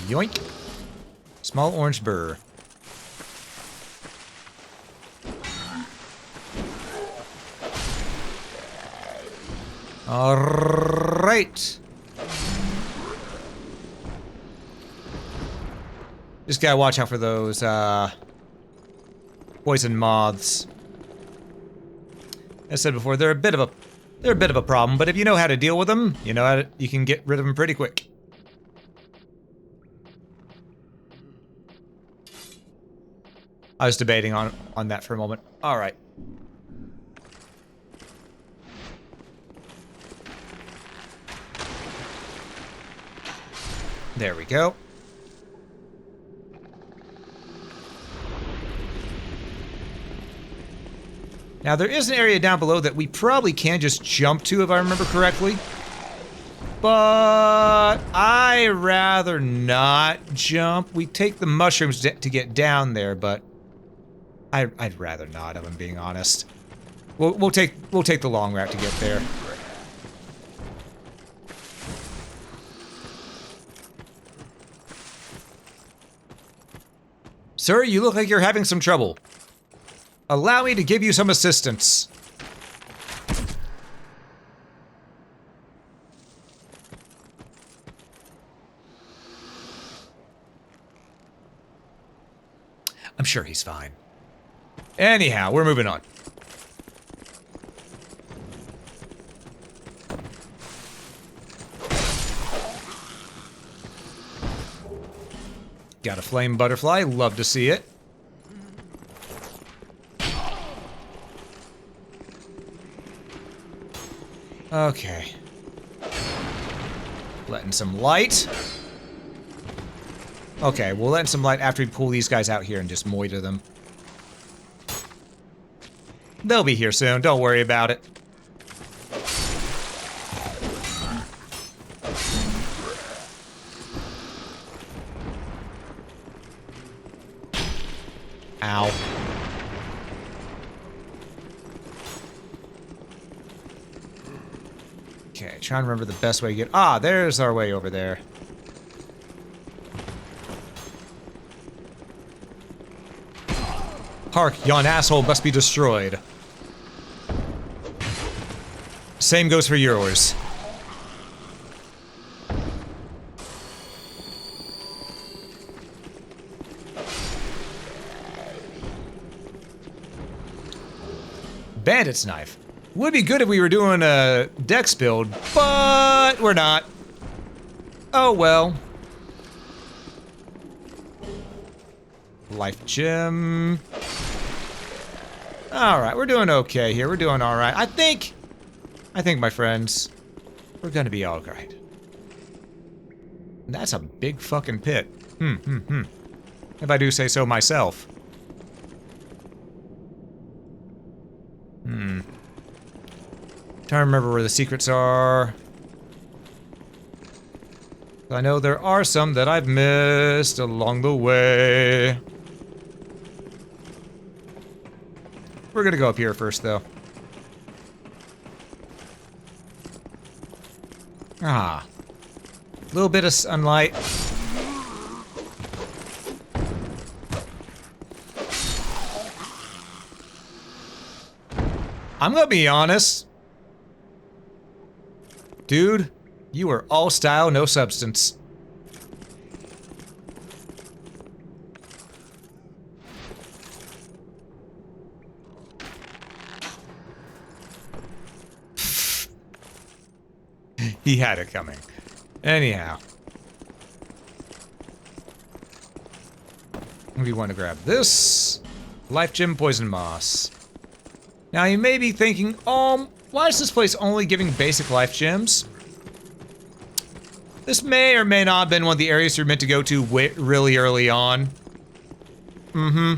Yoink. Small orange burr. All right. Just gotta watch out for those poison moths. As I said before, they're a bit of a problem, but if you know how to deal with them, you can get rid of them pretty quick. I was debating on that for a moment. All right. There we go. Now there is an area down below that we probably can just jump to if I remember correctly. But I rather not jump. We take the mushrooms to get down there, but I'd rather not, if I'm being honest. We'll take the long route to get there. Sir, you look like you're having some trouble. Allow me to give you some assistance. I'm sure he's fine. Anyhow, we're moving on. Got a flame butterfly, love to see it. Okay. Letting some light. Okay, we'll let some light after we pull these guys out here and just moiter them. They'll be here soon, don't worry about it. Ow. Okay, trying to remember the best way to get... Ah, there's our way over there. Hark, yon asshole must be destroyed. Same goes for yours. Bandit's knife. Would be good if we were doing a dex build, but we're not. Oh well. Life gem. Alright, we're doing okay here. We're doing alright. I think, my friends, we're gonna be alright. That's a big fucking pit. If I do say so myself. Trying to remember where the secrets are. I know there are some that I've missed along the way. We're gonna go up here first, though. Ah. A little bit of sunlight. I'm gonna be honest. Dude, you are all style, no substance. He had it coming. Anyhow. We want to grab this. Life Gem Poison Moss. Now you may be thinking, why is this place only giving basic life gems? This may or may not have been one of the areas you're meant to go to really early on. Mm-hmm.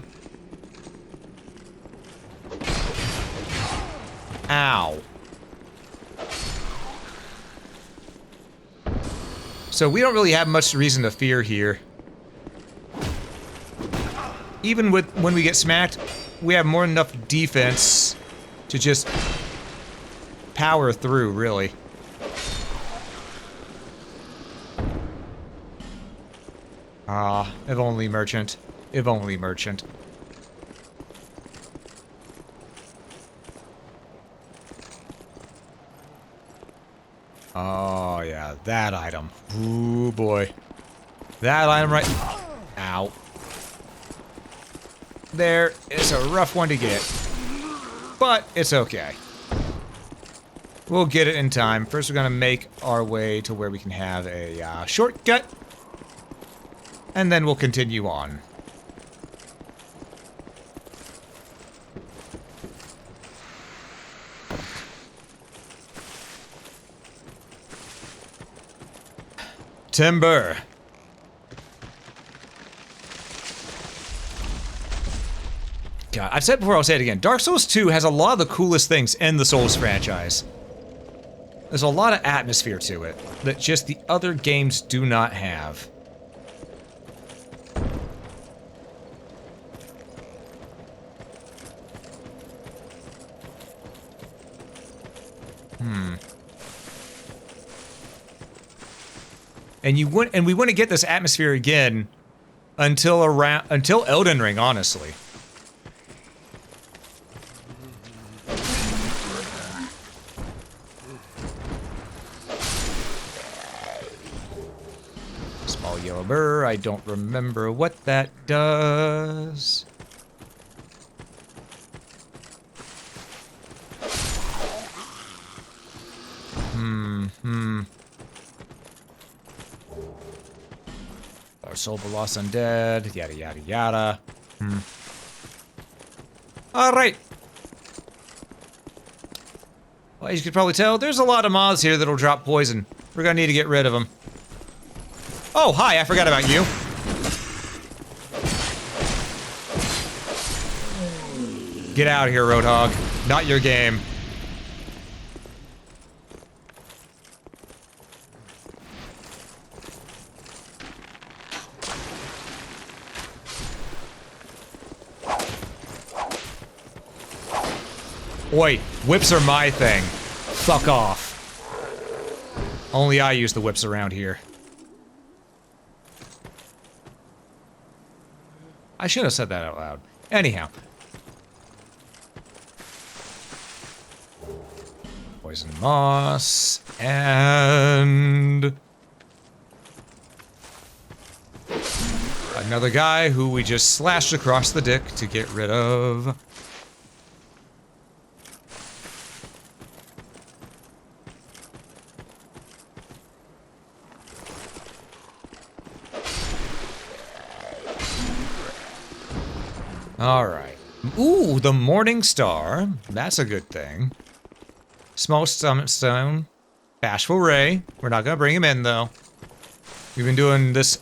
Ow. So we don't really have much reason to fear here. Even when we get smacked, we have more than enough defense to just power through, really. Ah, if only merchant. If only merchant. Oh, yeah, that item. Ooh, boy. That item right... Ow. There, it's a rough one to get. But it's okay. We'll get it in time. First, we're gonna make our way to where we can have a shortcut. And then we'll continue on. Timber. God, I've said before, I'll say it again. Dark Souls 2 has a lot of the coolest things in the Souls franchise. There's a lot of atmosphere to it that just the other games do not have. And we wouldn't get this atmosphere again until Elden Ring, honestly. Small yellow burr, I don't remember what that does. Our soul lost undead, yada yada yada. Alright. Well, as you can probably tell, there's a lot of moths here that'll drop poison. We're gonna need to get rid of them. Oh, hi, I forgot about you. Get out of here, Roadhog. Not your game. Wait, whips are my thing. Fuck off. Only I use the whips around here. I should have said that out loud. Anyhow. Poison moss, and... another guy who we just slashed across the dick to get rid of. Alright. Ooh, the Morning Star. That's a good thing. Small Summit Stone. Bashful Ray. We're not gonna bring him in, though. We've been doing this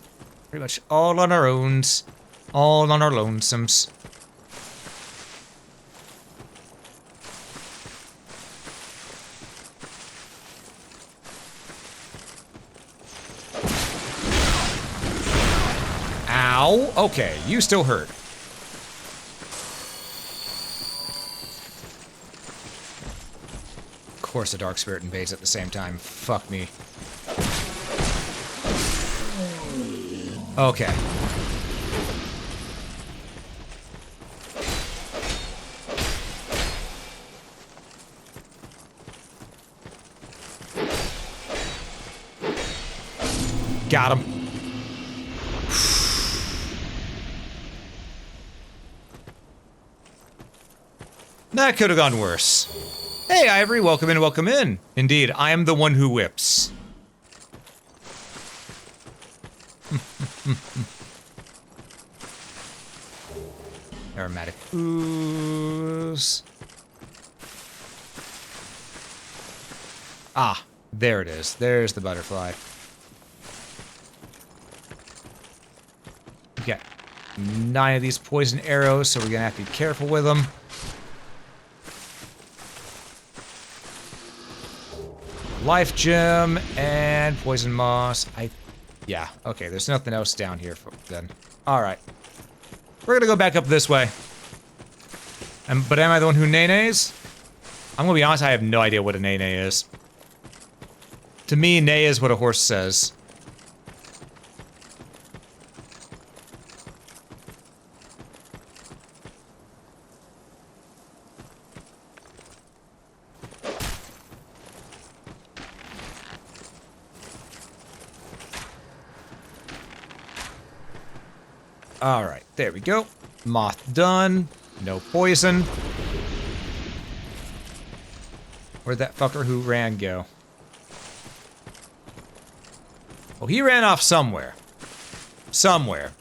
pretty much all on our own. All on our lonesomes. Okay, you still hurt. Of course the Dark Spirit invades at the same time. Fuck me. Okay. Got him. That could have gone worse. Hey, Ivory, welcome in, welcome in. Indeed, I am the one who whips. Aromatic ooze. Ah, there it is. There's the butterfly. We got 9 of these poison arrows, so we're gonna have to be careful with them. Life gem and poison moss. Yeah, okay, there's nothing else down here for then. Alright. We're gonna go back up this way. But am I the one who nay-nays? I'm gonna be honest, I have no idea what a nay-nay is. To me, neigh is what a horse says. Alright, there we go. Moth done. No poison. Where'd that fucker who ran go? Well, he ran off somewhere. Somewhere.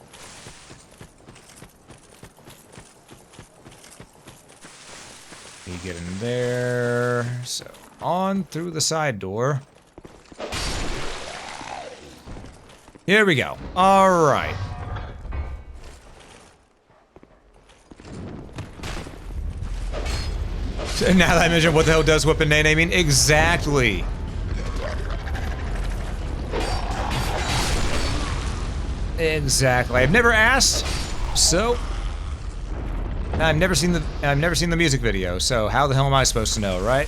You get in there. So, on through the side door. Here we go. Alright. Now that I mentioned what the hell does whip and nay-nay mean? Exactly. Exactly. I've never asked, so I've never seen the music video, so how the hell am I supposed to know, right?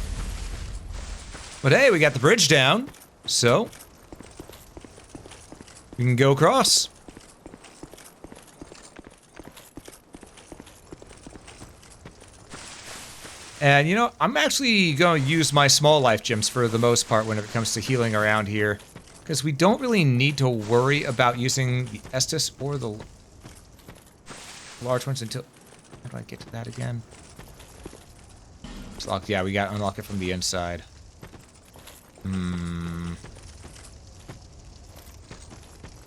But hey, we got the bridge down, so we can go across. And, you know, I'm actually going to use my small life gems for the most part when it comes to healing around here. Because we don't really need to worry about using the Estus or the large ones until... How do I get to that again? It's locked. Yeah, we got to unlock it from the inside.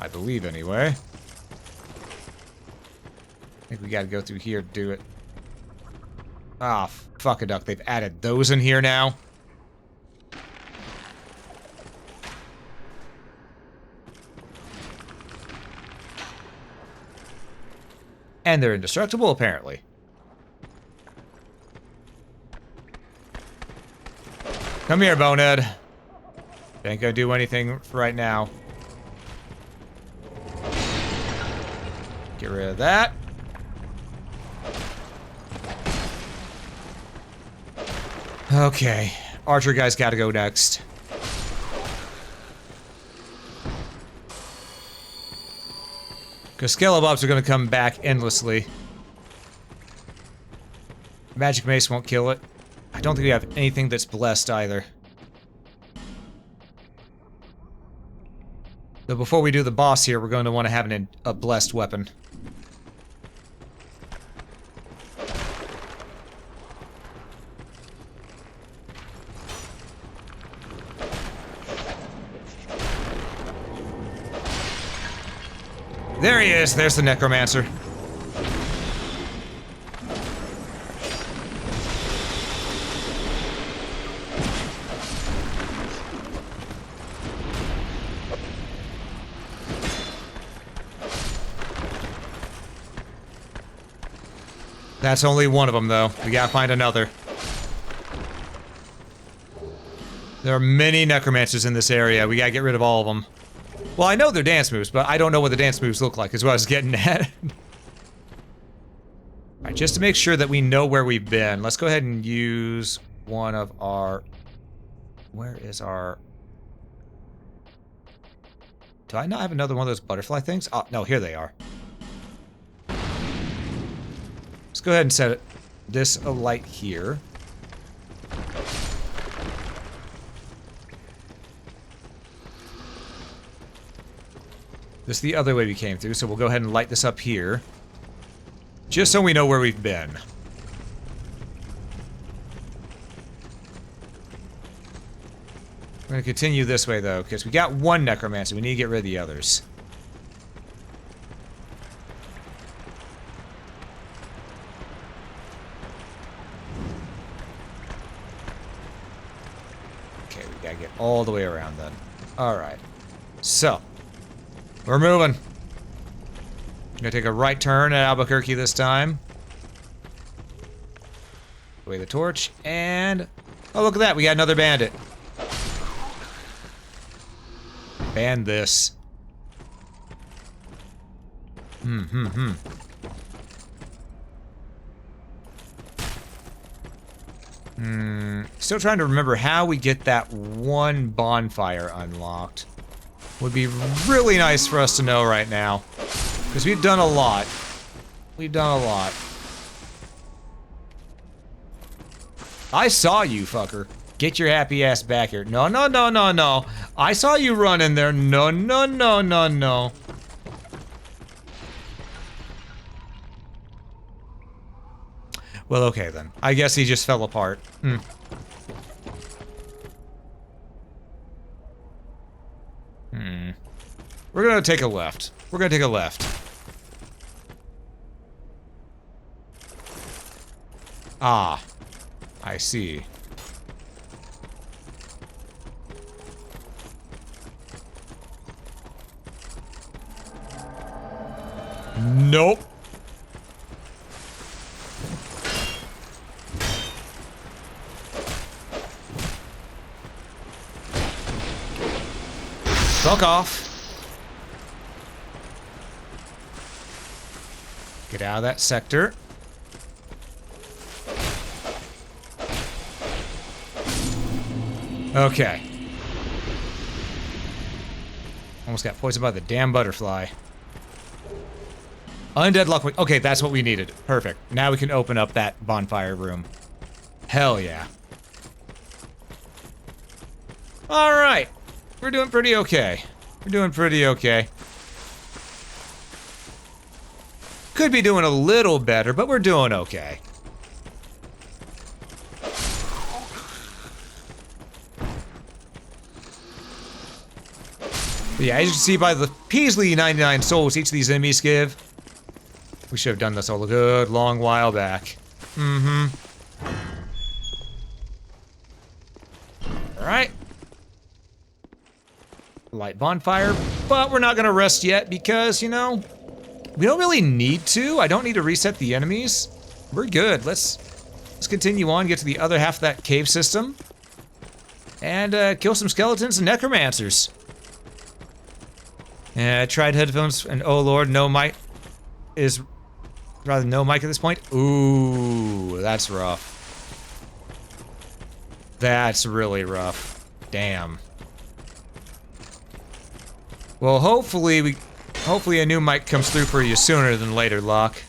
I believe, anyway. I think we got to go through here to do it. Ah, fuck a duck. They've added those in here now. And they're indestructible, apparently. Come here, Bonehead. Ain't gonna do anything for right now. Get rid of that. Okay, archer guy's gotta go next. Because Skelebobs are gonna come back endlessly. Magic Mace won't kill it. I don't think we have anything that's blessed either. Though before we do the boss here, we're going to want to have a blessed weapon. There he is. There's the Necromancer. That's only one of them, though. We gotta find another. There are many Necromancers in this area. We gotta get rid of all of them. Well, I know they're dance moves, but I don't know what the dance moves look like, is what I was getting at. Alright, just to make sure that we know where we've been, let's go ahead and use one of our... Where is our... Do I not have another one of those butterfly things? Oh, no, here they are. Let's go ahead and set this alight here. This is the other way we came through, so we'll go ahead and light this up here. Just so we know where we've been. We're gonna continue this way, though, because we got one necromancer. We need to get rid of the others. Okay, we gotta get all the way around, then. Alright. So. We're moving. Gonna take a right turn at Albuquerque this time. Away the torch, and... Oh, look at that, we got another bandit. Ban this. Still trying to remember how we get that one bonfire unlocked. Would be really nice for us to know right now. Because we've done a lot. We've done a lot. I saw you, fucker. Get your happy ass back here. No, no, no, no, no. I saw you run in there. No, no, no, no, no. Well, okay then. I guess he just fell apart. We're gonna take a left. We're gonna take a left. Ah. I see. Nope. Fuck off. Get out of that sector. Okay. Almost got poisoned by the damn butterfly. Undead luck. Okay, that's what we needed. Perfect. Now we can open up that bonfire room. Hell yeah. Alright. We're doing pretty okay. We're doing pretty okay. Could be doing a little better, but we're doing okay. But yeah, as you can see by the Peaslee 99 souls each of these enemies give, we should have done this all a good long while back. Alright. Light bonfire, but we're not gonna rest yet because, you know, we don't really need to. I don't need to reset the enemies. We're good. Let's continue on, get to the other half of that cave system. And kill some skeletons and necromancers. I tried headphones and oh lord, no mic is rather no mic at this point. Ooh, that's rough. That's really rough. Damn. Well, hopefully a new mic comes through for you sooner than later, Locke.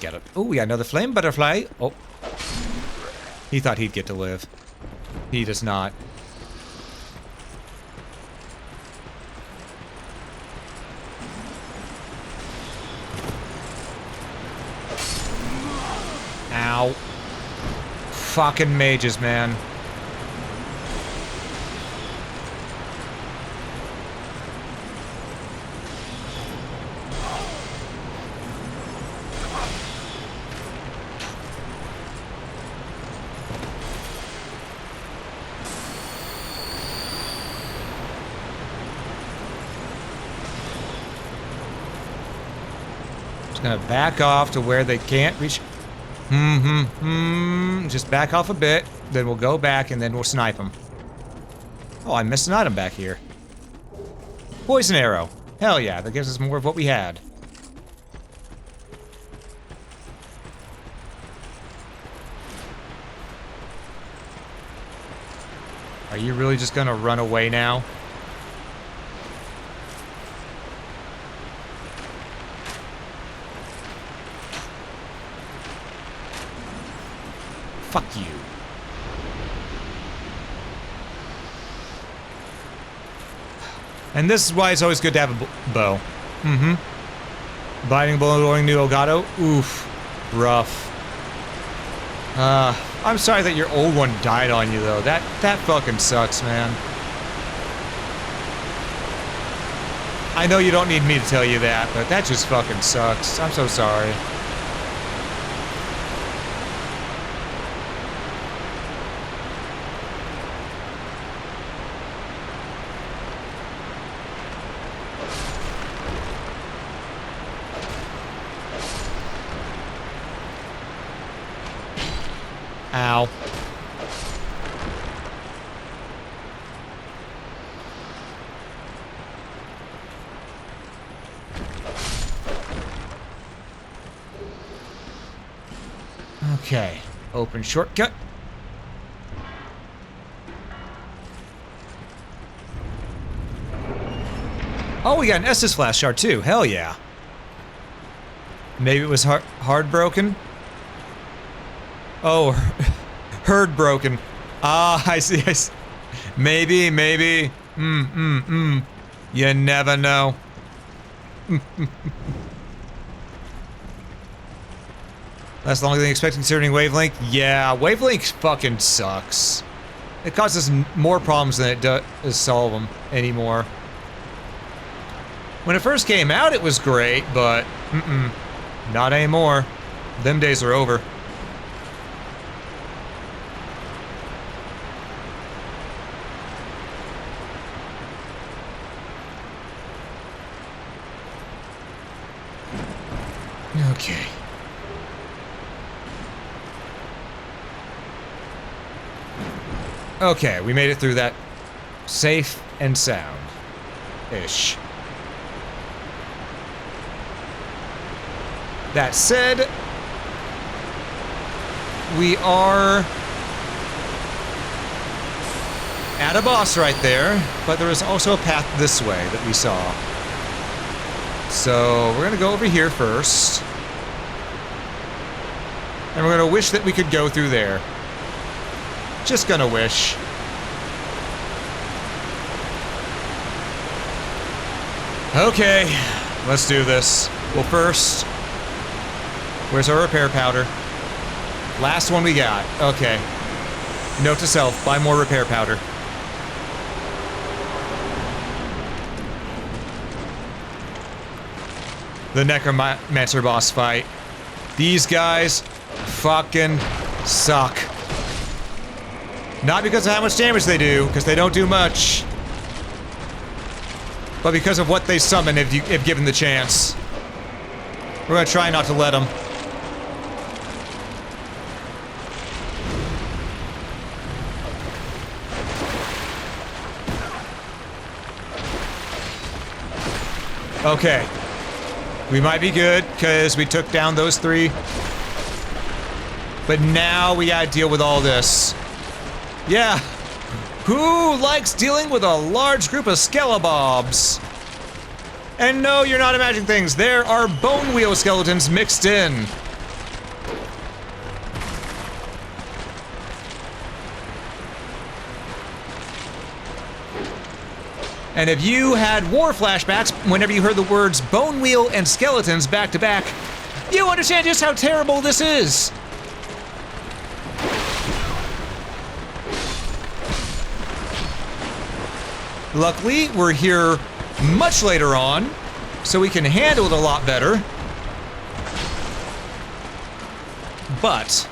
Get it. Oh, we got another flame butterfly. Oh. He thought he'd get to live. He does not. Ow. Fucking mages, man. gonna back off to where they can't reach. Just back off a bit, then we'll go back and then we'll snipe them. Oh, I missed an item back here. Poison arrow. Hell yeah, that gives us more of what we had. Are you really just gonna run away now? Fuck you. And this is why it's always good to have a bow. Biting, blowing new Elgato. Oof. Rough. I'm sorry that your old one died on you, though. That fucking sucks, man. I know you don't need me to tell you that, but that just fucking sucks. I'm so sorry. Ow. Okay, open shortcut. Oh, we got an Estus flash shard too. Hell yeah. Maybe it was hard broken. Oh, herd broken. Ah, I see. Maybe. You never know. That's longer than expected considering wavelength. Yeah, wavelength fucking sucks. It causes more problems than it does solve them anymore. When it first came out, it was great, but not anymore. Them days are over. Okay. Okay, we made it through that safe and sound-ish. That said, we are at a boss right there, but there is also a path this way that we saw. So we're gonna go over here first. And we're gonna wish that we could go through there. Just gonna wish. Okay, let's do this. Well, first, where's our repair powder? Last one we got. Okay. Note to self, buy more repair powder. The Necromancer boss fight. These guys fucking suck. Not because of how much damage they do, because they don't do much. But because of what they summon if given the chance. We're gonna try not to let them. Okay. We might be good, because we took down those three. But now we gotta deal with all this. Yeah. Who likes dealing with a large group of skelebobs? And no, you're not imagining things. There are bone wheel skeletons mixed in. And if you had war flashbacks whenever you heard the words bone wheel and skeletons back to back, you understand just how terrible this is. Luckily, we're here much later on, so we can handle it a lot better. But...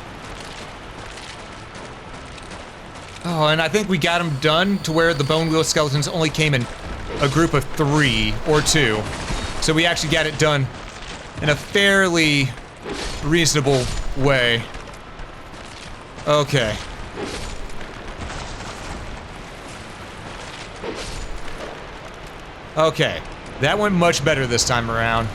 oh, and I think we got them done to where the bone wheel skeletons only came in a group of 3 or 2. So we actually got it done in a fairly reasonable way. Okay. Okay. That went much better this time around.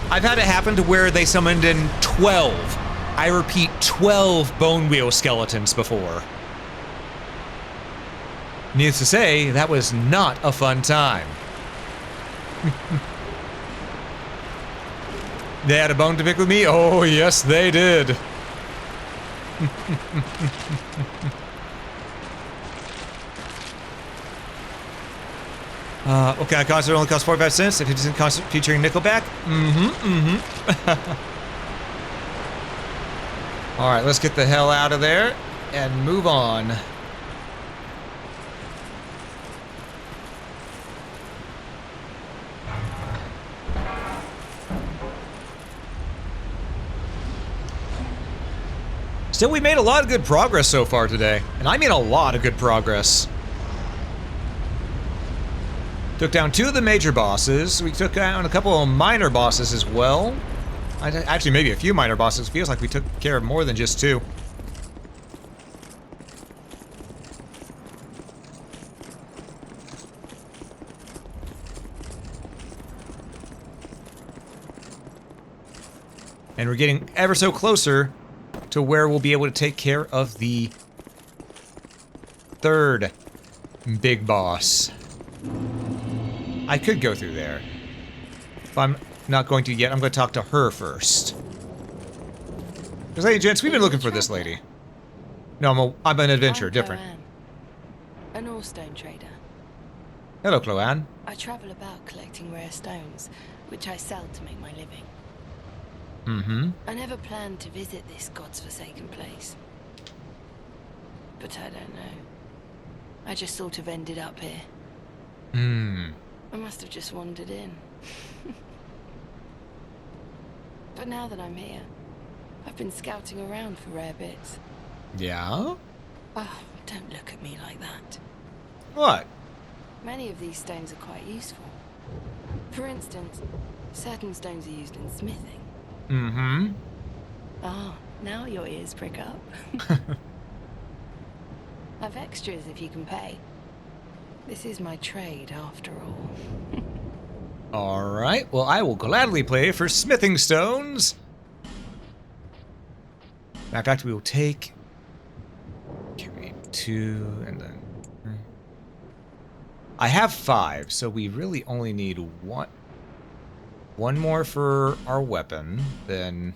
I've had it happen to where they summoned in 12. I repeat, 12 bone wheel skeletons before. Needless to say, that was not a fun time. They had a bone to pick with me? Oh, yes, they did. What kind of concert only costs 45 cents if it isn't concert featuring Nickelback? Alright, let's get the hell out of there and move on. Still, we made a lot of good progress so far today. And I mean a lot of good progress. Took down 2 of the major bosses. We took down a couple of minor bosses as well. Actually, maybe a few minor bosses. Feels like we took care of more than just 2. And we're getting ever so closer to where we'll be able to take care of the 3rd big boss. I could go through there. If I'm not going to yet, I'm going to talk to her first. Because, ladies and gents, we've been looking for this lady. No, I'm an adventurer, different. An ore-stone trader. Hello, Chloanne. I travel about collecting rare stones, which I sell to make my living. Mm-hmm. I never planned to visit this god's forsaken place. But I don't know. I just sort of ended up here. Hmm. I must have just wandered in. But now that I'm here, I've been scouting around for rare bits. Yeah? Oh, don't look at me like that. What? Many of these stones are quite useful. For instance, certain stones are used in smithing. Mm-hmm. Ah, now your ears prick up. I've extras if you can pay. This is my trade, after all. Alright, well, I will gladly play for smithing stones. In fact, we will take... carry 2, and then... I have 5, so we really only need 1. 1 more for our weapon, then...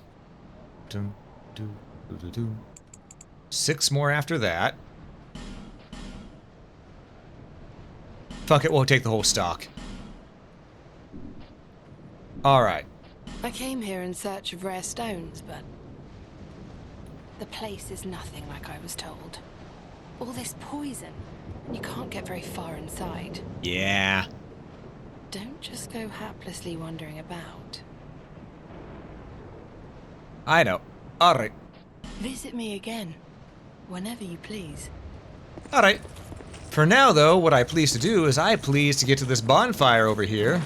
6 more after that. Fuck it, we'll take the whole stock. Alright. I came here in search of rare stones, but... the place is nothing like I was told. All this poison, and you can't get very far inside. Yeah. Don't just go haplessly wandering about. I know. Alright. Visit me again, whenever you please. Alright. For now, though, what I please to do is I please to get to this bonfire over here.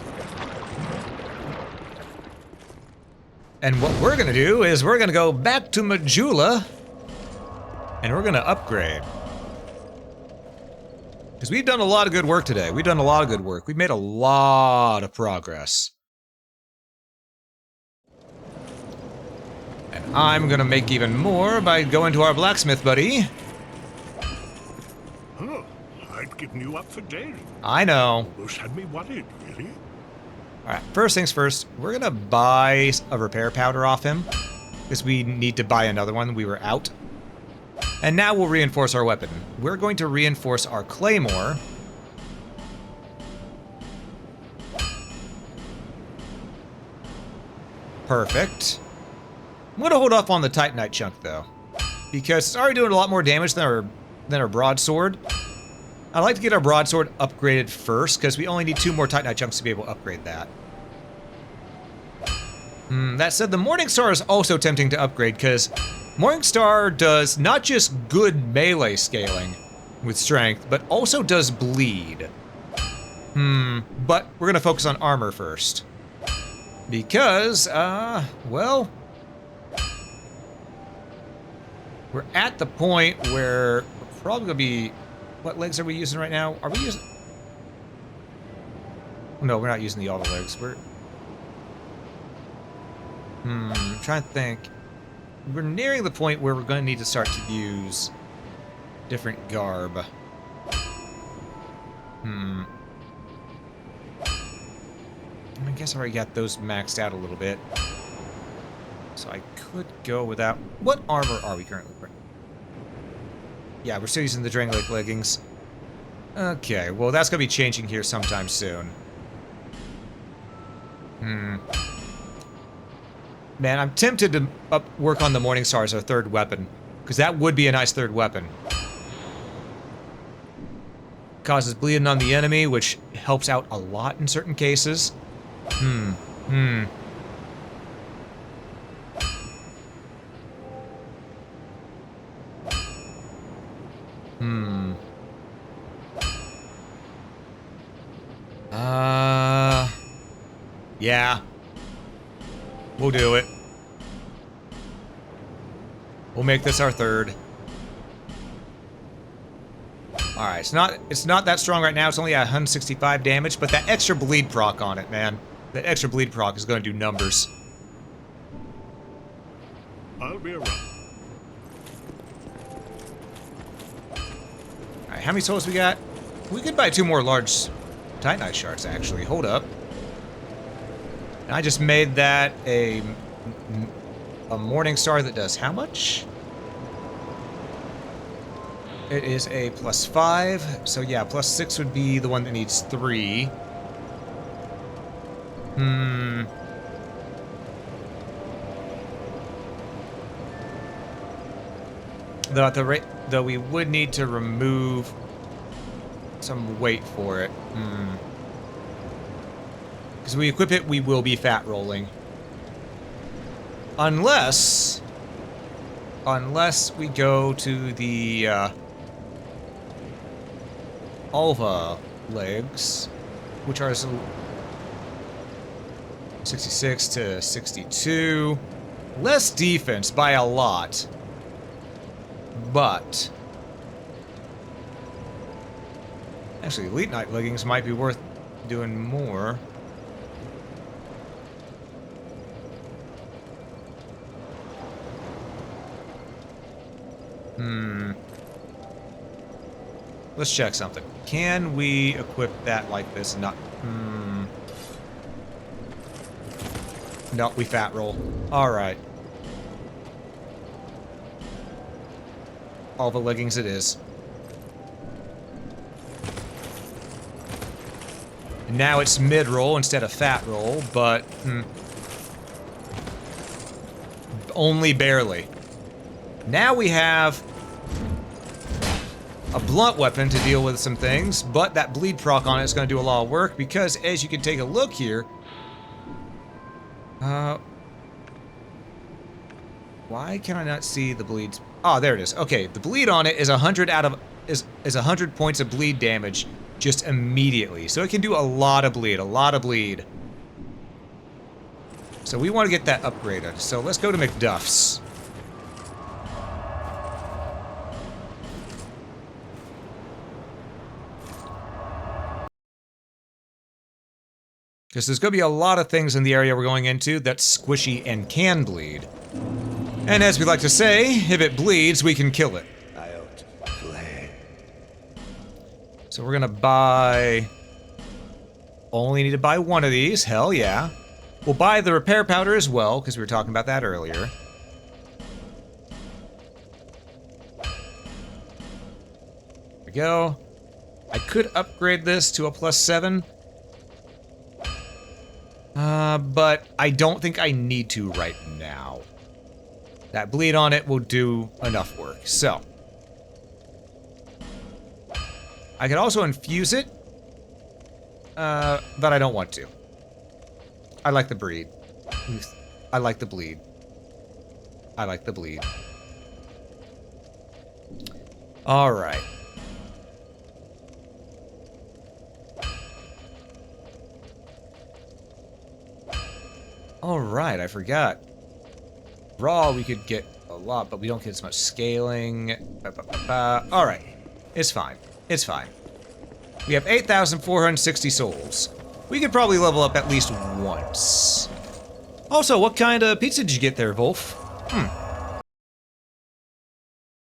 And what we're gonna do is we're gonna go back to Majula and we're gonna upgrade. Because we've done a lot of good work today. We've done a lot of good work. We've made a lot of progress. And I'm gonna make even more by going to our blacksmith buddy. Oh, I'd given you up for dead. I know. Almost had me worried, really. Alright, first things first, we're gonna buy a repair powder off him. Because we need to buy another one. We were out. And now we'll reinforce our weapon. We're going to reinforce our claymore. Perfect. I'm gonna hold off on the Titanite chunk though. Because it's already doing a lot more damage than our broadsword. I'd like to get our broadsword upgraded first, because we only need 2 more Titanite chunks to be able to upgrade that. That said, the Morningstar is also tempting to upgrade, because Morningstar does not just good melee scaling with strength, but also does bleed. But we're going to focus on armor first. Because, well, we're at the point where we're probably gonna be... What legs are we using right now? Are we using... No, we're not using the auto legs. We're... I'm trying to think. We're nearing the point where we're gonna need to start to use different garb. I guess I already got those maxed out a little bit. So I could go without... What armor are we currently wearing? Yeah, we're still using the Drangleic leggings. Okay, well that's gonna be changing here sometime soon. Man, I'm tempted to work on the Morningstar as our third weapon. Because that would be a nice third weapon. Causes bleeding on the enemy, which helps out a lot in certain cases. Yeah. We'll do it. We'll make this our third. Alright, it's not that strong right now. It's only at 165 damage, but that extra bleed proc on it, man. That extra bleed proc is going to do numbers. I'll be around. Alright, how many souls we got? We could buy 2 more large Titanite shards, actually. Hold up. I just made that a Morningstar that does how much? It is a +5, so yeah, +6 would be the one that needs 3. Though at the rate, though we would need to remove some weight for it. Because we equip it, we will be fat rolling. Unless we go to the Alva legs, which are 66 to 62. Less defense by a lot. But actually, Elite Knight leggings might be worth doing more. Let's check something. Can we equip that like this and not... No, we fat roll. Alright. All the leggings it is. And now it's mid-roll instead of fat roll, but... only barely. Now we have a blunt weapon to deal with some things, but that bleed proc on it is going to do a lot of work because, as you can take a look here, why can I not see the bleeds? Oh, there it is. Okay, the bleed on it is 100 out of is 100 points of bleed damage just immediately, so it can do a lot of bleed, So we want to get that upgraded. So let's go to McDuff's. Because there's going to be a lot of things in the area we're going into that's squishy and can bleed. And as we like to say, if it bleeds, we can kill it. So we're going to buy... Only need to buy one of these. Hell yeah. We'll buy the repair powder as well, because we were talking about that earlier. There we go. I could upgrade this to a +7. But I don't think I need to right now. That bleed on it will do enough work, so. I could also infuse it, but I don't want to. I like the bleed. I like the bleed. I like the bleed. Alright. Alright, I forgot. Raw, we could get a lot, but we don't get as much scaling. Alright. It's fine. It's fine. We have 8,460 souls. We could probably level up at least once. Also, what kind of pizza did you get there, Wolf?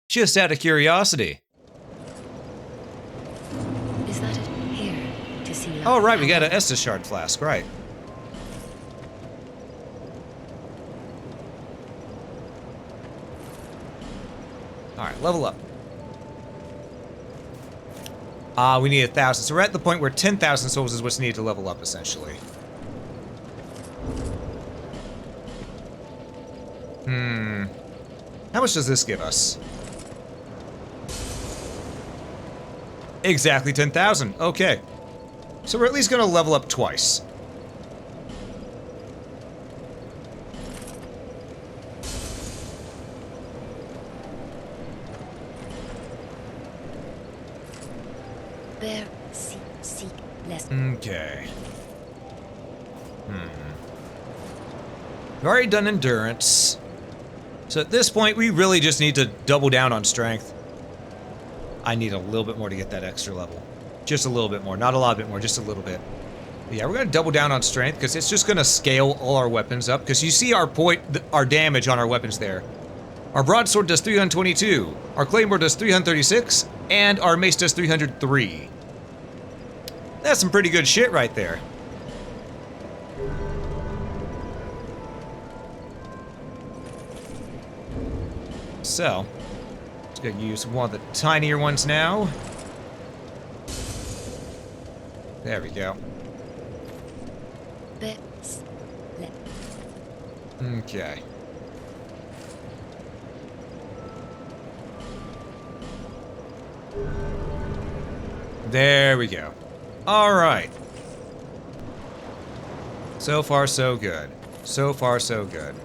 Just out of curiosity. Is that it? Here, to see. Oh, right, we got an Estus shard flask, right. Alright, level up. We need 1,000. So we're at the point where 10,000 souls is what's needed to level up, essentially. How much does this give us? Exactly 10,000. Okay. So we're at least going to level up twice. There, seek less. Okay. We've already done endurance. So at this point, we really just need to double down on strength. I need a little bit more to get that extra level. Just a little bit more. Not a lot bit more, just a little bit. But yeah, we're going to double down on strength because it's just going to scale all our weapons up. Because you see our damage on our weapons there. Our broadsword does 322. Our claymore does 336. And our mace does 303. That's some pretty good shit right there. So, let's go use one of the tinier ones now. There we go. Okay. There we go. All right. So far, so good. So far, so good.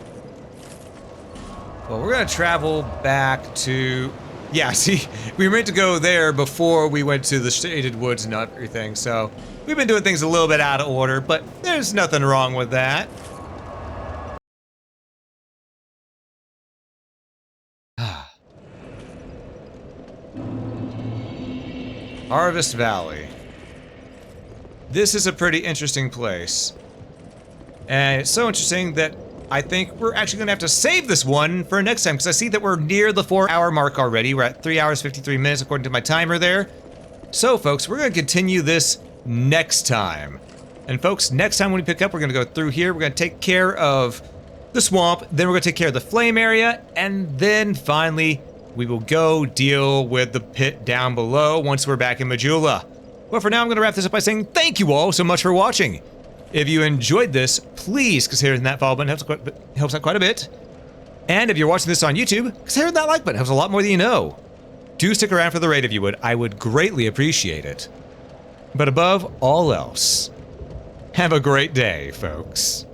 Well, we're gonna travel back to... Yeah, see, we were meant to go there before we went to the shaded woods and everything, so... We've been doing things a little bit out of order, but there's nothing wrong with that. Harvest Valley. This is a pretty interesting place. And it's so interesting that I think we're actually going to have to save this one for next time, because I see that we're near the 4-hour mark already. We're at 3 hours, 53 minutes according to my timer there. So, folks, we're going to continue this next time. And, folks, next time when we pick up, we're going to go through here. We're going to take care of the swamp. Then we're going to take care of the flame area. And then, finally, we will go deal with the pit down below once we're back in Majula. But for now, I'm going to wrap this up by saying thank you all so much for watching. If you enjoyed this, please consider hitting that follow button. Helps out quite a bit. And if you're watching this on YouTube, consider that like button. Helps a lot more than you know. Do stick around for the raid if you would. I would greatly appreciate it. But above all else, have a great day, folks.